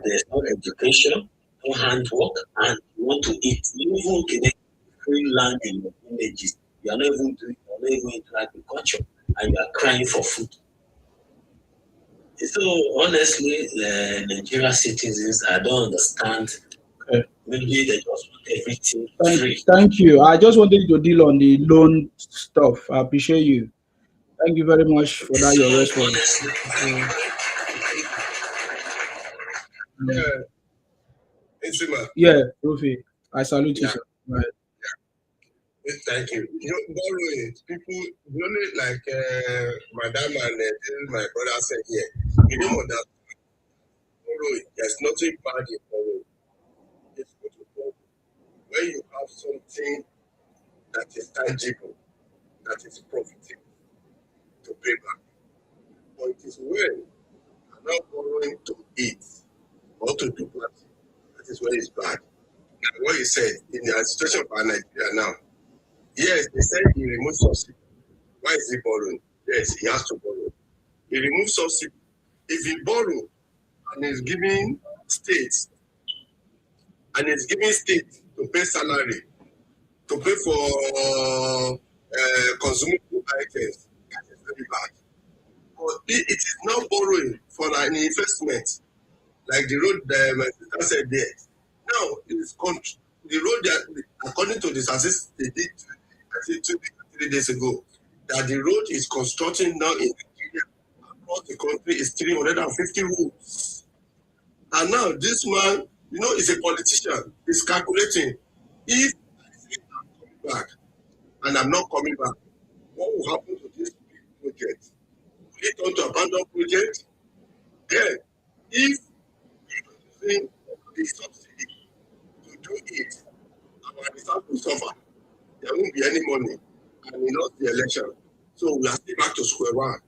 there's no education, no handwork, and you want to eat. You even get free land in your villages. You're not even into agriculture, and you are crying for food. So honestly, Nigerian citizens, I don't understand. Okay. Maybe they just want everything free. Thank you. I just wanted to deal on the loan stuff. I appreciate you. Thank you very much for that, your response. Yeah, Rufi, I salute you, sir. Right. Thank you. Borrowing, people, only like Madam and my brother said here, you don't understand. Borrowing, there's nothing bad in borrowing. It's good to borrow. When you have something that is tangible, that is profitable to pay back. But it is when you're not borrowing to eat or to do party, that is when it's bad. And what you said in the situation of Nigeria now, yes, they said he removed subsidy. Why is he borrowing? Yes, he has to borrow. He removed subsidy. If he borrow and is giving states to pay salary, to pay for consumable items, that is very bad. But it is not borrowing for an investment, like the road my sister said there. Now, the road that, according to the statistics they did 3 days ago, that the road is constructing now in Nigeria across the country is 350 roads. And now this man, is a politician, is calculating, if I'm coming back and I'm not coming back, what will happen to this project? Will it turn to abandon project? Then, if you're using the subsidy to do it, our result will suffer. There won't be any money, and we lost the election. So we are still back to square one.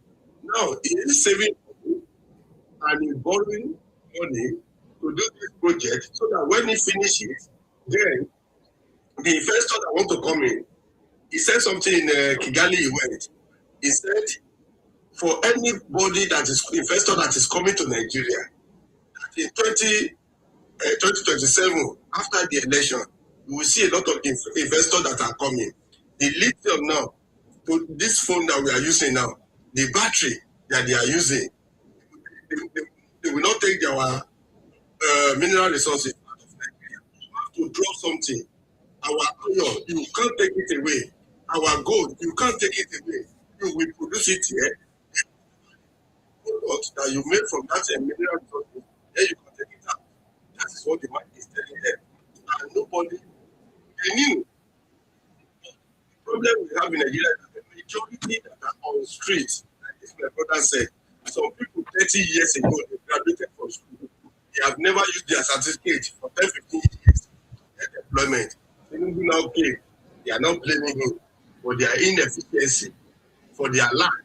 Now, he is saving money and he's borrowing money to do this project so that when he finishes, then the investor that want to come in, he said something in Kigali, he went. He said, for anybody that is investor that is coming to Nigeria, in 2027, after the election, we will see a lot of investors that are coming. The lithium now, to this phone that we are using now, the battery that they are using, they will not take their mineral resources out of Nigeria. You have to drop something. Our oil, you can't take it away. Our gold, you can't take it away. You will produce it here. Product that you made from that mineral resources, then you can take it out. That is what the market is telling them. And nobody, they knew. The problem we have in Nigeria is that the majority that are on streets, like this my brother said, some people 30 years ago, they graduated from school. They have never used their certificate for 10, 15 years to get employment. Tinubu now came. They are not blaming him for their inefficiency, for their lack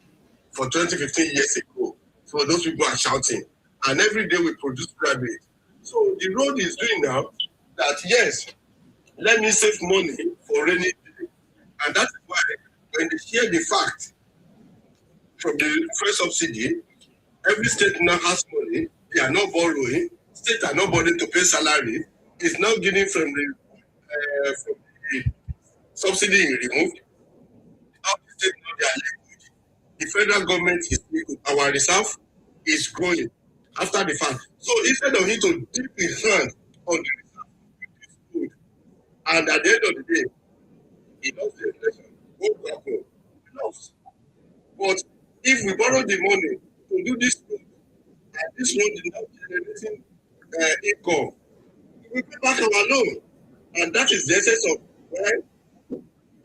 for 20, 15 years ago. So those people are shouting. And every day we produce graduates. So the road is doing now that, yes, let me save money for rainy day. And that's why when they share the fact from the first subsidy, every state now has money. They are not borrowing. States are not borrowing to pay salary. It's now getting from the subsidy removed. Now the state now they are liquid. The federal government is liquid. Our reserve is growing after the fact. So instead of him to dip his hand on the reserve, it's good. And at the end of the day, he lost the election. What will happen? He lost. But if we borrow the money to do this road, and this road is not generating income, we pay back our loan. And that is the essence of why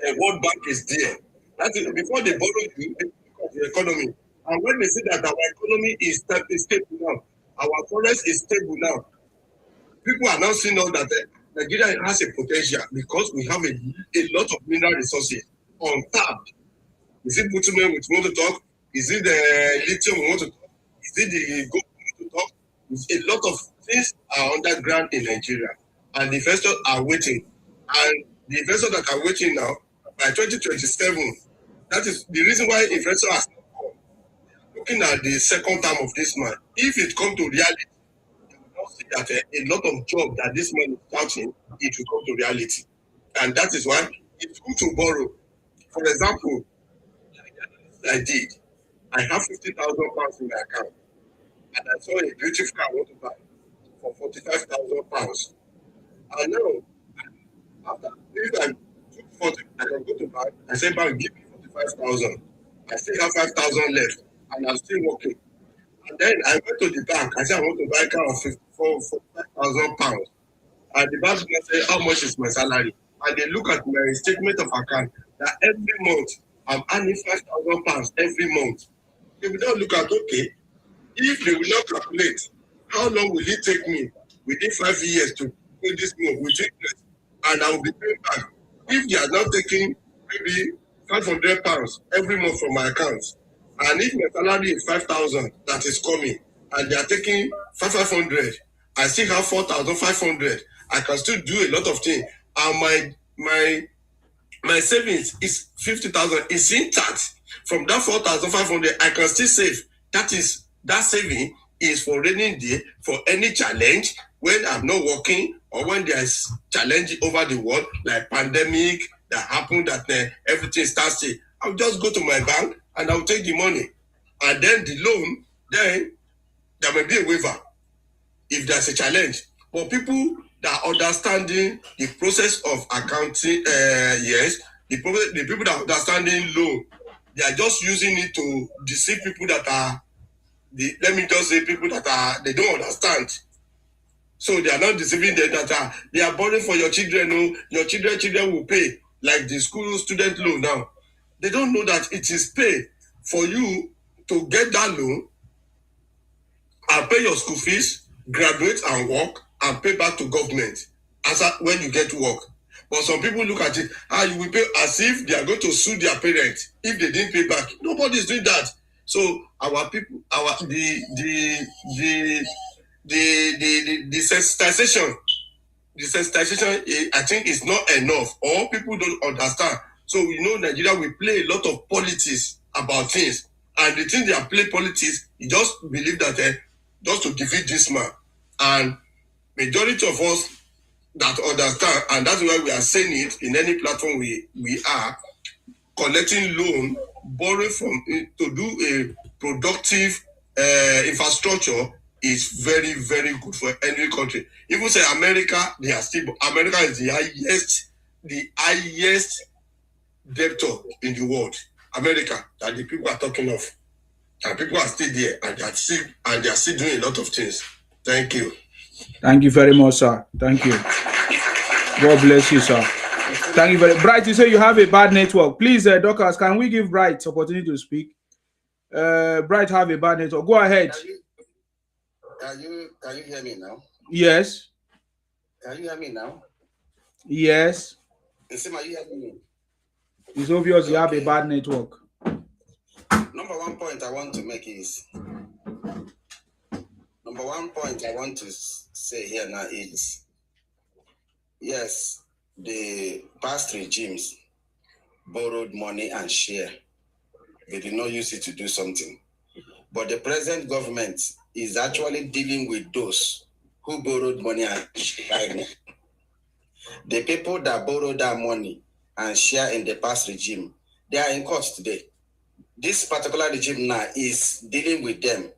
a World Bank is there. That is before they borrow you, they look at the economy. And when they see that our economy is stable now, our forest is stable now, people are now seeing now that Nigeria has a potential because we have a lot of mineral resources on tap. Is it bitumen we want to talk? Is it the lithium we want to talk? Is it the gold we want to talk? A lot of things are underground in Nigeria, and the investors are waiting. And the investors that are waiting now, by 2027, that is the reason why investors are looking at the second term of this man. If it comes to reality, you will see that a lot of jobs that this man is starting, it will come to reality. And that is why it's good to borrow. For example, I did. I have 50,000 pounds in my account, and I saw a beautiful car I want to buy for 45,000 pounds. And now, after if I took 40, I can go to bank. I say, bank, give me 45,000. I still have 5,000 left, and I'm still working. And then I went to the bank. I said, I want to buy a car of 45,000 pounds. And the bank say, how much is my salary? And they look at my statement of account that every month I'm earning 5,000 pounds every month. They will not look at, okay, if they will not calculate, how long will it take me within 5 years to pay this month with interest? And I will be paying back. If they are not taking maybe 500 pounds every month from my account, and if my salary is 5,000 that is coming, and they are taking 500, I still have 4,500. I can still do a lot of things. And my savings is 50,000. It's intact. From that 4,500, I can still save. That saving is for raining day, for any challenge when I'm not working or when there's challenge over the world, like pandemic that happened, that everything starts to. I'll just go to my bank and I'll take the money. And then the loan, then there may be a waiver if there's a challenge. But people that are understanding the process of accounting, yes, the people that are understanding loan, they are just using it to deceive people that are, let me just say, people that are, they don't understand. So they are not deceiving them that they are borrowing for your children. No, your children will pay, like the school student loan now. They don't know that it is paid for you to get that loan and pay your school fees, graduate and work, and pay back to government when you get work. But some people look at it, you will pay as if they are going to sue their parents if they didn't pay back. Nobody is doing that. So our people, the sensitization, I think, is not enough, or people don't understand. So we know Nigeria will play a lot of politics about things, and the thing they are playing politics, you just believe that just to defeat this man. And majority of us that understand, and that's why we are saying it in any platform we are collecting loan, borrowing from to do a productive infrastructure is very, very good for any country. Even say America, America is the highest debtor in the world. America, that the people are talking of. And people are still there, and they are still doing a lot of things. Thank you. Thank you very much, sir. Thank you. God bless you, sir. Thank you very much. Bright, you say you have a bad network. Please, Dorcas, can we give Bright opportunity to speak? Bright have a bad network. Go ahead. Can you hear me now? Yes. Can you hear me now? Yes. Are you hearing me? It's obvious you have a bad network. Number one point I want to make is, say here now is, yes, the past regimes borrowed money and share. They did not use it to do something. But the present government is actually dealing with those who borrowed money and share. The people that borrowed that money and share in the past regime, they are in court today. This particular regime now is dealing with them,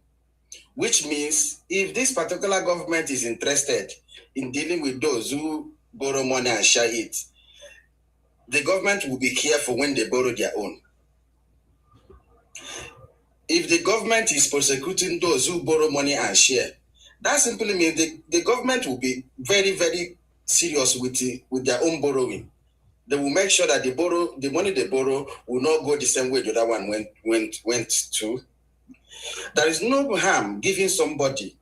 which means if this particular government is interested in dealing with those who borrow money and share it, the government will be careful when they borrow their own. If the government is prosecuting those who borrow money and share, that simply means the government will be very, very serious with their own borrowing. They will make sure that the money they borrow will not go the same way the other one went to. There is no harm giving somebody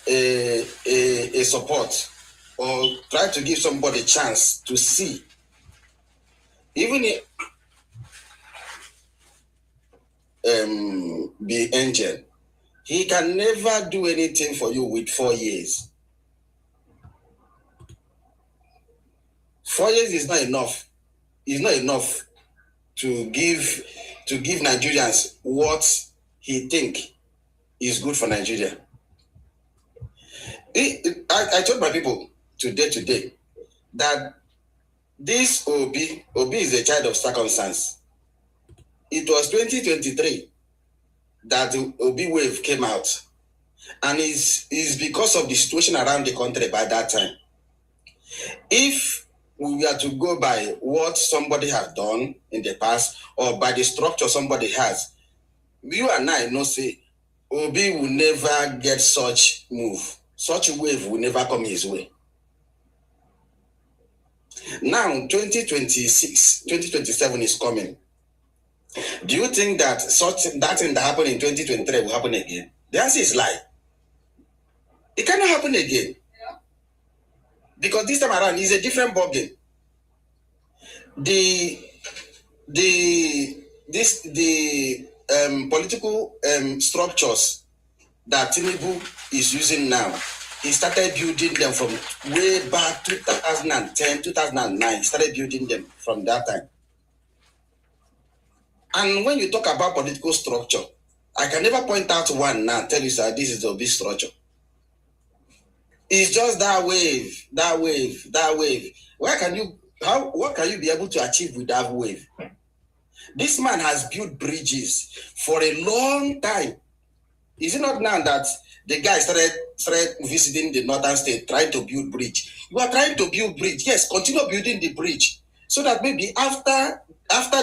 a support or try to give somebody a chance to see. Even if the angel, he can never do anything for you with 4 years. 4 years is not enough. It's not enough to give Nigerians what he think is good for Nigeria. I told my people today that this Obi is a child of circumstance. It was 2023 that the Obi wave came out, and is because of the situation around the country by that time. If we were to go by what somebody has done in the past or by the structure somebody has, you and I know say Obi will never get such move. Such a wave will never come his way. Now 2026, 2027 is coming. Do you think that that thing that happened in 2023 will happen again? The answer is lie. It cannot happen again. Because this time around is a different ballgame. The political structures that Tinubu is using now, he started building them from way back 2010, 2009. He started building them from that time. And when you talk about political structure, I can never point out one now and tell you that this is the big structure. It's just that wave. What can you be able to achieve with that wave? This man has built bridges for a long time. Is it not now that the guy started visiting the northern state trying to build bridge? You are trying to build bridge. Yes, continue building the bridge. So that maybe after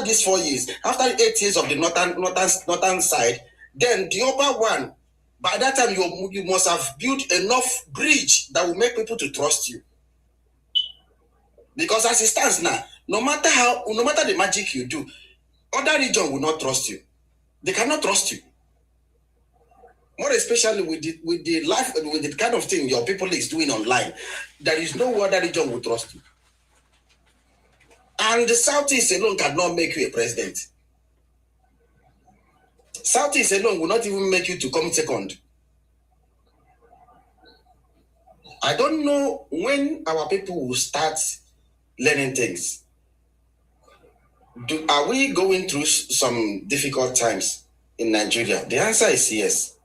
these 4 years, after 8 years of the northern side, then the upper one, by that time you must have built enough bridge that will make people to trust you. Because as it stands now, no matter the magic you do, other region will not trust you. They cannot trust you. More especially with the kind of thing your people is doing online, there is no other region will trust you. And the Southeast alone cannot make you a president. Southeast alone will not even make you to come second. I don't know when our people will start learning things. Are we going through some difficult times in Nigeria? The answer is yes.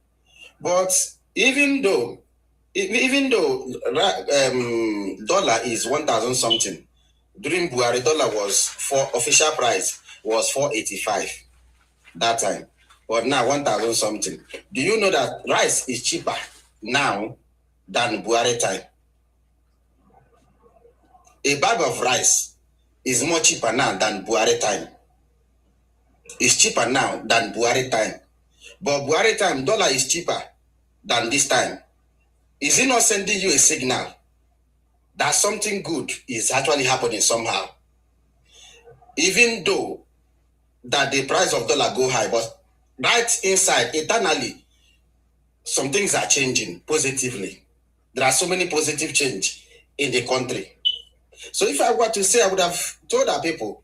But even though dollar is 1,000 something, during Buhari dollar was official price was 485 that time, but now 1,000 something. Do you know that rice is cheaper now than Buhari time? A bag of rice is more cheaper now than Buhari time. It's cheaper now than Buhari time. But Buhari time, dollar is cheaper than this time. Is it not sending you a signal that something good is actually happening somehow? Even though that the price of dollar go high, but right inside, internally, some things are changing positively. There are so many positive change in the country. So if I were to say, I would have told our people,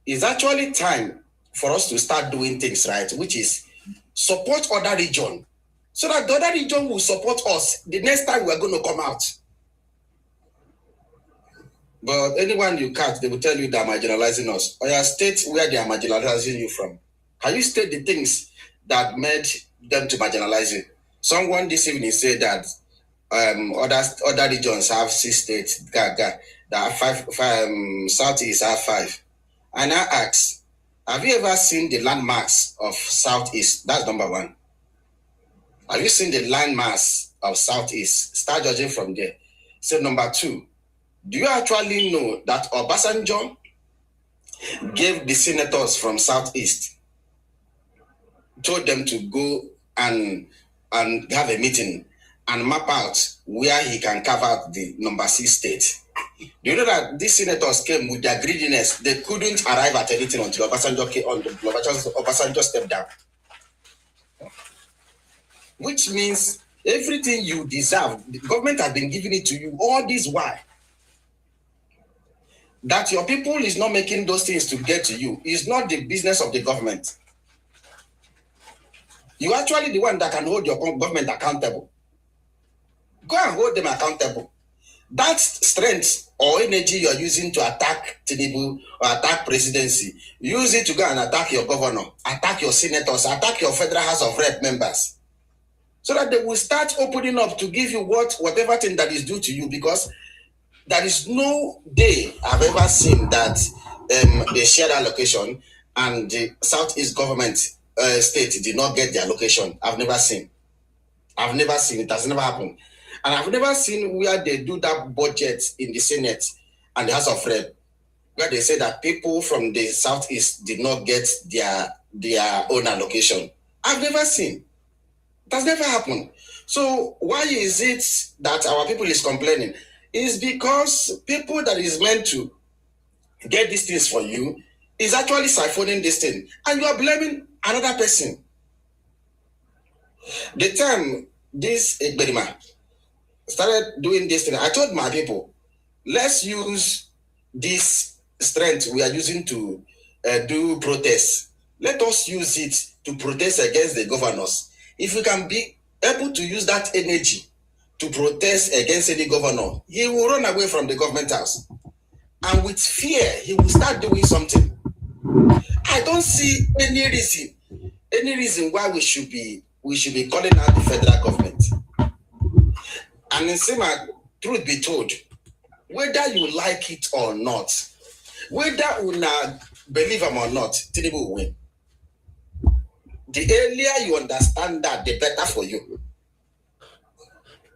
it's actually time for us to start doing things right, which is support other region, so that the other region will support us the next time we are going to come out. But anyone you catch, they will tell you they are marginalizing us. Or your state where they are marginalizing you from. Can you state the things that made them to marginalize you? Someone this evening said that other regions have 6 states, that are 5, Southeast have 5. And I ask, have you ever seen the landmarks of Southeast? That's number 1. Have you seen the landmass of Southeast? Start judging from there. So number 2, do you actually know that Obasanjo gave the senators from Southeast, told them to go and have a meeting and map out where he can carve out the number 6 state. Do you know that these senators came with their greediness? They couldn't arrive at anything until Obasanjo stepped down. Which means everything you deserve, the government has been giving it to you all this while. That your people is not making those things to get to you is not the business of the government. You're actually the one that can hold your government accountable. Go and hold them accountable. That strength or energy you're using to attack Tinubu or attack presidency, use it to go and attack your governor, attack your senators, attack your Federal House of Rep members. So that they will start opening up to give you whatever thing that is due to you, because there is no day I've ever seen that they shared allocation and the Southeast government state did not get their allocation. I've never seen. It has never happened. And I've never seen where they do that budget in the Senate and the House of Rep, where they say that people from the Southeast did not get their own allocation. I've never seen. It has never happened. So why is it that our people is complaining? It's because people that is meant to get these things for you is actually siphoning this thing. And you are blaming another person. The time this Egberima started doing this thing, I told my people, let's use this strength we are using to do protests. Let us use it to protest against the governors. If we can be able to use that energy to protest against any governor, he will run away from the government house. And with fear, he will start doing something. I don't see any reason why we should be calling out the federal government. And in Sema, truth be told, whether you like it or not, whether you believe him or not, Tinubu will win. The earlier you understand that, the better for you.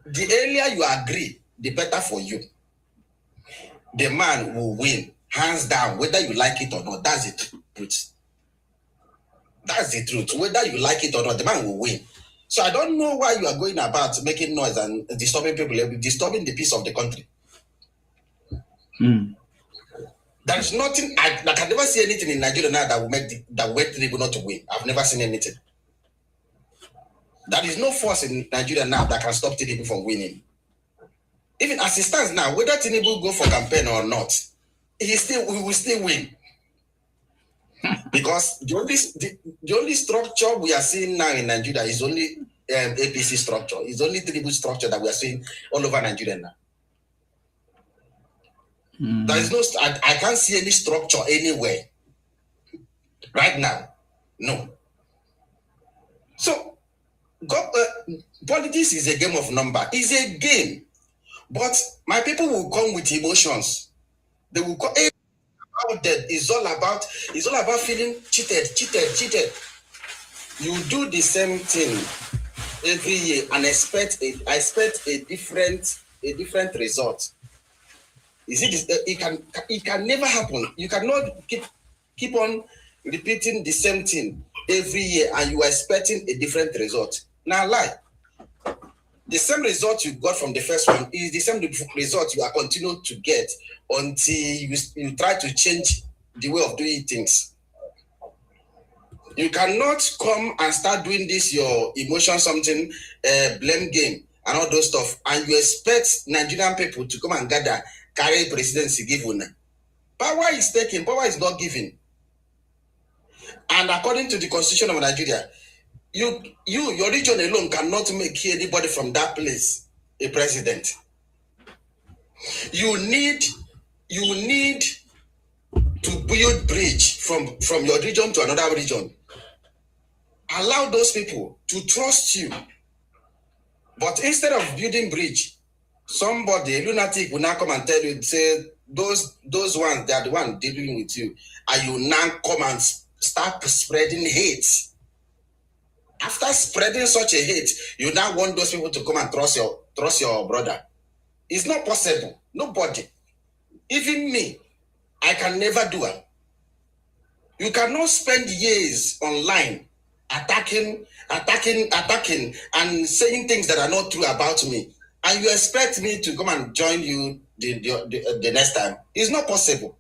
The earlier you agree, the better for you. The man will win, hands down, whether you like it or not. That's the truth. That's the truth. Whether you like it or not, the man will win. So I don't know why you are going about making noise and disturbing people, disturbing the peace of the country. There is nothing. I can never see anything in Nigeria now that will make Tinubu not to win. I've never seen anything. There is no force in Nigeria now that can stop Tinubu from winning. Even as it stands now, whether Tinubu go for campaign or not, we will still win. Because the only structure we are seeing now in Nigeria is only APC structure. It's only Tinubu structure that we are seeing all over Nigeria now. There is no. I can't see any structure anywhere right now. No. So, politics is a game of number. It's a game, but my people will come with emotions. They will come. It's all about feeling cheated. You do the same thing every year and expect a different result. It can never happen. You cannot keep on repeating the same thing every year and you are expecting a different result. Now lie. The same result you got from the first one is the same result you are continuing to get until you try to change the way of doing things. You cannot come and start doing this, your emotion something, blame game and all those stuff, and you expect Nigerian people to come and gather, carry presidency given. Power is taken, power is not given. And according to the constitution of Nigeria, your region alone cannot make anybody from that place a president. You need to build bridge from your region to another region. Allow those people to trust you. But instead of building bridge, somebody, a lunatic, will now come and tell you, say, those ones, they are the ones dealing with you. And you now come and start spreading hate. After spreading such a hate, you now want those people to come and trust your brother. It's not possible. Nobody. Even me, I can never do it. You cannot spend years online attacking, and saying things that are not true about me. And you expect me to come and join you the next time? It's not possible.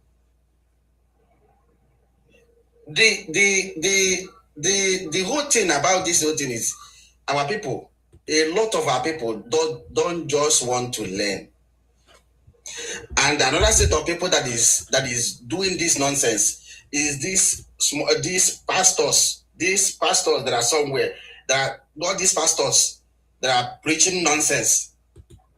The whole thing about this whole thing is our people. A lot of our people don't just want to learn. And another set of people that is doing this nonsense is these pastors that are somewhere, that all these pastors that are preaching nonsense.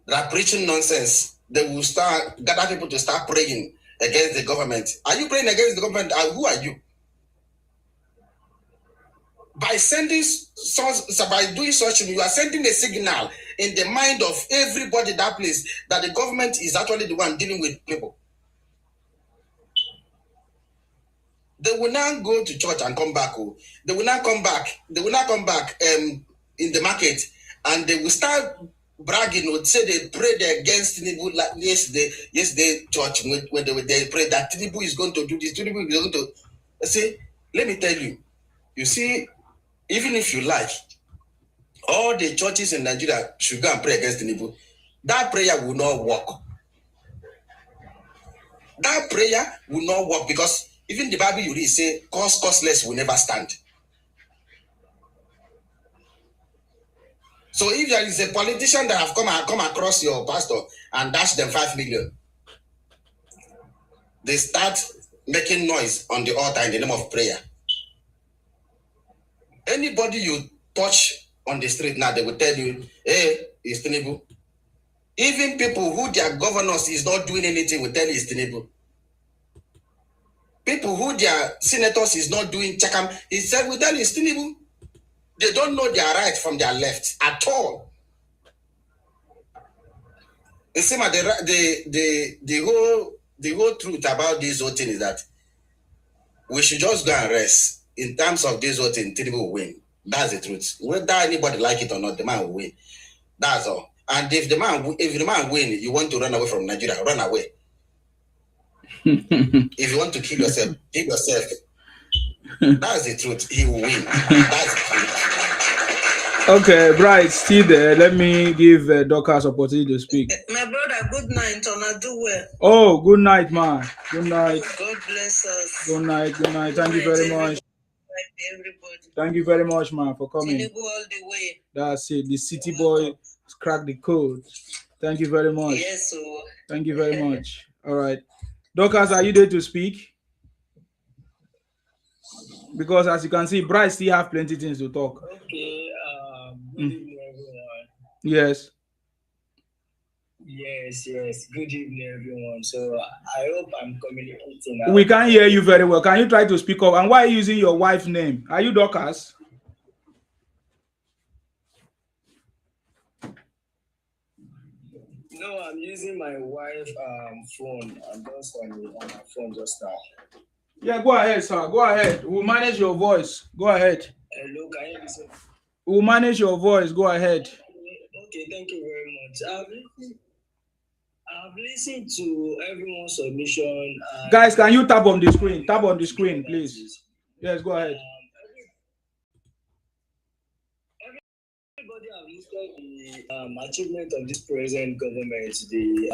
They will start gather people to start praying against the government. Are you praying against the government? Who are you? By doing such, you are sending a signal in the mind of everybody that place that the government is actually the one dealing with people. They will now go to church and come back. They will not come back in the market, and they will start bragging or say they prayed against Tinubu like yesterday church when they prayed that Tinubu is going to do this, Tinubu is going to say, let me tell you, you see, even if you like, all the churches in Nigeria should go and pray against Tinubu. That prayer will not work. That prayer will not work, because even the Bible you read say, causeless will never stand. So if there is a politician that have come across your pastor and dash them 5 million, they start making noise on the altar in the name of prayer. Anybody you touch on the street now, they will tell you, hey, it's Tinubu. Even people who their governors is not doing anything will tell you it's Tinubu. People who their senators is not doing checkam, he said, will tell you it's Tinubu. They don't know their right from their left at all. The same the whole truth about this whole thing is that we should just go and rest. In terms of this whole thing, Tinubu will win. That's the truth. Whether anybody like it or not, the man will win. That's all. And if the man win, you want to run away from Nigeria, run away. If you want to kill yourself, kill yourself. That's the truth. He will win. That's the truth. Okay, Bright, still there. Let me give Dorcas opportunity to speak. My brother, good night. On do well. Oh, good night, man. Good night. God bless us. Good night. Thank you very much. Everybody. Thank you very much, man, for coming. Tinubu all the way. That's it. The city boy cracked the code. Thank you very much. Yes, sir. Thank you very much. All right. Dorcas, are you there to speak? Because as you can see, Bright still have plenty things to talk. Okay. Good evening, everyone. Yes. Yes. Good evening, everyone. So I hope I'm communicating. We can't hear you very well. Can you try to speak up? And why are you using your wife's name? Are you Dorcas? No, I'm using my wife's phone. I'm just on my phone just now. Yeah, go ahead, sir. Go ahead. We'll manage your voice. Go ahead. Hello, can you listen? We'll manage your voice. Go ahead. Okay, thank you very much. I've listened to everyone's submission. Guys, can you tap on the screen? Tap on the screen, please. Yes, go ahead. Everybody have listed the achievement of this present government, the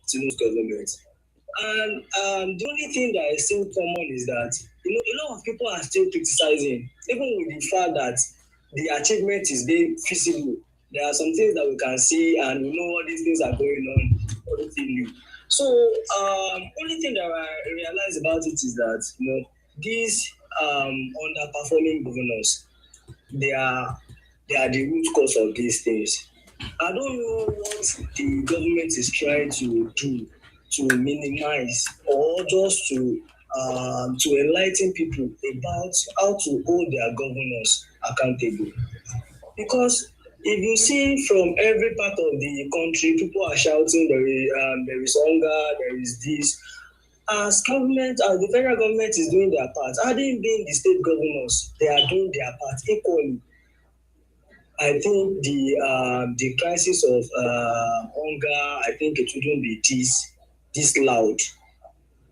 Tinubu government. And the only thing that is still common is that, a lot of people are still criticizing, even with the fact that the achievement is being feasible. There are some things that we can see, and we know all these things are going on. So, only thing that I realize about it is that, these underperforming governors, they are the root cause of these things. I don't know what the government is trying to do to minimize or just to enlighten people about how to hold their governors accountable. Because if you see from every part of the country, people are shouting, there is hunger, there is this. As the federal government is doing their part, having been the state governors, they are doing their part equally. I think the crisis of hunger, I think it wouldn't be this loud.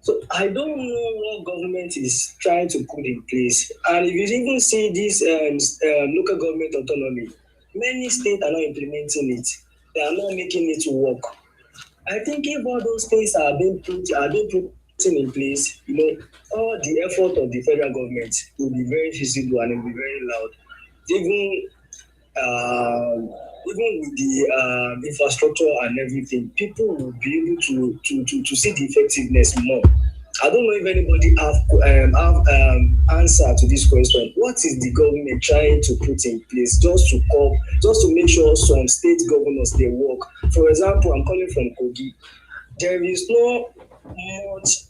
So I don't know what government is trying to put in place. And if you even see this local government autonomy, many states are not implementing it. They are not making it work. I think if all those things are being put in place, all the effort of the federal government will be very visible and it will be very loud. Even with the infrastructure and everything, people will be able to see the effectiveness more. I don't know if anybody have answer to this question. What is the government trying to put in place just to make sure some state governors they work? For example, I'm coming from Kogi. There is no much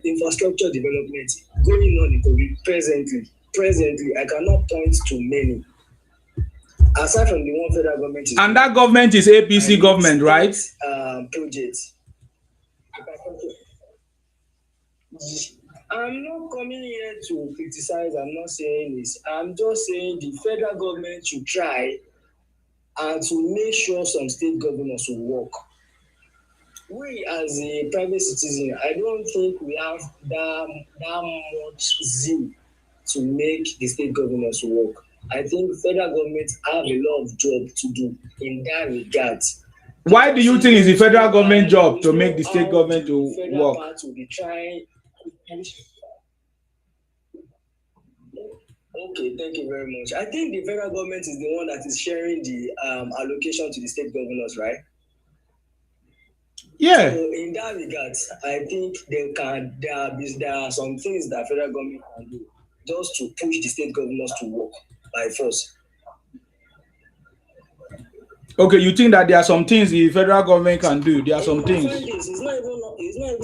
infrastructure development going on in Kogi presently. Presently, I cannot point to many. Aside from the one federal government, and that government is APC government, right? Projects. I'm not coming here to criticize. I'm not saying this. I'm just saying the federal government should try and to make sure some state governors will work. We as a private citizen, I don't think we have that much zeal to make the state governors work. I think federal government have a lot of job to do in that regard. Why do you think it's the federal government job to make the state government to work? Part will be trying. Okay, thank you very much. I think the federal government is the one that is sharing the allocation to the state governors, right? Yeah. So in that regard, I think there are some things that federal government can do just to push the state governors to work by force. Okay, you think that there are some things the federal government can do? There are some things. It's not even the state.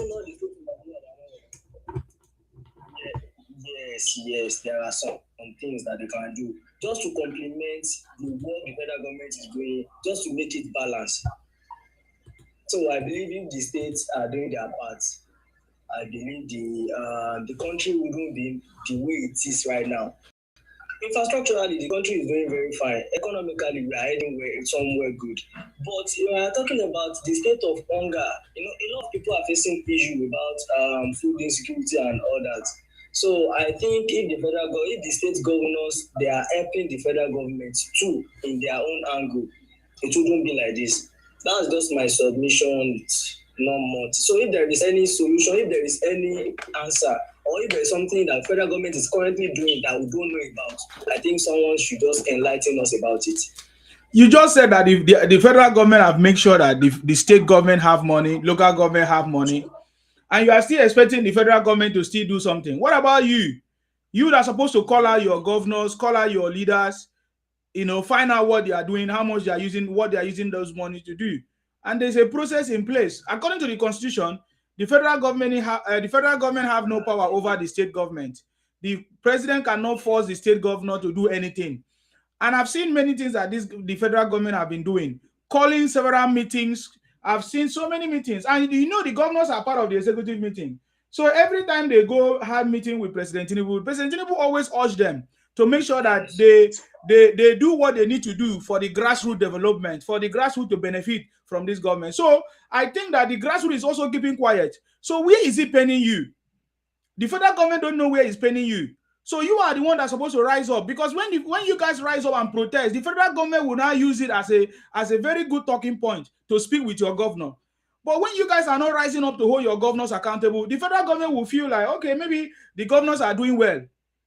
Yes, there are some things that they can do just to complement the work the federal government is doing, just to make it balanced. So I believe if the states are doing their part, I believe the country wouldn't be the way it is right now. Infrastructurally, the country is doing very fine. Economically, we are heading somewhere good. But we are talking about the state of hunger. A lot of people are facing issues about food insecurity and all that. So I think if the state governors, they are helping the federal government too in their own angle, it wouldn't be like this. That's just my submission, not much. So if there is any solution, if there is any answer, or if there is something that federal government is currently doing that we don't know about, I think someone should just enlighten us about it. You just said that if the federal government have made sure that the state government have money, local government have money, and you are still expecting the federal government to still do something. What about you? You that are supposed to call out your governors, call out your leaders, find out what they are doing, how much they are using, what they are using those money to do. And there's a process in place. According to the Constitution, the federal government have no power over the state government. The president cannot force the state governor to do anything. And I've seen many things that the federal government have been doing, calling several meetings. I've seen so many meetings, and the governors are part of the executive meeting. So every time they go have meeting with President Tinubu always urge them to make sure that they do what they need to do for the grassroots development, for the grassroots to benefit from this government. So I think that the grassroots is also keeping quiet. So where is it paying you? The federal government don't know where it's paying you. So you are the one that's supposed to rise up, because when you guys rise up and protest, the federal government will now use it as a very good talking point to speak with your governor. But when you guys are not rising up to hold your governors accountable, the federal government will feel like, okay, maybe the governors are doing well.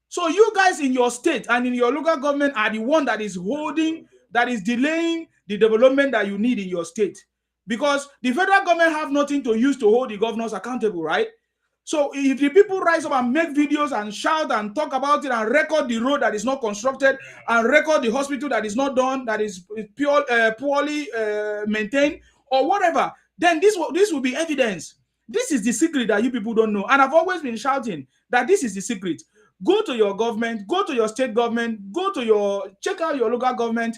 So you guys in your state and in your local government are the one that is delaying the development that you need in your state. Because the federal government have nothing to use to hold the governors accountable, right? So if the people rise up and make videos and shout and talk about it and record the road that is not constructed and record the hospital that is not done, that is poorly maintained or whatever, then this will be evidence. This is the secret that you people don't know. And I've always been shouting that this is the secret. Go to your government, go to your state government, check out your local government.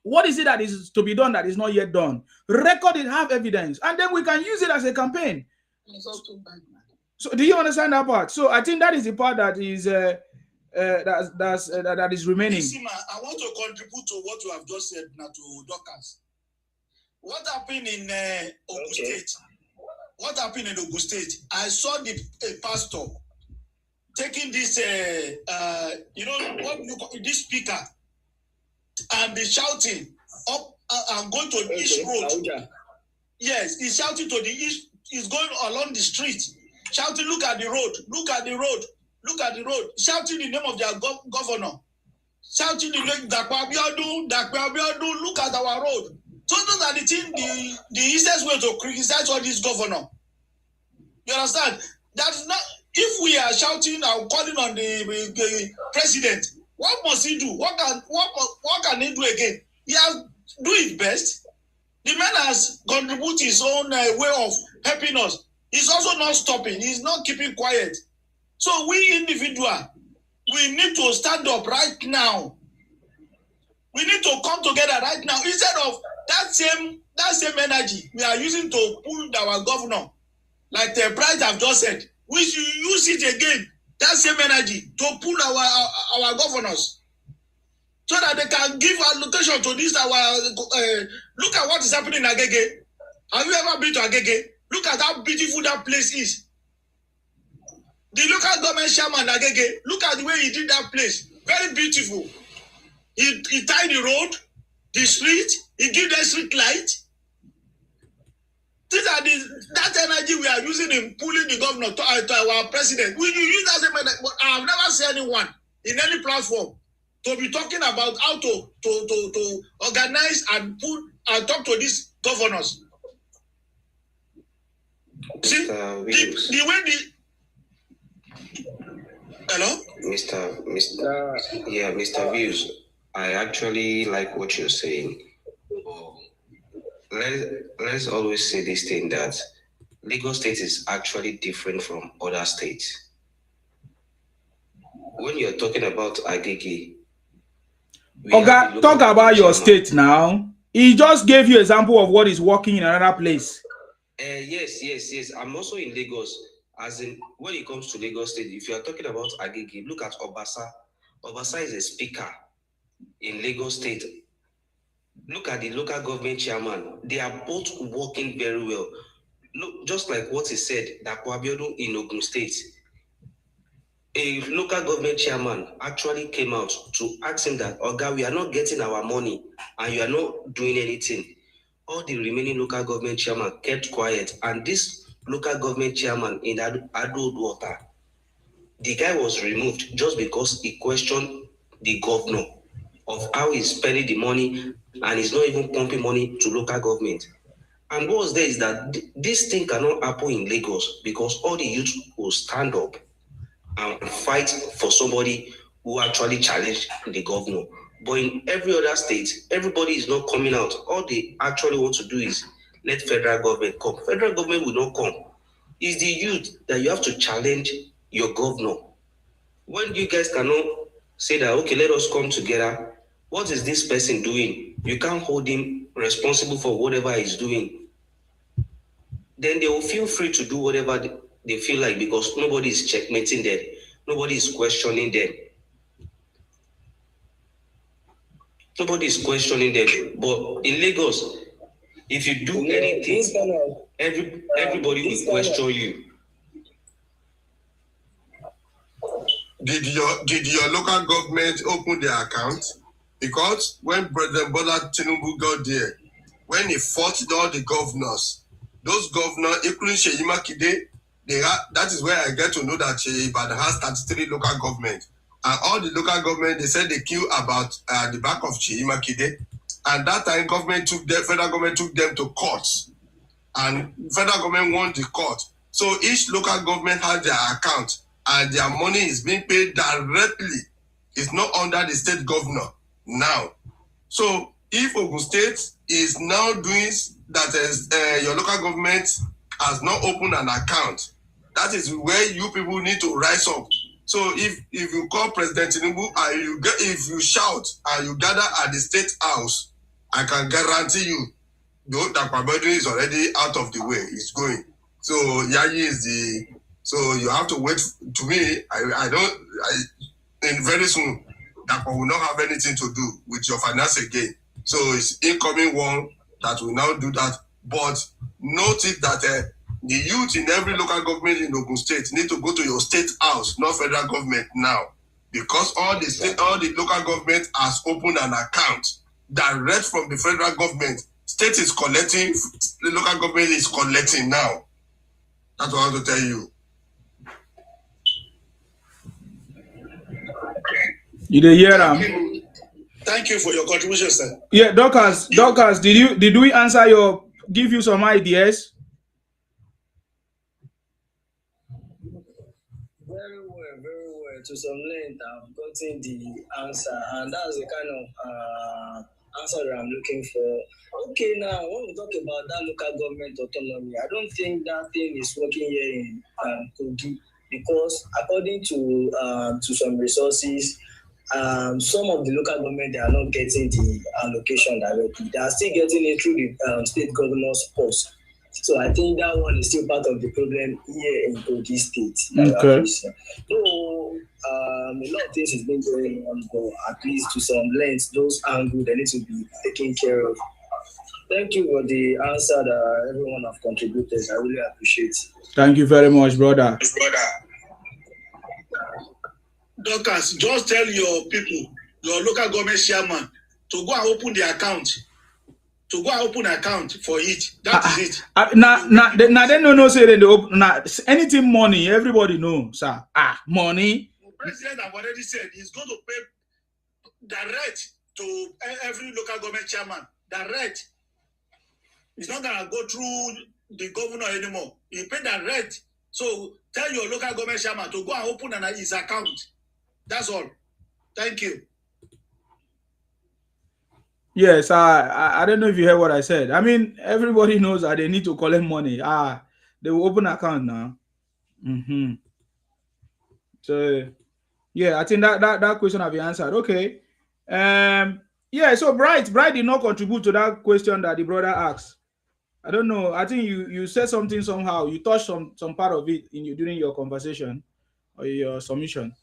What is it that is to be done that is not yet done? Record it, have evidence, and then we can use it as a campaign. So do you understand that part? So I think that is the part that is that is remaining. I want to contribute to what you have just said now to Dorcas. What happened in Ogun State? what happened in Ogun State, I saw a pastor taking this, this speaker and be shouting up and going to the East Road. Yes, he's shouting to the East. He's going along the street, shouting, look at the road, look at the road, look at the road, shouting the name of their governor, shouting the name, Dakwa Abiodun, look at our road. So those are the things, the easiest way to criticize all this governor. You understand? That's not, if we are shouting and calling on the president, what must he do? What can he do again? He has do his best. The man has contributed his own way of helping us. He's also not stopping. He's not keeping quiet. So we individuals, we need to stand up right now. We need to come together right now instead of that same energy we are using to pull our governor. Like the Pride have just said, we should use it again. That same energy to pull our governors, so that they can give allocation to this. Look at what is happening in Agege. Have you ever been to Agege? Look at how beautiful that place is. The local government chairman Agege, look at the way he did that place. Very beautiful. He tied the road, the street, he gave the street light. These are that energy we are using in pulling the governor to our president. We use that same energy, but I have never seen anyone in any platform to be talking about how to organize and pull and talk to these governors. See, the way hello? Mr. Views, I actually like what you're saying. Let's always say this thing that Lagos State is actually different from other states. When you're talking about Agege, okay, talk about your state now. He just gave you an example of what is working in another place. Yes. I'm also in Lagos. As in, when it comes to Lagos State, if you are talking about Agege, look at Obasa. Obasa is a speaker in Lagos State. Look at the local government chairman. They are both working very well. Look, just like what he said, Dakwa Abiodun in Ogun State. A local government chairman actually came out to ask him that, Oga, we are not getting our money and you are not doing anything. All the remaining local government chairman kept quiet, and this local government chairman in Ado-Water, the guy was removed just because he questioned the governor of how he's spending the money and he's not even pumping money to local government. And what was there is that this thing cannot happen in Lagos because all the youth will stand up and fight for somebody who actually challenged the governor. But in every other state, everybody is not coming out. All they actually want to do is let federal government come. Federal government will not come. It's the youth that you have to challenge your governor. When you guys cannot say that, okay, let us come together, what is this person doing? You can't hold him responsible for whatever he's doing. Then they will feel free to do whatever they feel like because nobody is checkmating them. Nobody is questioning them. Nobody is questioning them. But in Lagos, if you do anything, everybody will question you. Did your local government open their account? Because when President Tinubu got there, when he fought all the governors, those governors, including Seyi Makinde, that is where I get to know that Ibadan has 33 local government. And all the local government, they said they queue about the back of Seyi Makinde. And that time, federal government took them to courts. And federal government won the court. So each local government has their account. And their money is being paid directly. It's not under the state governor now. So if Ogun State is now doing that, your local government has not opened an account, that is where you people need to rise up. So if you call President Tinubu and if you shout and you gather at the state house, I can guarantee you that Kwabedun is already out of the way. It's going. So Yayi is so you have to wait. To me, in very soon, that will not have anything to do with your finance again. So it's incoming one that will now do that. But note it that The youth in every local government in Ogun State need to go to your state house, not federal government now. Because all the local government has opened an account direct from the federal government. State is collecting, the local government is collecting now. That's what I want to tell you. You did hear them? Thank you for your contribution, sir. Yeah, Dorcas, did we answer give you some ideas? Very well. To some length, I've gotten the answer, and that's the kind of answer that I'm looking for. Okay, now when we talk about that local government autonomy, I don't think that thing is working here in Kogi, because according to some resources, some of the local government, they are not getting the allocation directly. They are still getting it through the state governor's post. So I think that one is still part of the problem here in Kogi State. Okay. So a lot of things is being going on, but at least to some length, those angles they need to be taken care of. Thank you for the answer that everyone have contributed. I really appreciate it. Thank you very much, brother. Dorcas, just tell your people, your local government chairman, to go and open the account. To go and open an account for it. That is it. Now they no say they open. Now anything money, everybody know, sir. Money. The president have already said he's going to pay direct to every local government chairman. Direct. It's not gonna go through the governor anymore. He pay direct. So tell your local government chairman to go and open his account. That's all. Thank you. Yes, I don't know if you heard what I said. I mean, everybody knows that they need to collect money. They will open an account now. So, yeah, I think that question have been answered. Okay. Yeah. So Bright did not contribute to that question that the brother asked. I don't know. I think you said something somehow. You touched some part of it during your conversation or your submission.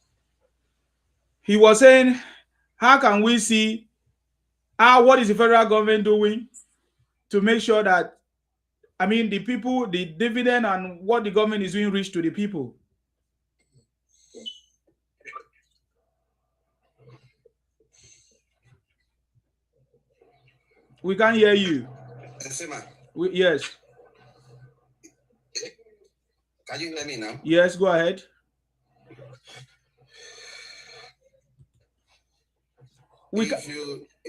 He was saying, how can we see what is the federal government doing to make sure that, I mean, the people, the dividend and what the government is doing reach to the people? We can't hear you. Yes. Can you hear me now? Yes, go ahead.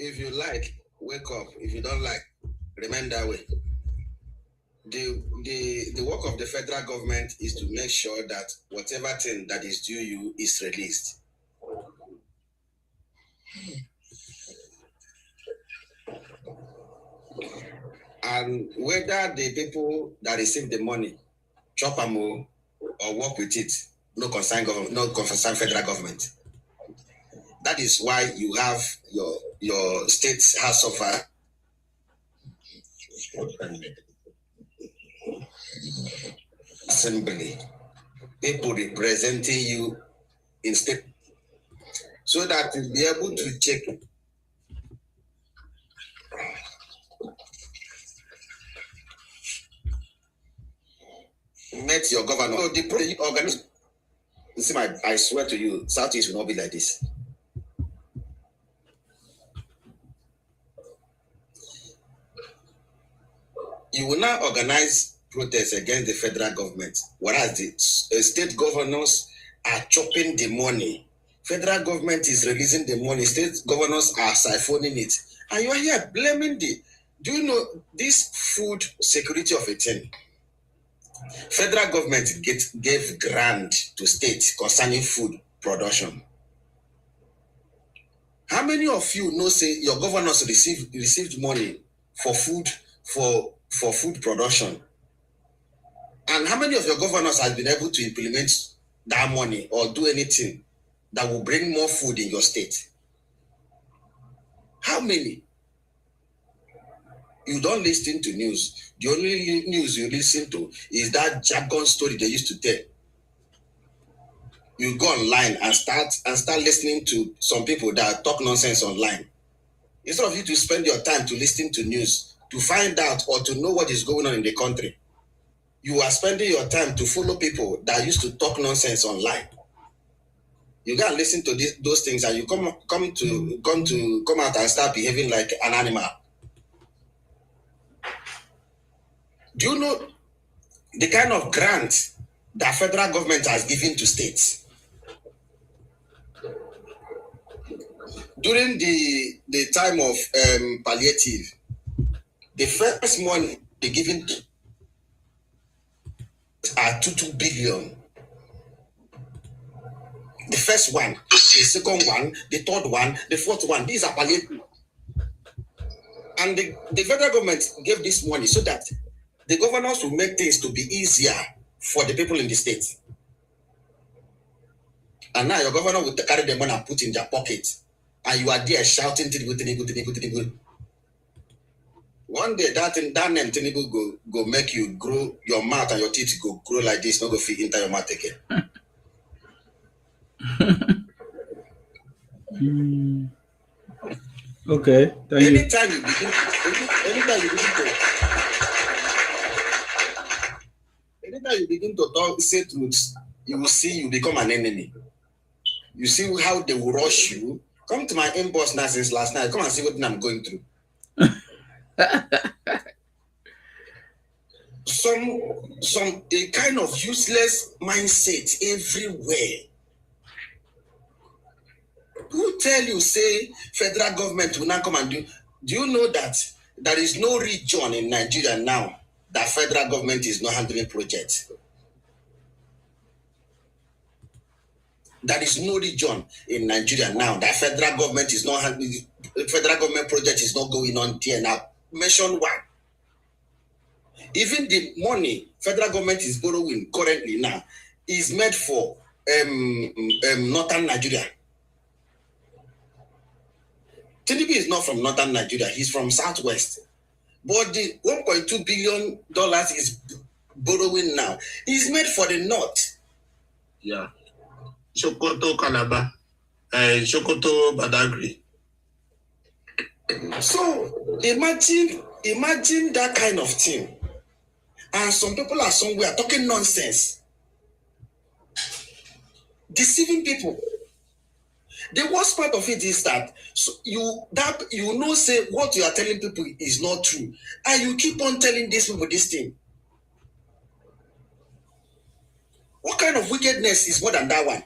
If you like, wake up. If you don't like, remain that way. The work of the federal government is to make sure that whatever thing that is due you is released. And whether the people that receive the money chop them or work with it, no concern federal government. That is why you have your state house of assembly, people representing you in state, so that you'll be able to check. Met your governor. So the organism. See, I swear to you, Southeast will not be like this. You will now organize protests against the federal government, whereas the state governors are chopping the money. Federal government is releasing the money. State governors are siphoning it. And you are here blaming do you know this food security of a thing? Federal government gave grant to states concerning food production. How many of you know say your governors received money for food production? And how many of your governors have been able to implement that money or do anything that will bring more food in your state? How many? You don't listen to news. The only news you listen to is that jargon story they used to tell. You go online and start listening to some people that talk nonsense online. Instead of you to spend your time to listen to news, to find out or to know what is going on in the country. you are spending your time to follow people that used to talk nonsense online. You go and listen to those things, and you come out and start behaving like an animal. Do you know the kind of grant that federal government has given to states? During the time of palliative, the first money they given are 2 billion. The first one, the second one, the third one, the fourth one, these are palliative. And the federal government gave this money so that the governors will make things to be easier for the people in the state. And now your governor will carry the money and put in their pocket. And you are there shouting, Tinubu, Tinubu, Tinubu, Tinubu. One day that name Tinubu go make you grow, your mouth and your teeth go grow like this, not go fit into your mouth again. Okay. Anytime you begin to say truth, you will see you become an enemy. You see how they will rush you. Come to my inbox now since last night. Come and see what I'm going through. A kind of useless mindset everywhere. Who tell you say federal government will not come and do? Do you know that there is no region in Nigeria now that federal government is not handling projects? There is no region in Nigeria now that federal government is not handling. Federal government project is not going on there now. Mention one. Even the money federal government is borrowing currently now is made for northern Nigeria. Tinubu is not from northern Nigeria, he's from southwest. But the $1.2 billion is borrowing now is made for the north. Yeah. Sokoto, Calabar, Sokoto, Badagry. So imagine that kind of thing. And some people are somewhere talking nonsense, deceiving people. The worst part of it is that you know say what you are telling people is not true, and you keep on telling these people this thing. What kind of wickedness is more than that one?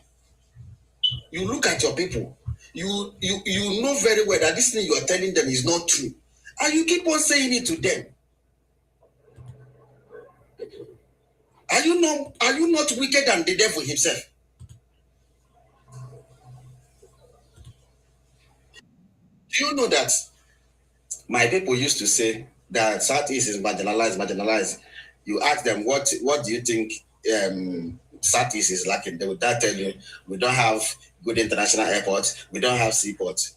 You look at your people, you know very well that this thing you are telling them is not true, and you keep on saying it to them. Are you not wicked than the devil himself? Do you know that my people used to say that Southeast is marginalized? You ask them what do you think Southeast is lacking? They would tell you we don't have good international airports, we don't have seaports.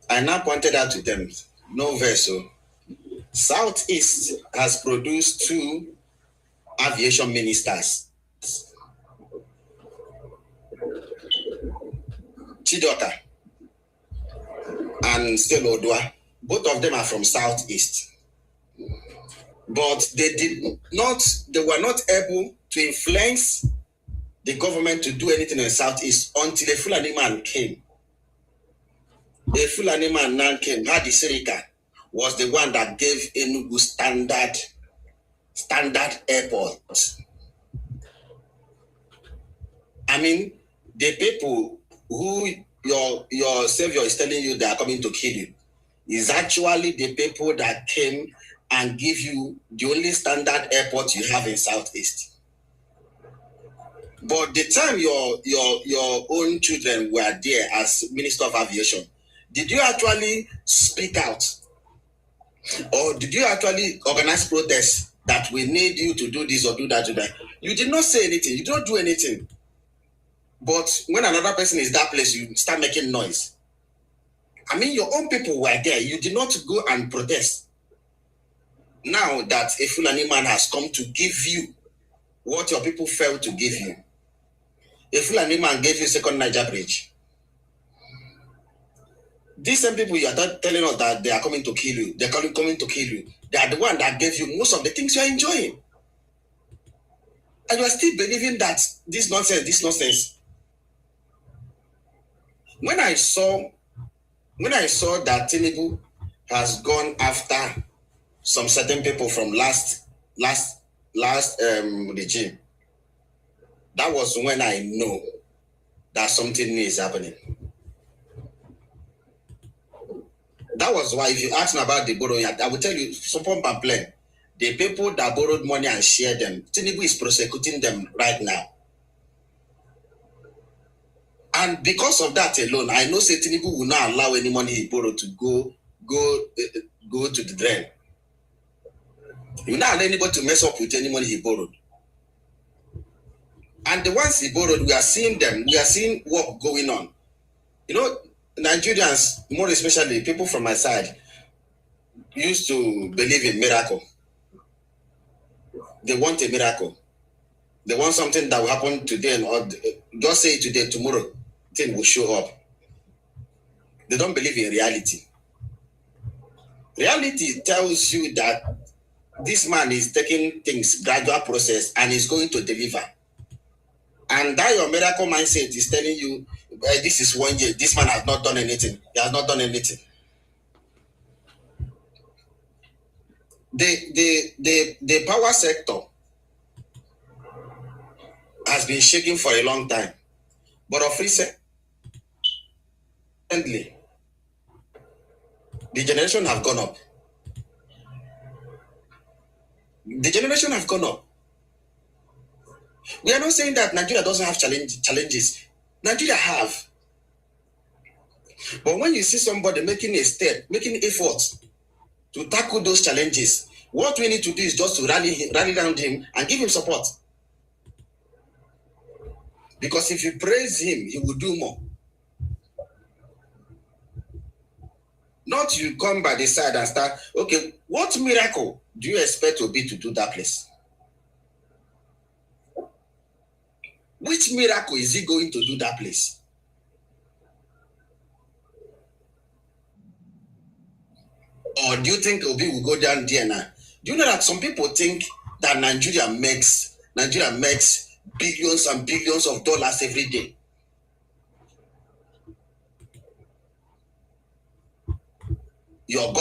I now pointed out to them, no verso. Southeast has produced 2 aviation ministers. Chidota and still Odua. Both of them are from Southeast. But they were not able to influence the government to do anything in the Southeast until a Fulani man came. A Fulani man now came. Hadi Sirika was the one that gave Enugu standard airport. I mean, the people who your savior is telling you they are coming to kill you is actually the people that came and give you the only standard airport you have in Southeast. But the time your own children were there as Minister of Aviation, did you actually speak out? Or did you actually organize protests that we need you to do this or do that? You did not say anything. You don't do anything. But when another person is that place, you start making noise. I mean, your own people were there. You did not go and protest. Now that a Fulani man has come to give you what your people failed to give you, a Fulani man gave you second Niger bridge. These same people you are telling us that they are coming to kill you. They're coming to kill you. They are the one that gave you most of the things you are enjoying. And you are still believing that this nonsense. When I saw that Tinubu has gone after some certain people from last regime, that was when I know that something new is happening. That was why, if you ask me about the borrowing, I will tell you, simple and plain, the people that borrowed money and shared them, Tinubu is prosecuting them right now. And because of that alone, I know say Tinubu will not allow any money he borrowed to go to the drain. He will not allow anybody to mess up with any money he borrowed. And the ones he borrowed, we are seeing them. We are seeing work going on. You know, Nigerians, more especially people from my side, used to believe in miracle. They want a miracle. They want something that will happen today, or just say today, tomorrow, thing will show up. They don't believe in reality. Reality tells you that this man is taking things, gradual process, and is going to deliver. And that your miracle mindset is telling you, this is 1 year, this man has not done anything. He has not done anything. The power sector has been shaking for a long time. But of recently, the generation have gone up. The generation have gone up. We are not saying that Nigeria doesn't have challenges. Nigeria have. But when you see somebody making a step, making efforts to tackle those challenges, what we need to do is just to rally around him and give him support. Because if you praise him, he will do more. Not you come by the side and start, okay, what miracle do you expect Obi to do that place? Which miracle is he going to do that place? Or do you think Obi will go down there now? Do you know that some people think that Nigeria makes billions and billions of dollars every day? Your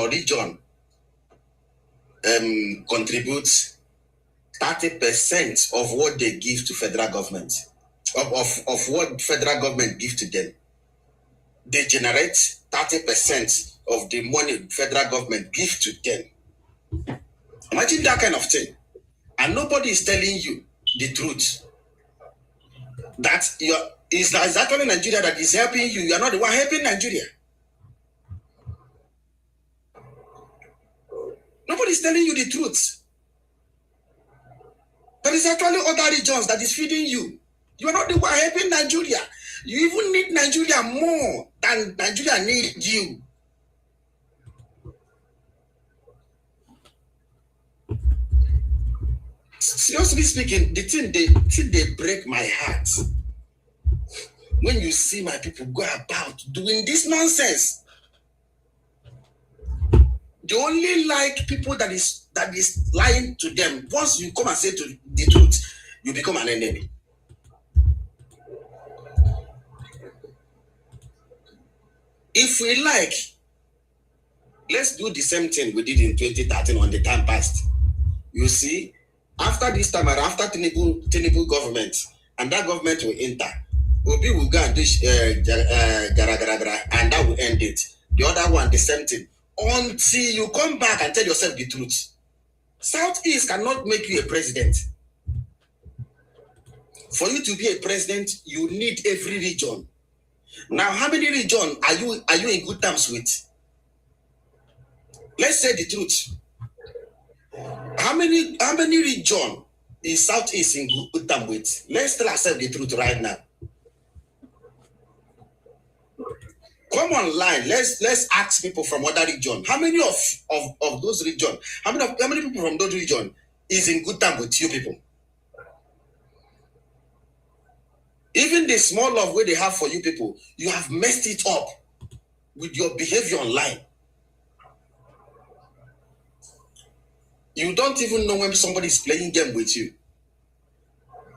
region contributes 30% of what they give to federal government, of what federal government give to them. They generate 30% of the money federal government give to them. Imagine that kind of thing. And nobody is telling you the truth. That it's actually Nigeria that is helping you. You are not the one helping Nigeria. Nobody is telling you the truth. There is actually other regions that is feeding you. You are not the one helping Nigeria. You even need Nigeria more than Nigeria needs you. Seriously speaking, the thing they break my heart when you see my people go about doing this nonsense. They only like people that is lying to them. Once you come and say the truth, you become an enemy. If we like, let's do the same thing we did in 2013 on the time past. You see, after this time, after Tinubu government, and that government will enter, Obi will go and do and that will end it. The other one, the same thing. Until you come back and tell yourself the truth. Southeast cannot make you a president. For you to be a president, you need every region. Now, how many regions are you in good terms with? Let's say the truth. How many regions is Southeast in good terms with? Let's tell ourselves the truth right now. Come online. Let's ask people from other regions. How many of those regions? How many people from those regions is in good terms with you people? Even the small love where they have for you people, you have messed it up. with your behavior online. You don't even know when somebody is playing game with you.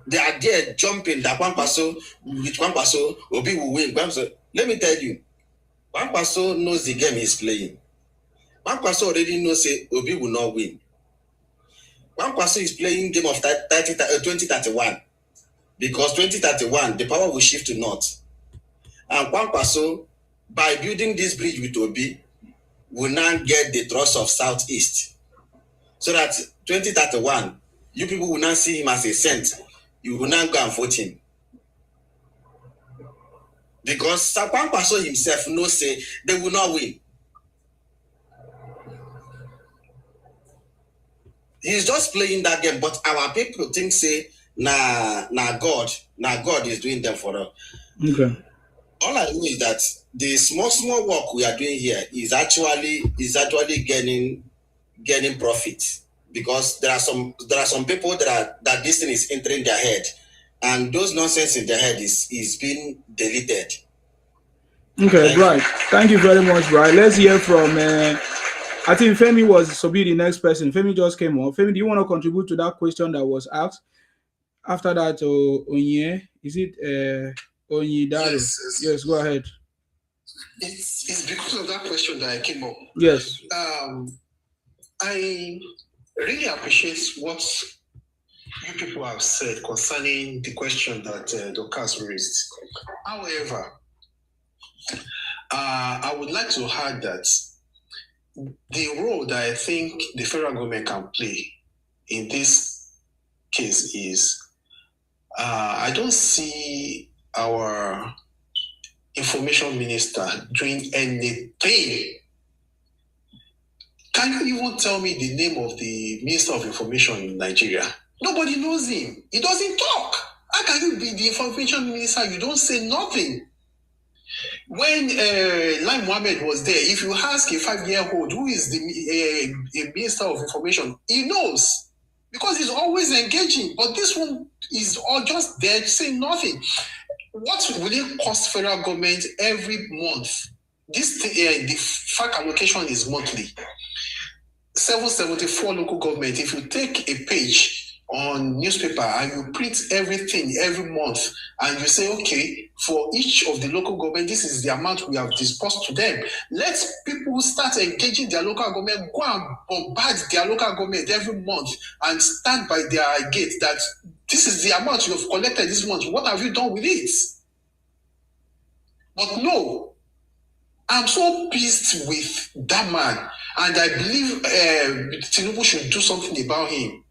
They are there jumping that one person with one person, Obi will win. Let me tell you, one person knows the game he's playing. One person already knows say Obi will not win. One person is playing game of 2031 because 2031 the power will shift to north. And one person, by building this bridge with Obi, will now get the trust of Southeast. So that 2031, you people will not see him as a saint. You will not go and vote him. Because Sapang Paso himself knows say they will not win. He's just playing that game, but our people think say God is doing them for us. Okay. All I know is that the small work we are doing here is actually gaining profit, because there are some people that this thing is entering their head, and those nonsense in their head is being deleted. Okay, right. Thank you very much, Brian. Let's hear from I think Femi was to be the next person. Femi just came up. Femi, do you want to contribute to that question that was asked? After that, Onye, is it Onye Daro? Yes, go ahead. It's because of that question that I came up. Yes. I really appreciate what you people have said concerning the question that Dorcas raised. However, I would like to add that the role that I think the federal government can play in this case is I don't see our information minister doing anything. Can you even tell me the name of the Minister of Information in Nigeria? Nobody knows him. He doesn't talk. How can you be the information minister? You don't say nothing. When Lai Mohammed was there, if you ask a 5-year-old who is the Minister of Information, he knows, because he's always engaging. But this one is all just there saying nothing. What will it cost federal government every month? This the FAC allocation is monthly. 774 local government. If you take a page on newspaper and you print everything every month, and you say, okay, for each of the local government, this is the amount we have disbursed to them. Let people start engaging their local government, go and bombard their local government every month and stand by their gate that this is the amount you have collected this month. What have you done with it? But no, I'm so pissed with that man, and I believe Tinubu should do something about him.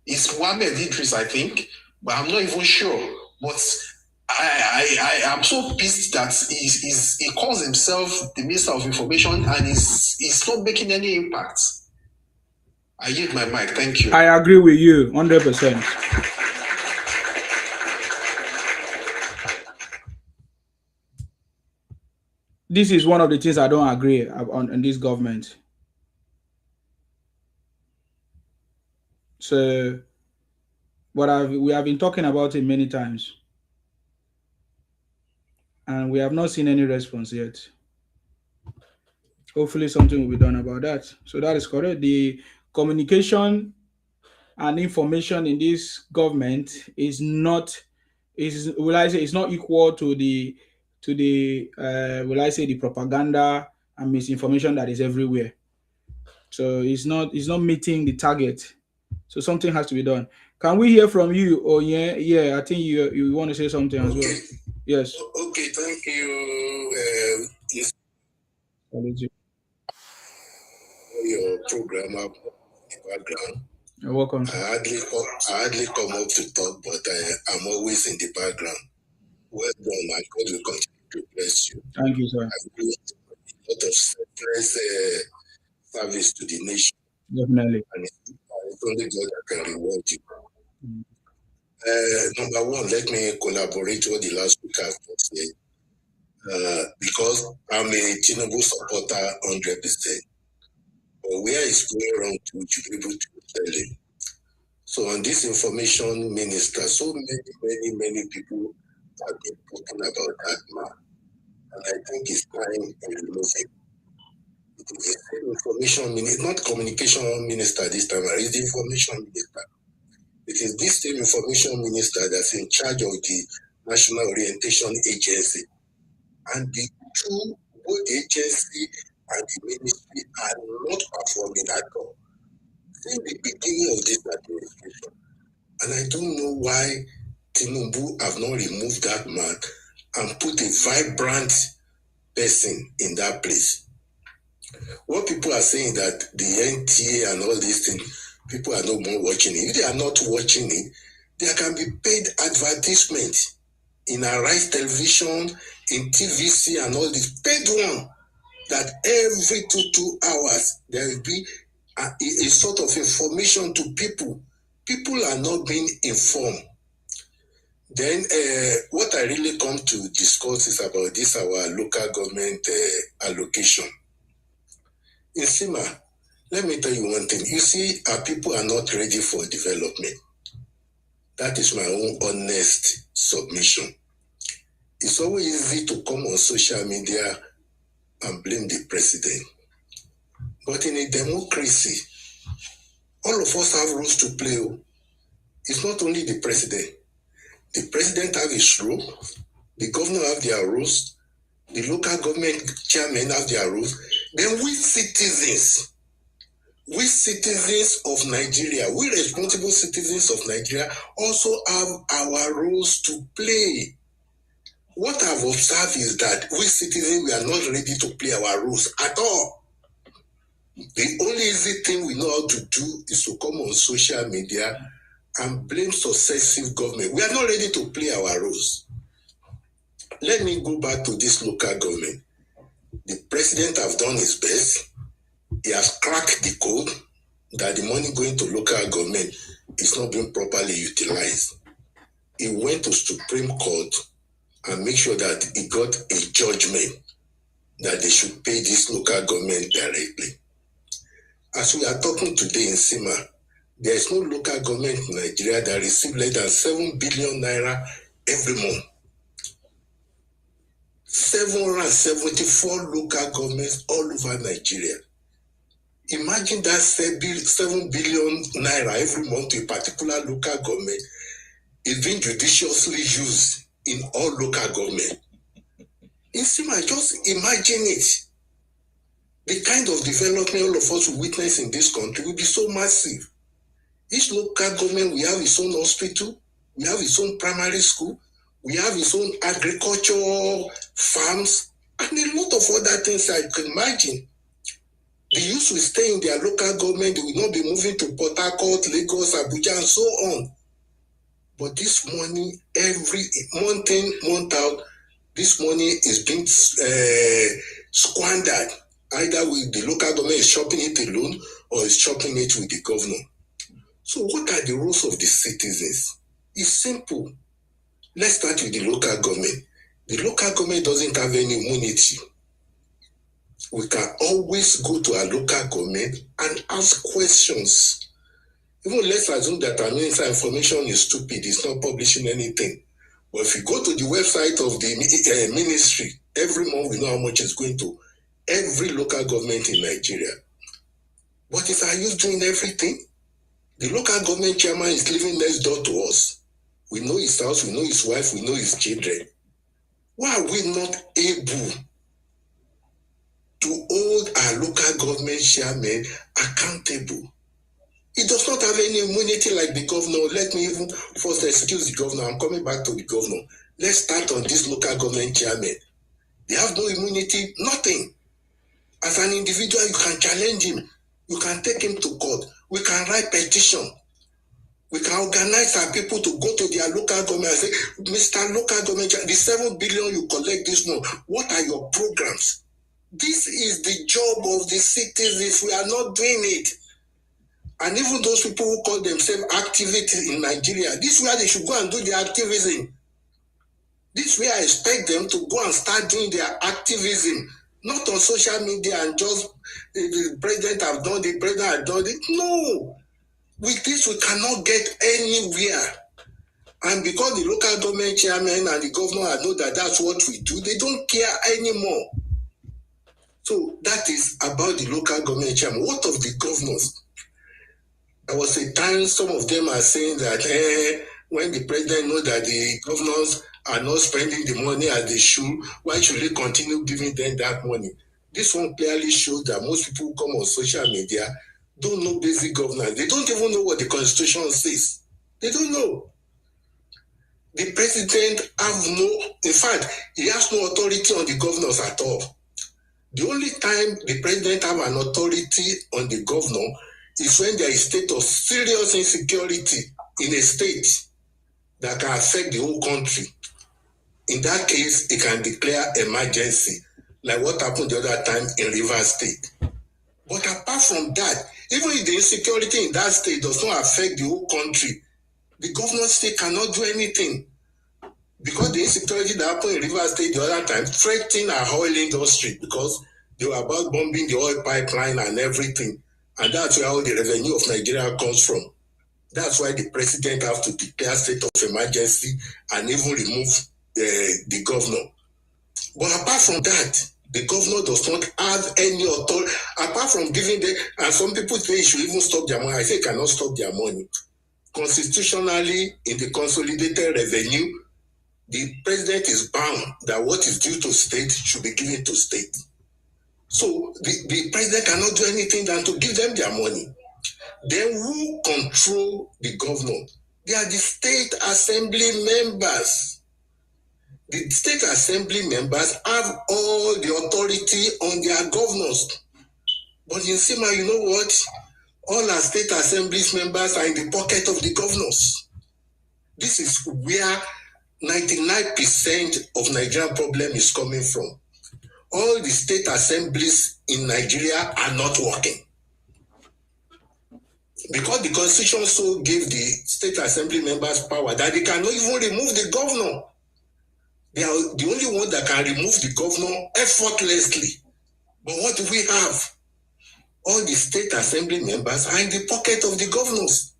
It's Mohammed Idris, I think, but I'm not even sure. But I am so pissed that he calls himself the Minister of Information and he's not making any impact. I yield my mic. Thank you. I agree with you 100%. This is one of the things I don't agree on this government. So, but we have been talking about it many times, and we have not seen any response yet. Hopefully something will be done about that. So that is correct. The communication and information in this government is not equal to the the propaganda and misinformation that is everywhere. So it's not meeting the target. So something has to be done. Can we hear from you? Oh yeah, I think you want to say something as well. Yes. Okay, thank you. Yes. Your program up in the background. You're welcome. I hardly come up to talk, but I'm always in the background. Well done, my God will continue to bless you. Thank you, sir. I do a lot of selfless service to the nation. Definitely. And it's only God that can reward you. Number one, let me collaborate with the last speaker just said. Because I'm a Tinubu supporter 100%. But where is going wrong to be able to tell him? So on this information minister, so many people have been talking about that man. and I think it's time to remove him. It is the same information minister, not communication minister this time, it's the information minister. It is this same information minister that's in charge of the National Orientation Agency. And the two, both the agency and the ministry are not performing at all. Since the beginning of this administration. And I don't know why Tinubu have not removed that man and put a vibrant person in that place. What people are saying that the NTA and all these things, people are no more watching it. If they are not watching it, there can be paid advertisement in Arise Television, in TVC and all this paid one, that every 2 hours there will be a sort of information to people. People are not being informed. Then what I really come to discuss is about this, our local government allocation. In Sima, let me tell you one thing. You see, our people are not ready for development. That is my own honest submission. It's always easy to come on social media and blame the president. But in a democracy, all of us have roles to play. It's not only the president. The president have his role, the governor have their roles, the local government chairman have their roles. Then we citizens of Nigeria, we responsible citizens of Nigeria also have our roles to play. What I've observed is that we citizens, we are not ready to play our roles at all. The only easy thing we know how to do is to come on social media and blame successive government. We are not ready to play our roles. Let me go back to this local government. The president has done his best. He has cracked the code that the money going to local government is not being properly utilized. He went to Supreme Court and make sure that he got a judgment that they should pay this local government directly. As we are talking today in Sima, there is no local government in Nigeria that receives less than 7 billion naira every month. 774 local governments all over Nigeria. Imagine that 7 billion naira every month to a particular local government is being judiciously used in all local government. In Sima, just imagine it. The kind of development all of us will witness in this country will be so massive. Each local government will have its own hospital, we have its own primary school, we have its own agricultural farms, and a lot of other things I can imagine. The youth will stay in their local government, they will not be moving to Port Harcourt, Lagos, Abuja, and so on. But this money, every month in, month out, this money is being squandered. Either with the local government is shopping it alone or is shopping it with the governor. So what are the roles of the citizens? It's simple. Let's start with the local government. The local government doesn't have any immunity. We can always go to our local government and ask questions. Even let's assume that our minister information is stupid, it's not publishing anything. But if you go to the website of the ministry, every month we know how much is going to every local government in Nigeria. But if are you doing everything? The local government chairman is living next door to us. We know his house, we know his wife, we know his children. Why are we not able to hold our local government chairman accountable? He does not have any immunity like the governor. Let me even first excuse the governor. I'm coming back to the governor. Let's start on this local government chairman. They have no immunity, nothing. As an individual, you can challenge him. You can take him to court. We can write petition. We can organize our people to go to their local government and say, Mr. Local Government, the 7 billion you collect this month, what are your programs? This is the job of the citizens. We are not doing it. And even those people who call themselves activists in Nigeria, this is where they should go and do their activism. This is where I expect them to go and start doing their activism. Not on social media and just the president have done, the president have done it. No. With this, we cannot get anywhere. And because the local government chairman and the governor know that that's what we do, they don't care anymore. So that is about the local government chairman. What of the governors? There was a time some of them are saying that when the president knows that the governors are not spending the money as they should, why should they continue giving them that money? This one clearly shows that most people who come on social media don't know basic governance. They don't even know what the constitution says. They don't know. The president in fact, he has no authority on the governors at all. The only time the president have an authority on the governor is when there is a state of serious insecurity in a state that can affect the whole country. In that case, he can declare emergency, like what happened the other time in Rivers State. But apart from that, even if the insecurity in that state does not affect the whole country, the governor state cannot do anything. Because the insecurity that happened in Rivers State the other time threatened our oil industry because they were about bombing the oil pipeline and everything. And that's where all the revenue of Nigeria comes from. That's why the president has to declare state of emergency and even remove the governor. But apart from that, the governor does not have any authority. Apart from giving them, and some people say he should even stop their money. I say he cannot stop their money. Constitutionally, in the consolidated revenue, the president is bound that what is due to state should be given to state. So the president cannot do anything than to give them their money. Then who control the governor? They are the state assembly members. The state assembly members have all the authority on their governors. But in Sima, you know what? All our state assemblies members are in the pocket of the governors. This is where 99% of Nigerian problem is coming from. All the state assemblies in Nigeria are not working. Because the constitution so gave the state assembly members power that they cannot even remove the governor. They are the only one that can remove the governor effortlessly. But what do we have? All the state assembly members are in the pocket of the governors.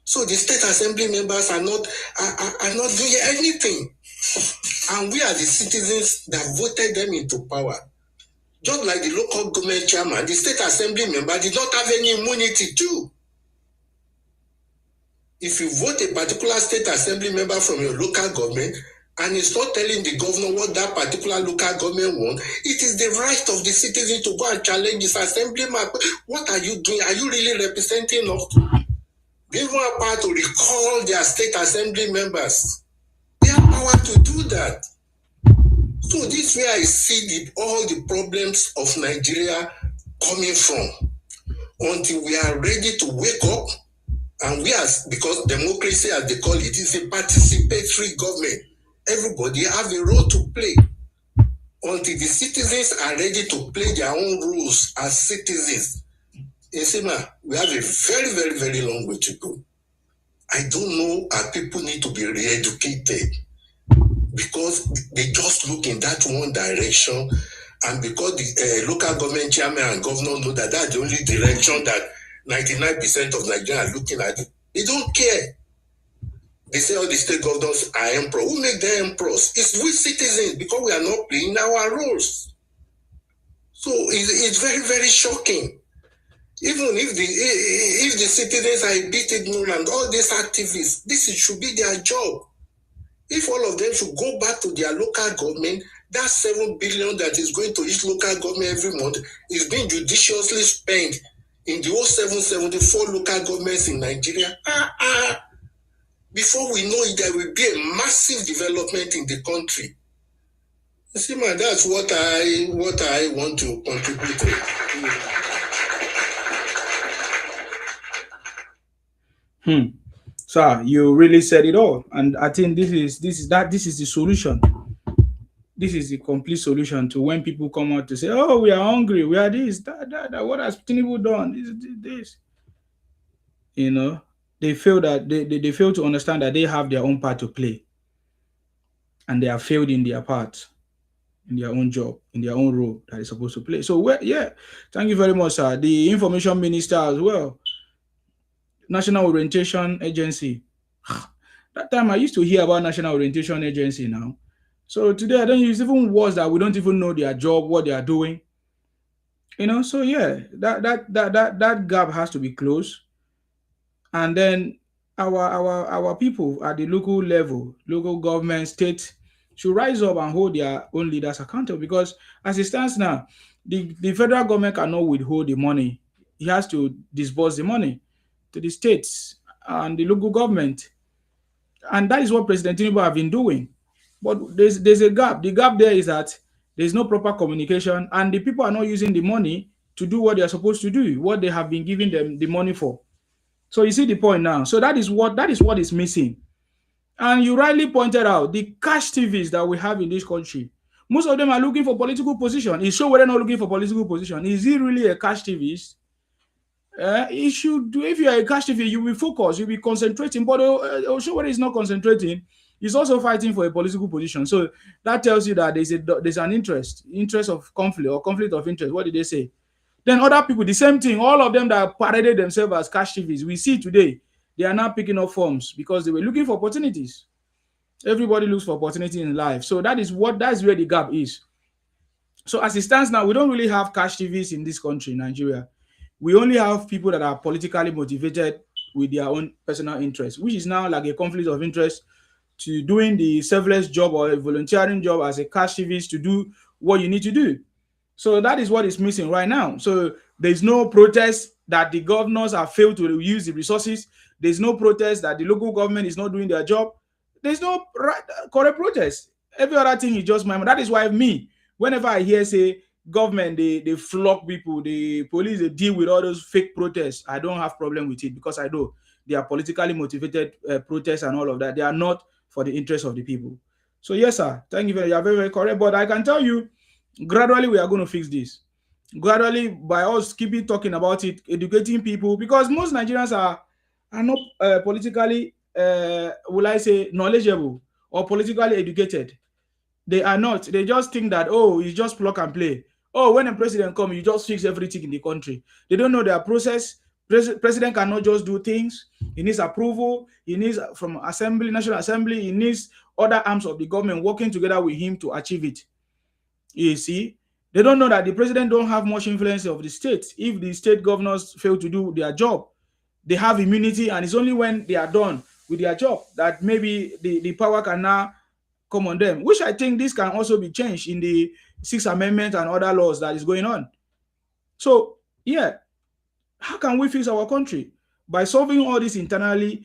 So the state assembly members are not doing anything. And we are the citizens that voted them into power. Just like the local government chairman, the state assembly member did not have any immunity too. If you vote a particular state assembly member from your local government and it's not telling the governor what that particular local government wants, it is the right of the citizen to go and challenge his assemblyman. What are you doing? Are you really representing us? They even have power to recall their state assembly members. They have power to do that. So this is where I see all the problems of Nigeria coming from. Until we are ready to wake up, and because democracy, as they call it, is a participatory government. Everybody have a role to play. Until the citizens are ready to play their own rules as citizens. In Sima, we have a very, very, very long way to go. I don't know how people need to be re-educated because they just look in that one direction, and because the local government chairman and governor know that that's the only direction that 99% of Nigerians are looking at. They don't care. They say all the state governors are emperors. Who make them emperors? It's we citizens because we are not playing our roles. So it's very, very shocking. Even if the citizens are a bit ignorant, all these activists, this should be their job. If all of them should go back to their local government, that 7 billion that is going to each local government every month is being judiciously spent in the whole 774 local governments in Nigeria. Before we know it, there will be a massive development in the country. You see, man, that's what I want to contribute to. Sir, you really said it all, and I think this is the solution. This is the complete solution to when people come out to say, "Oh, we are hungry, we are this, that. What has Tinubu done? This." You know, they feel that they fail to understand that they have their own part to play, and they have failed in their part, in their own job, in their own role that they're supposed to play. So, thank you very much, sir. The information minister as well. National Orientation Agency. That time I used to hear about National Orientation Agency now. So today I don't use even words that we don't even know their job, what they are doing. So yeah, that gap has to be closed. And then our people at the local level, local government, state, should rise up and hold their own leaders accountable, because as it stands now, the federal government cannot withhold the money. He has to disburse the money to the states and the local government. And that is what President Tinubu have been doing. But there's a gap. The gap there is that there's no proper communication, and the people are not using the money to do what they are supposed to do, what they have been giving them the money for. So you see the point now. So that is what is missing. And you rightly pointed out the cash TVs that we have in this country. Most of them are looking for political position. Is sure we're not looking for political position. Is it really a cash TVs? You should do. If you are a cash TV, you will focus, you'll be concentrating. But Oshowere is not concentrating. He's also fighting for a political position. So that tells you that there's an interest of conflict, or conflict of interest. What did they say? Then other people, the same thing. All of them that paraded themselves as cash TVs, we see today, they are now picking up forms because they were looking for opportunities. Everybody looks for opportunity in life. So that's where the gap is. So as it stands now, we don't really have cash TVs in this country, Nigeria. We only have people that are politically motivated with their own personal interest, which is now like a conflict of interest to doing the selfless job or a volunteering job as a cash TVs to do what you need to do. So that is what is missing right now. So there's no protest that the governors have failed to use the resources. There's no protest that the local government is not doing their job. There's no correct protest. Every other thing is just my. That is why whenever I hear say government, they flog people, the police, they deal with all those fake protests, I don't have problem with it, because I know they are politically motivated protests and all of that. They are not for the interest of the people. So yes, sir. Thank you very much. You are very, very correct. But I can tell you, gradually we are going to fix this. Gradually, by us keeping talking about it, educating people, because most Nigerians are not politically, will I say, knowledgeable or politically educated. They are not. They just think that, oh, it's just plug and play. Oh, when a president comes, you just fix everything in the country. They don't know their process. President cannot just do things. He needs approval. He needs from assembly, national assembly. He needs other arms of the government working together with him to achieve it. You see, they don't know that the president don't have much influence of the state. If the state governors fail to do their job, they have immunity, and it's only when they are done with their job that maybe the power can now come on them, which I think this can also be changed in the 6th Amendment and other laws that is going on. So, yeah, how can we fix our country? By solving all these internally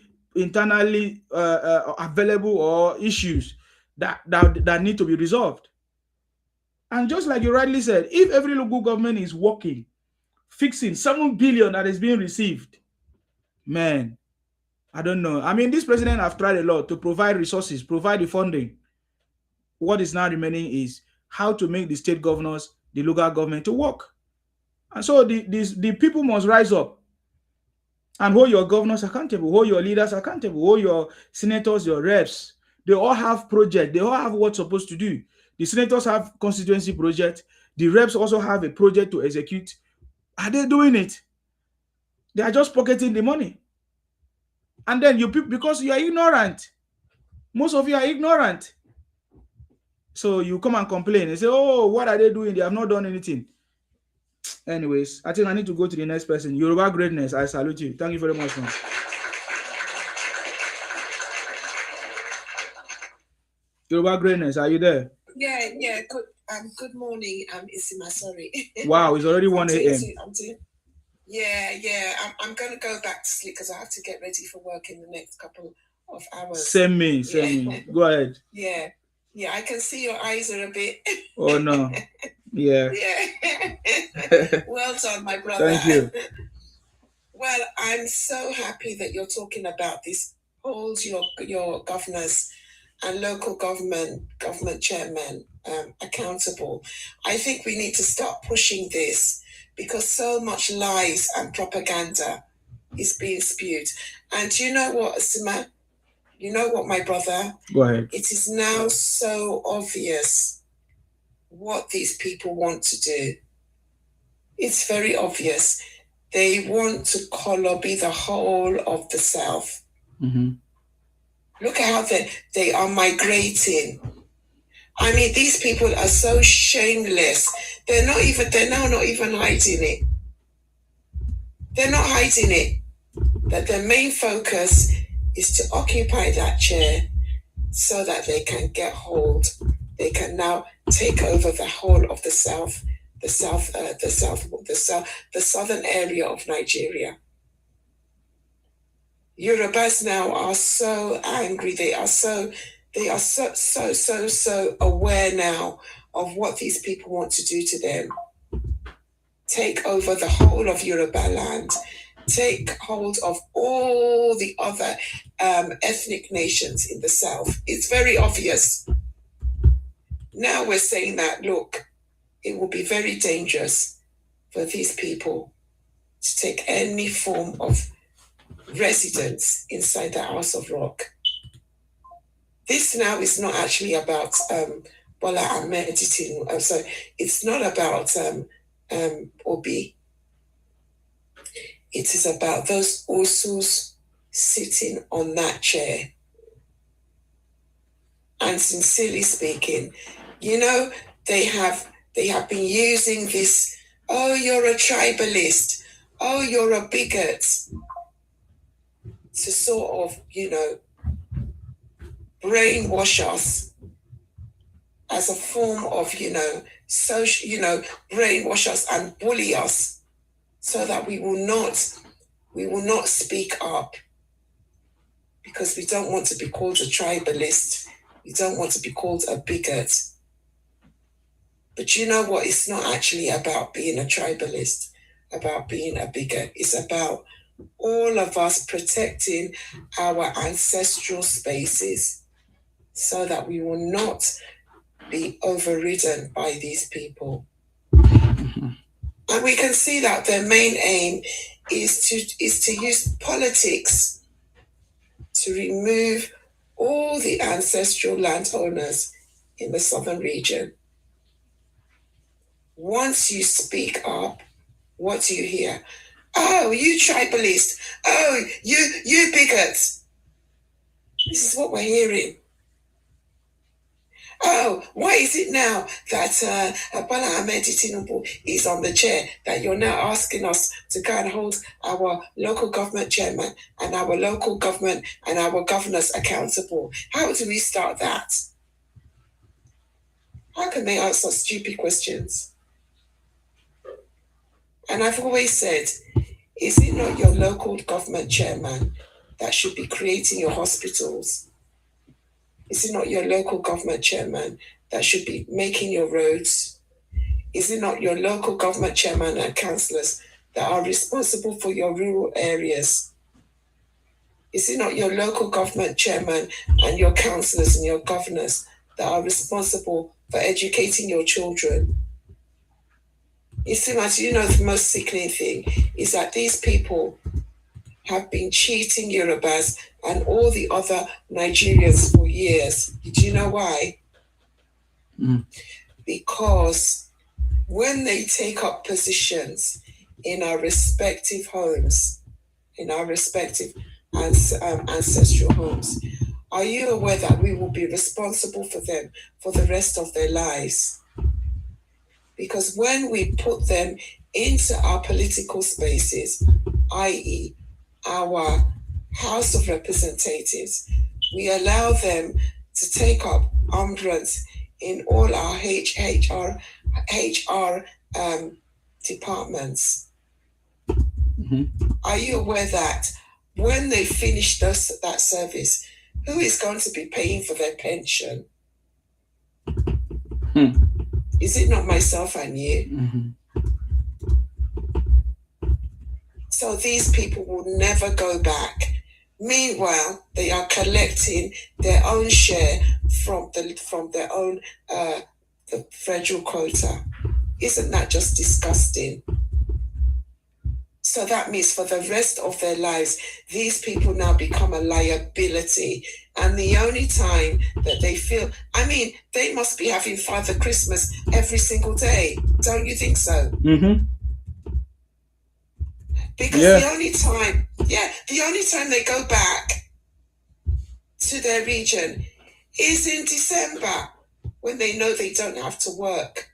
available or issues that need to be resolved. And just like you rightly said, if every local government is working, fixing 7 billion that is being received, man, I don't know. I mean, this president have tried a lot to provide resources, provide the funding. What is now remaining is how to make the state governors, the local government to work. And so the people must rise up and hold your governors accountable, hold your leaders accountable, hold your senators, your reps. They all have projects. They all have what's supposed to do. The senators have constituency project. The reps also have a project to execute. Are they doing it? They are just pocketing the money. And then because you are ignorant, most of you are ignorant. So you come and complain and say, oh, what are they doing? They have not done anything. Anyways, I think I need to go to the next person. Yoruba greatness, I salute you. Thank you very much, man. Yoruba greatness, are you there? Yeah. Good morning, Isima. Sorry. Wow, it's already 1 a.m. Yeah. I'm going to go back to sleep because I have to get ready for work in the next couple of hours. Send me. Go ahead. Yeah, I can see your eyes are a bit. Oh no. Yeah. Well done, my brother. Thank you. Well, I'm so happy that you're talking about this. Hold your governors and local government chairmen accountable. I think we need to start pushing this because so much lies and propaganda is being spewed. And you know what, Asima? You know what, my brother? Go ahead. It is now so obvious what these people want to do. It's very obvious. They want to be the whole of the South. Mm-hmm. Look at how they are migrating. I mean, these people are so shameless. They're now not even hiding it. They're not hiding it. That their main focus is to occupy that chair so that they can get hold. They can now take over the whole of the southern area of Nigeria. Yorubas now are so angry. They are so aware now of what these people want to do to them. Take over the whole of Yoruba land. Take hold of all the other ethnic nations in the south. It's very obvious. Now we're saying that, look, it will be very dangerous for these people to take any form of residence inside the House of Rock. This now is not actually about Bola Ahmed Tinubu. So it's not about Obi. It is about those Osus sitting on that chair. And sincerely speaking, you know, they have been using this, oh, you're a tribalist, oh, you're a bigot, to sort of, you know, brainwash us as a form of, you know, social, you know, brainwash us and bully us so that we will not speak up, because we don't want to be called a tribalist. We don't want to be called a bigot. But you know what? It's not actually about being a tribalist, about being a bigot. It's about all of us protecting our ancestral spaces so that we will not be overridden by these people. And we can see that their main aim is to use politics to remove all the ancestral landowners in the southern region. Once you speak up, what do you hear? Oh, you tribalist. Oh, you bigots. This is what we're hearing. Oh, why is it now that Bola Ahmed Tinubu is on the chair that you're now asking us to go and hold our local government chairman and our local government and our governors accountable? How do we start that? How can they ask us stupid questions? And I've always said, is it not your local government chairman that should be creating your hospitals? Is it not your local government chairman that should be making your roads? Is it not your local government chairman and councillors that are responsible for your rural areas? Is it not your local government chairman and your councillors and your governors that are responsible for educating your children? You see, you know, the most sickening thing is that these people have been cheating Yorubas and all the other Nigerians for years. Do you know why? Because when they take up positions in our respective homes, in our respective ancestral homes, are you aware that we will be responsible for them for the rest of their lives? Because when we put them into our political spaces, i.e., our House of Representatives, we allow them to take up umbrellas in all our HR departments. Are you aware that when they finish that service, who is going to be paying for their pension? Is it not myself and you? So these people will never go back. Meanwhile, they are collecting their own share from their own the federal quota. Isn't that just disgusting? So that means for the rest of their lives, these people now become a liability. And the only time that they feel, I mean, they must be having Father Christmas every single day. Don't you think so? Because the only time they go back to their region is in December, when they know they don't have to work.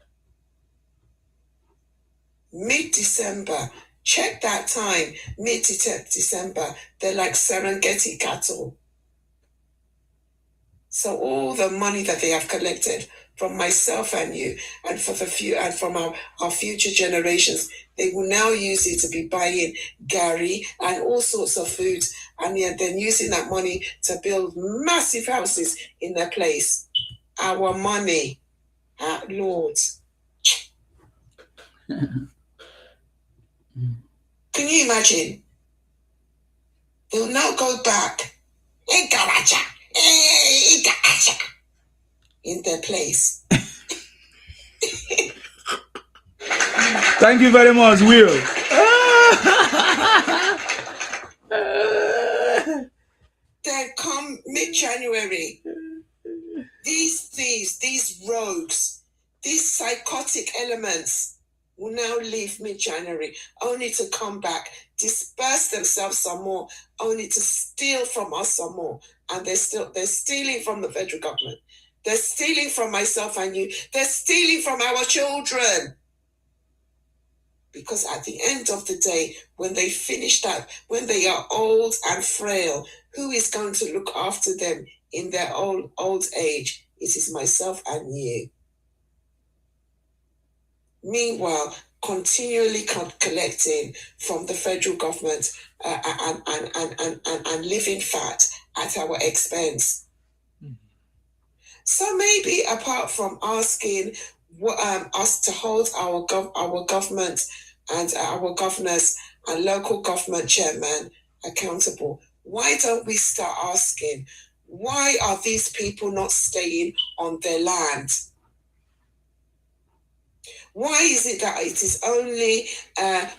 Mid-December, check that time, mid-December, they're like Serengeti cattle. So all the money that they have collected from myself and you, and for and from our future generations, they will now use it to be buying gari and all sorts of food, and then using that money to build massive houses in their place. Our money, Lord. Can you imagine? They'll now go back in their place. Thank you very much, Will. Then come mid-January, these thieves, these rogues, these psychotic elements will now leave mid-January, only to come back, disperse themselves some more, only to steal from us some more. And they're stealing from the federal government. They're stealing from myself and you. They're stealing from our children. Because at the end of the day, when they finish that, when they are old and frail, who is going to look after them in their old age? It is myself and you. Meanwhile, continually collecting from the federal government and living fat at our expense. So maybe apart from asking us to hold our government and our governors and local government chairmen accountable, why don't we start asking, why are these people not staying on their land? Why is it that it is only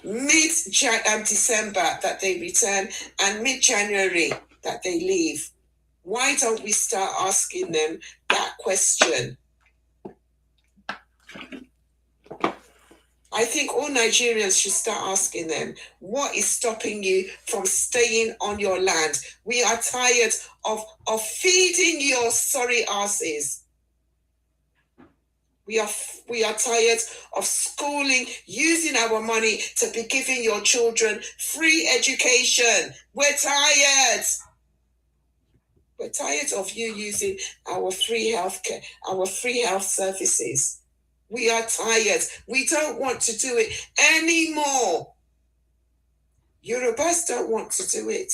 mid-December that they return and mid-January that they leave? Why don't we start asking them that question? I think all Nigerians should start asking them, what is stopping you from staying on your land? We are tired of feeding your sorry asses. We are tired of schooling, using our money to be giving your children free education. We're tired. We're tired of you using our free healthcare, our free health services. We are tired. We don't want to do it anymore. Yorubas don't want to do it.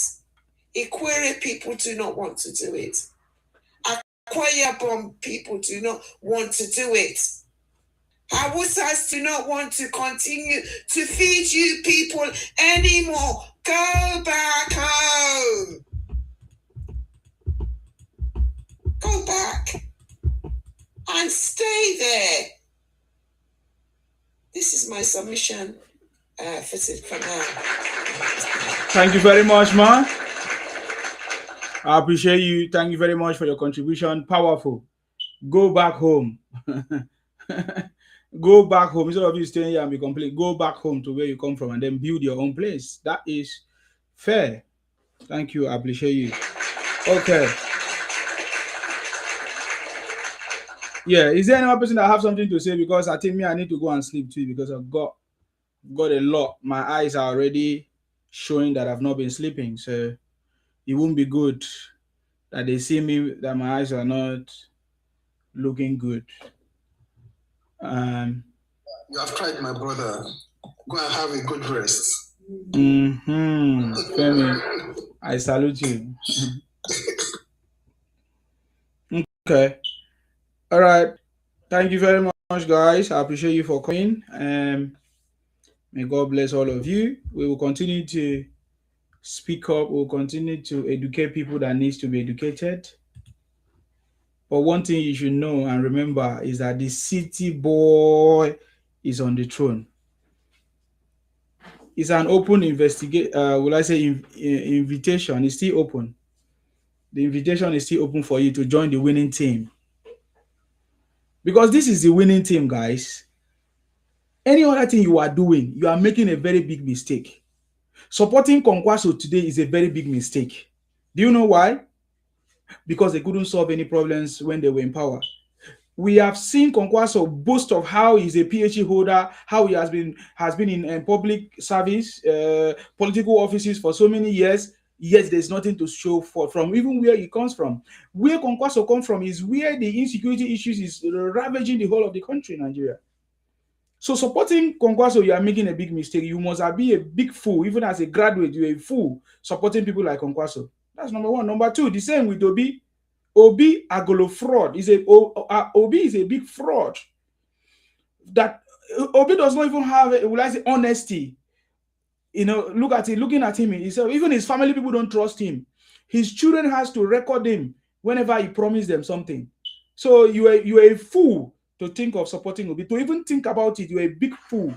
Ikwere people do not want to do it. Akwa people do not want to do it. Hawusas do not want to continue to feed you people anymore. Go back home. Go back and stay there. This is my submission for now. Thank you very much, Ma. I appreciate you. Thank you very much for your contribution. Powerful. Go back home. Go back home. Instead of you staying here and be complete, go back home to where you come from and then build your own place. That is fair. Thank you. I appreciate you. Okay. Yeah, is there another person that have something to say? Because I think I need to go and sleep too, because I've got a lot. My eyes are already showing that I've not been sleeping, so it won't be good that they see me that my eyes are not looking good. You have tried, my brother. Go and have a good rest. Femi, I salute you. Okay. All right. Thank you very much, guys. I appreciate you for coming. May God bless all of you. We will continue to speak up. We'll continue to educate people that needs to be educated. But one thing you should know and remember is that the city boy is on the throne. It's an open invitation. It's still open. The invitation is still open for you to join the winning team. Because this is the winning team, guys. Any other thing you are doing, you are making a very big mistake. Supporting Kwankwaso today is a very big mistake. Do you know why? because they couldn't solve any problems when they were in power. We have seen Kwankwaso boast of how he's a PhD holder, how he has been in public service, political offices for so many years. Yet there's nothing to show for from even where he comes from. Where Kwankwaso comes from is where the insecurity issues is ravaging the whole of the country, Nigeria. So supporting Kwankwaso, you are making a big mistake. You must be a big fool. Even as a graduate, you're a fool supporting people like Kwankwaso. That's number one. Number two, the same with Obi. Obi Agolo fraud is Obi is a big fraud. That Obi does not even have, will I say, honesty. You know, looking at him, even his family people don't trust him. His children has to record him whenever he promised them something. So you are a fool to think of supporting Obi. To even think about it, you're a big fool.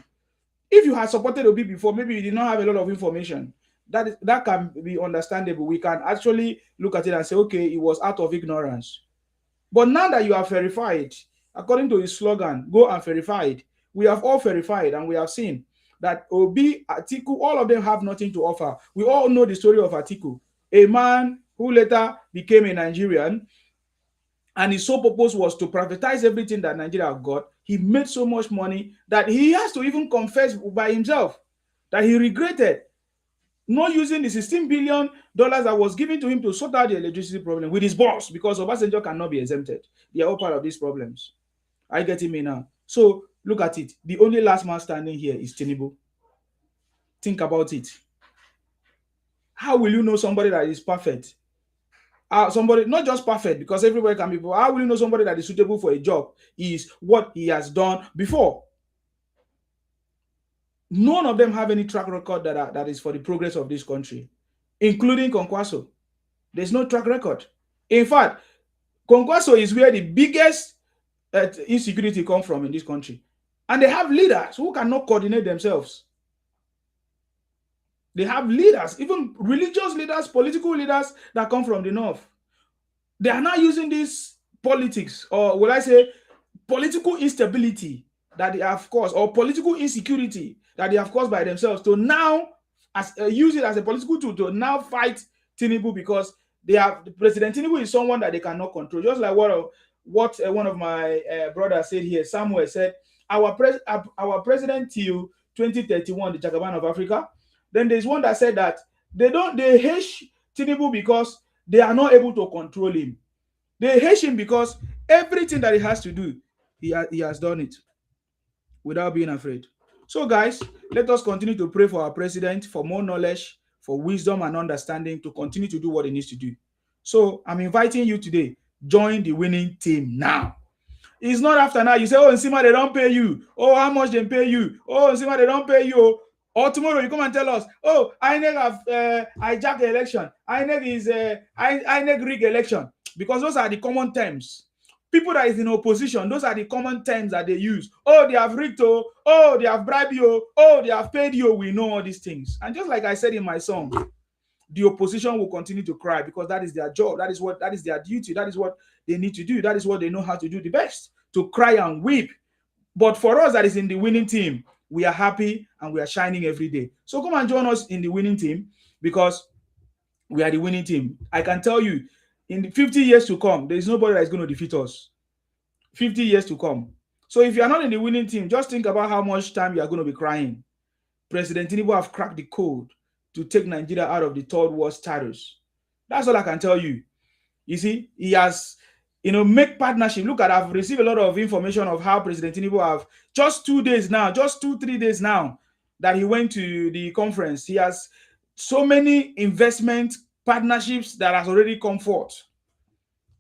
If you had supported Obi before, maybe you did not have a lot of information. That can be understandable. We can actually look at it and say, okay, it was out of ignorance. But now that you are verified, according to his slogan, go and verify it, we have all verified and we have seen that Obi, Atiku, all of them have nothing to offer. We all know the story of Atiku, a man who later became a Nigerian, and his sole purpose was to privatize everything that Nigeria got. He made so much money that he has to even confess by himself that he regretted not using the $16 billion that was given to him to sort out the electricity problem with his boss, because Obasanjo cannot be exempted. They are all part of these problems. Are you getting me now? So look at it. The only last man standing here is Tinubu. Think about it. How will you know somebody that is perfect? Somebody not just perfect, because everybody can be. How will you know somebody that is suitable for a job is what he has done before? None of them have any track record that is for the progress of this country, including Kwankwaso. There's no track record. In fact, Kwankwaso is where the biggest insecurity comes from in this country. And they have leaders who cannot coordinate themselves. They have leaders, even religious leaders, political leaders that come from the north. They are not using this politics, or will I say political instability that they have caused, or political insecurity that they have caused by themselves, to now use it as a political tool to now fight Tinubu, because President Tinubu is someone that they cannot control. Just like what one of my brothers said here, Samuel said, our president till 2031, the Juggernaut of Africa. Then there's one that said that they hate Tinubu because they are not able to control him. They hate him because everything that he has to do, he has done it without being afraid. So guys, let us continue to pray for our president, for more knowledge, for wisdom and understanding, to continue to do what he needs to do. So I'm inviting you today, join the winning team now. It's not after now you say, oh, Nsima, they don't pay you. Oh, how much they pay you? Oh, Nsima, they don't pay you. Or tomorrow you come and tell us, oh, INEC have hijacked the election. INEC is INEC rig election. Because those are the common terms. People that is in opposition, those are the common terms that they use. Oh, they have rigged you. Oh, they have bribed you. Oh, they have paid you. We know all these things. And just like I said in my song, the opposition will continue to cry, because that is their job. That is their duty. That is what they need to do. That is what they know how to do the best, to cry and weep. But for us that is in the winning team, we are happy and we are shining every day. So come and join us in the winning team, because we are the winning team. I can tell you, in the 50 years to come, there is nobody that is going to defeat us. 50 years to come. So if you are not in the winning team, just think about how much time you are going to be crying. President Tinubu have cracked the code to take Nigeria out of the third world status. That's all I can tell you. You see, he has, make partnership. Look at, I've received a lot of information of how President Tinubu have, just 2 days now, just 2-3 days now that he went to the conference. He has so many investment partnerships that has already come forth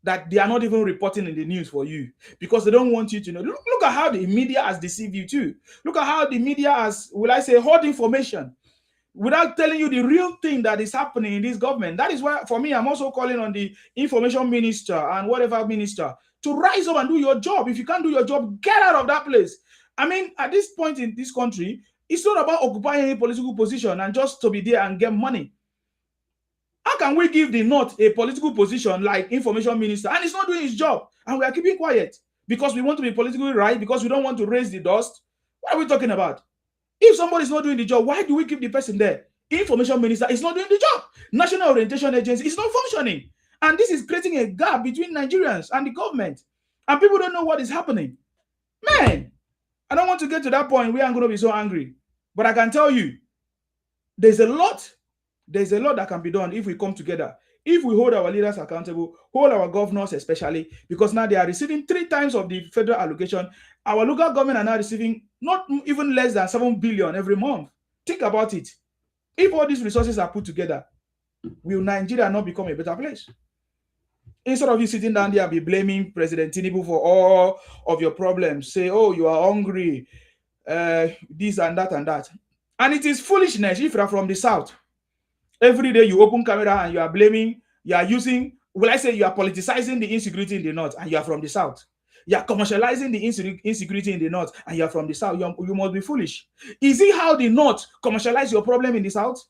that they are not even reporting in the news for you, because they don't want you to know. Look at how the media has deceived you too. Look at how the media has, hold information without telling you the real thing that is happening in this government. That is why, for me, I'm also calling on the information minister and whatever minister to rise up and do your job. If you can't do your job, get out of that place. I mean, at this point in this country, it's not about occupying any political position and just to be there and get money. How can we give the North a political position like information minister and he's not doing his job, and we are keeping quiet because we want to be politically right, because we don't want to raise the dust? What are we talking about? If somebody is not doing the job, why do we keep the person there? Information minister is not doing the job. National Orientation Agency is not functioning. And this is creating a gap between Nigerians and the government. And people don't know what is happening. Man, I don't want to get to that point where I'm going to be so angry. But I can tell you, there's a lot that can be done if we come together. If we hold our leaders accountable, hold our governors especially, because now they are receiving 3 times of the federal allocation. Our local government are now receiving not even less than 7 billion every month. Think about it. If all these resources are put together, will Nigeria not become a better place? Instead of you sitting down there and be blaming President Tinubu for all of your problems, say, oh, you are hungry, this and that and that. And it is foolishness if you are from the south. Every day you open camera and you are blaming, you are using, will I say you are politicizing the insecurity in the north and you are from the south. You are commercializing the insecurity in the north and you are from the south. You must be foolish. Is it how the north commercialize your problem in the south?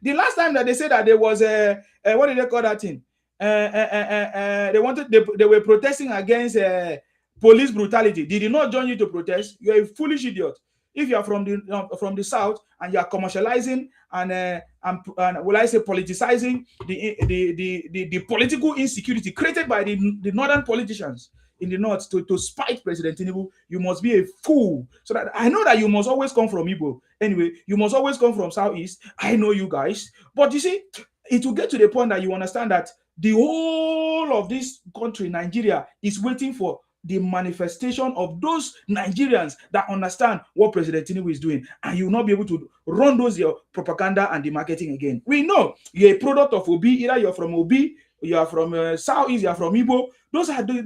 The last time that they said that there was a what did they call that thing? They were protesting against police brutality. Did they not join you to protest? You're a foolish idiot. If you are from the south and you are commercializing and will I say politicizing the political insecurity created by the northern politicians in the north to spite President Tinubu, you must be a fool. So that I know that you must always come from Igbo. Anyway, you must always come from Southeast. I know you guys. But you see, it will get to the point that you understand that the whole of this country, Nigeria, is waiting for the manifestation of those Nigerians that understand what President Tinubu is doing, and you will not be able to run those your propaganda and the marketing again. We know you're a product of Obi. Either you're from Obi, you are from Southeast, you are from Igbo. Those are the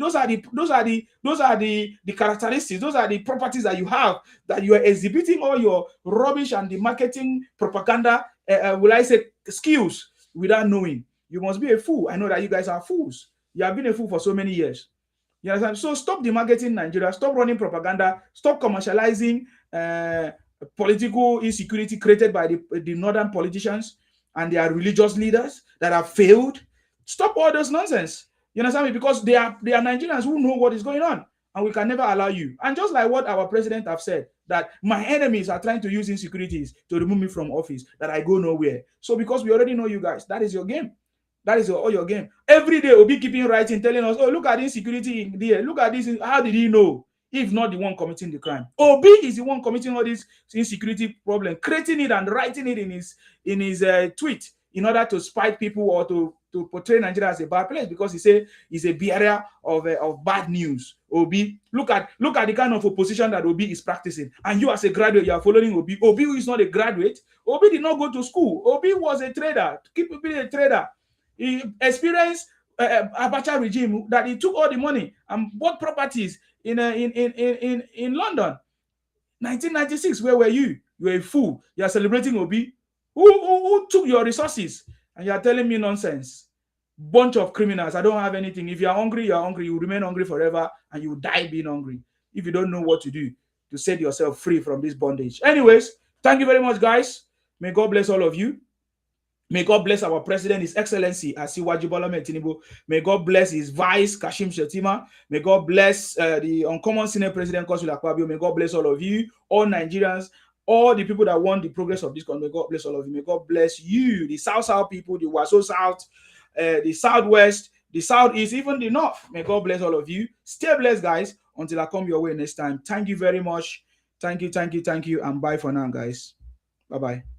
characteristics. Those are the properties that you have, that you are exhibiting all your rubbish and the marketing propaganda. Will I say skills without knowing? You must be a fool. I know that you guys are fools. You have been a fool for so many years. You understand? So stop demarketing Nigeria, stop running propaganda, stop commercializing political insecurity created by the northern politicians and their religious leaders that have failed. Stop all those nonsense. You understand me? Because they are Nigerians who know what is going on, and we can never allow you. And just like what our president have said, that my enemies are trying to use insecurities to remove me from office, that I go nowhere. So because we already know you guys, that is your game. That is all your game. Every day we'll be keeping writing, telling us, oh, look at insecurity in there. Look at this. How did he know? If not the one committing the crime. Obi is the one committing all this insecurity problem, creating it and writing it in his tweet in order to spite people or to portray Nigeria as a bad place, because he say he's a bearer of bad news. Obi, look at the kind of opposition that Obi is practicing. And you as a graduate, you are following Obi. Obi who is not a graduate. Obi did not go to school. Obi was a trader. Keep being a trader. He experienced Abacha regime that he took all the money and bought properties in London. 1996, where were you? You were a fool. You are celebrating Obi. Who took your resources? And you are telling me nonsense. Bunch of criminals. I don't have anything. If you are hungry, you are hungry. You will remain hungry forever and you will die being hungry if you don't know what to do to set yourself free from this bondage. Anyways, thank you very much, guys. May God bless all of you. May God bless our president, His Excellency Asiwaju Tinubu. May God bless his vice, Kashim Shettima. May God bless the uncommon Senate President, Godswill Akpabio. May God bless all of you, all Nigerians, all the people that want the progress of this country. May God bless all of you. May God bless you, the South people, the Waso South, the Southwest, the Southeast, even the North. May God bless all of you. Stay blessed, guys, until I come your way next time. Thank you very much. Thank you, and bye for now, guys. Bye-bye.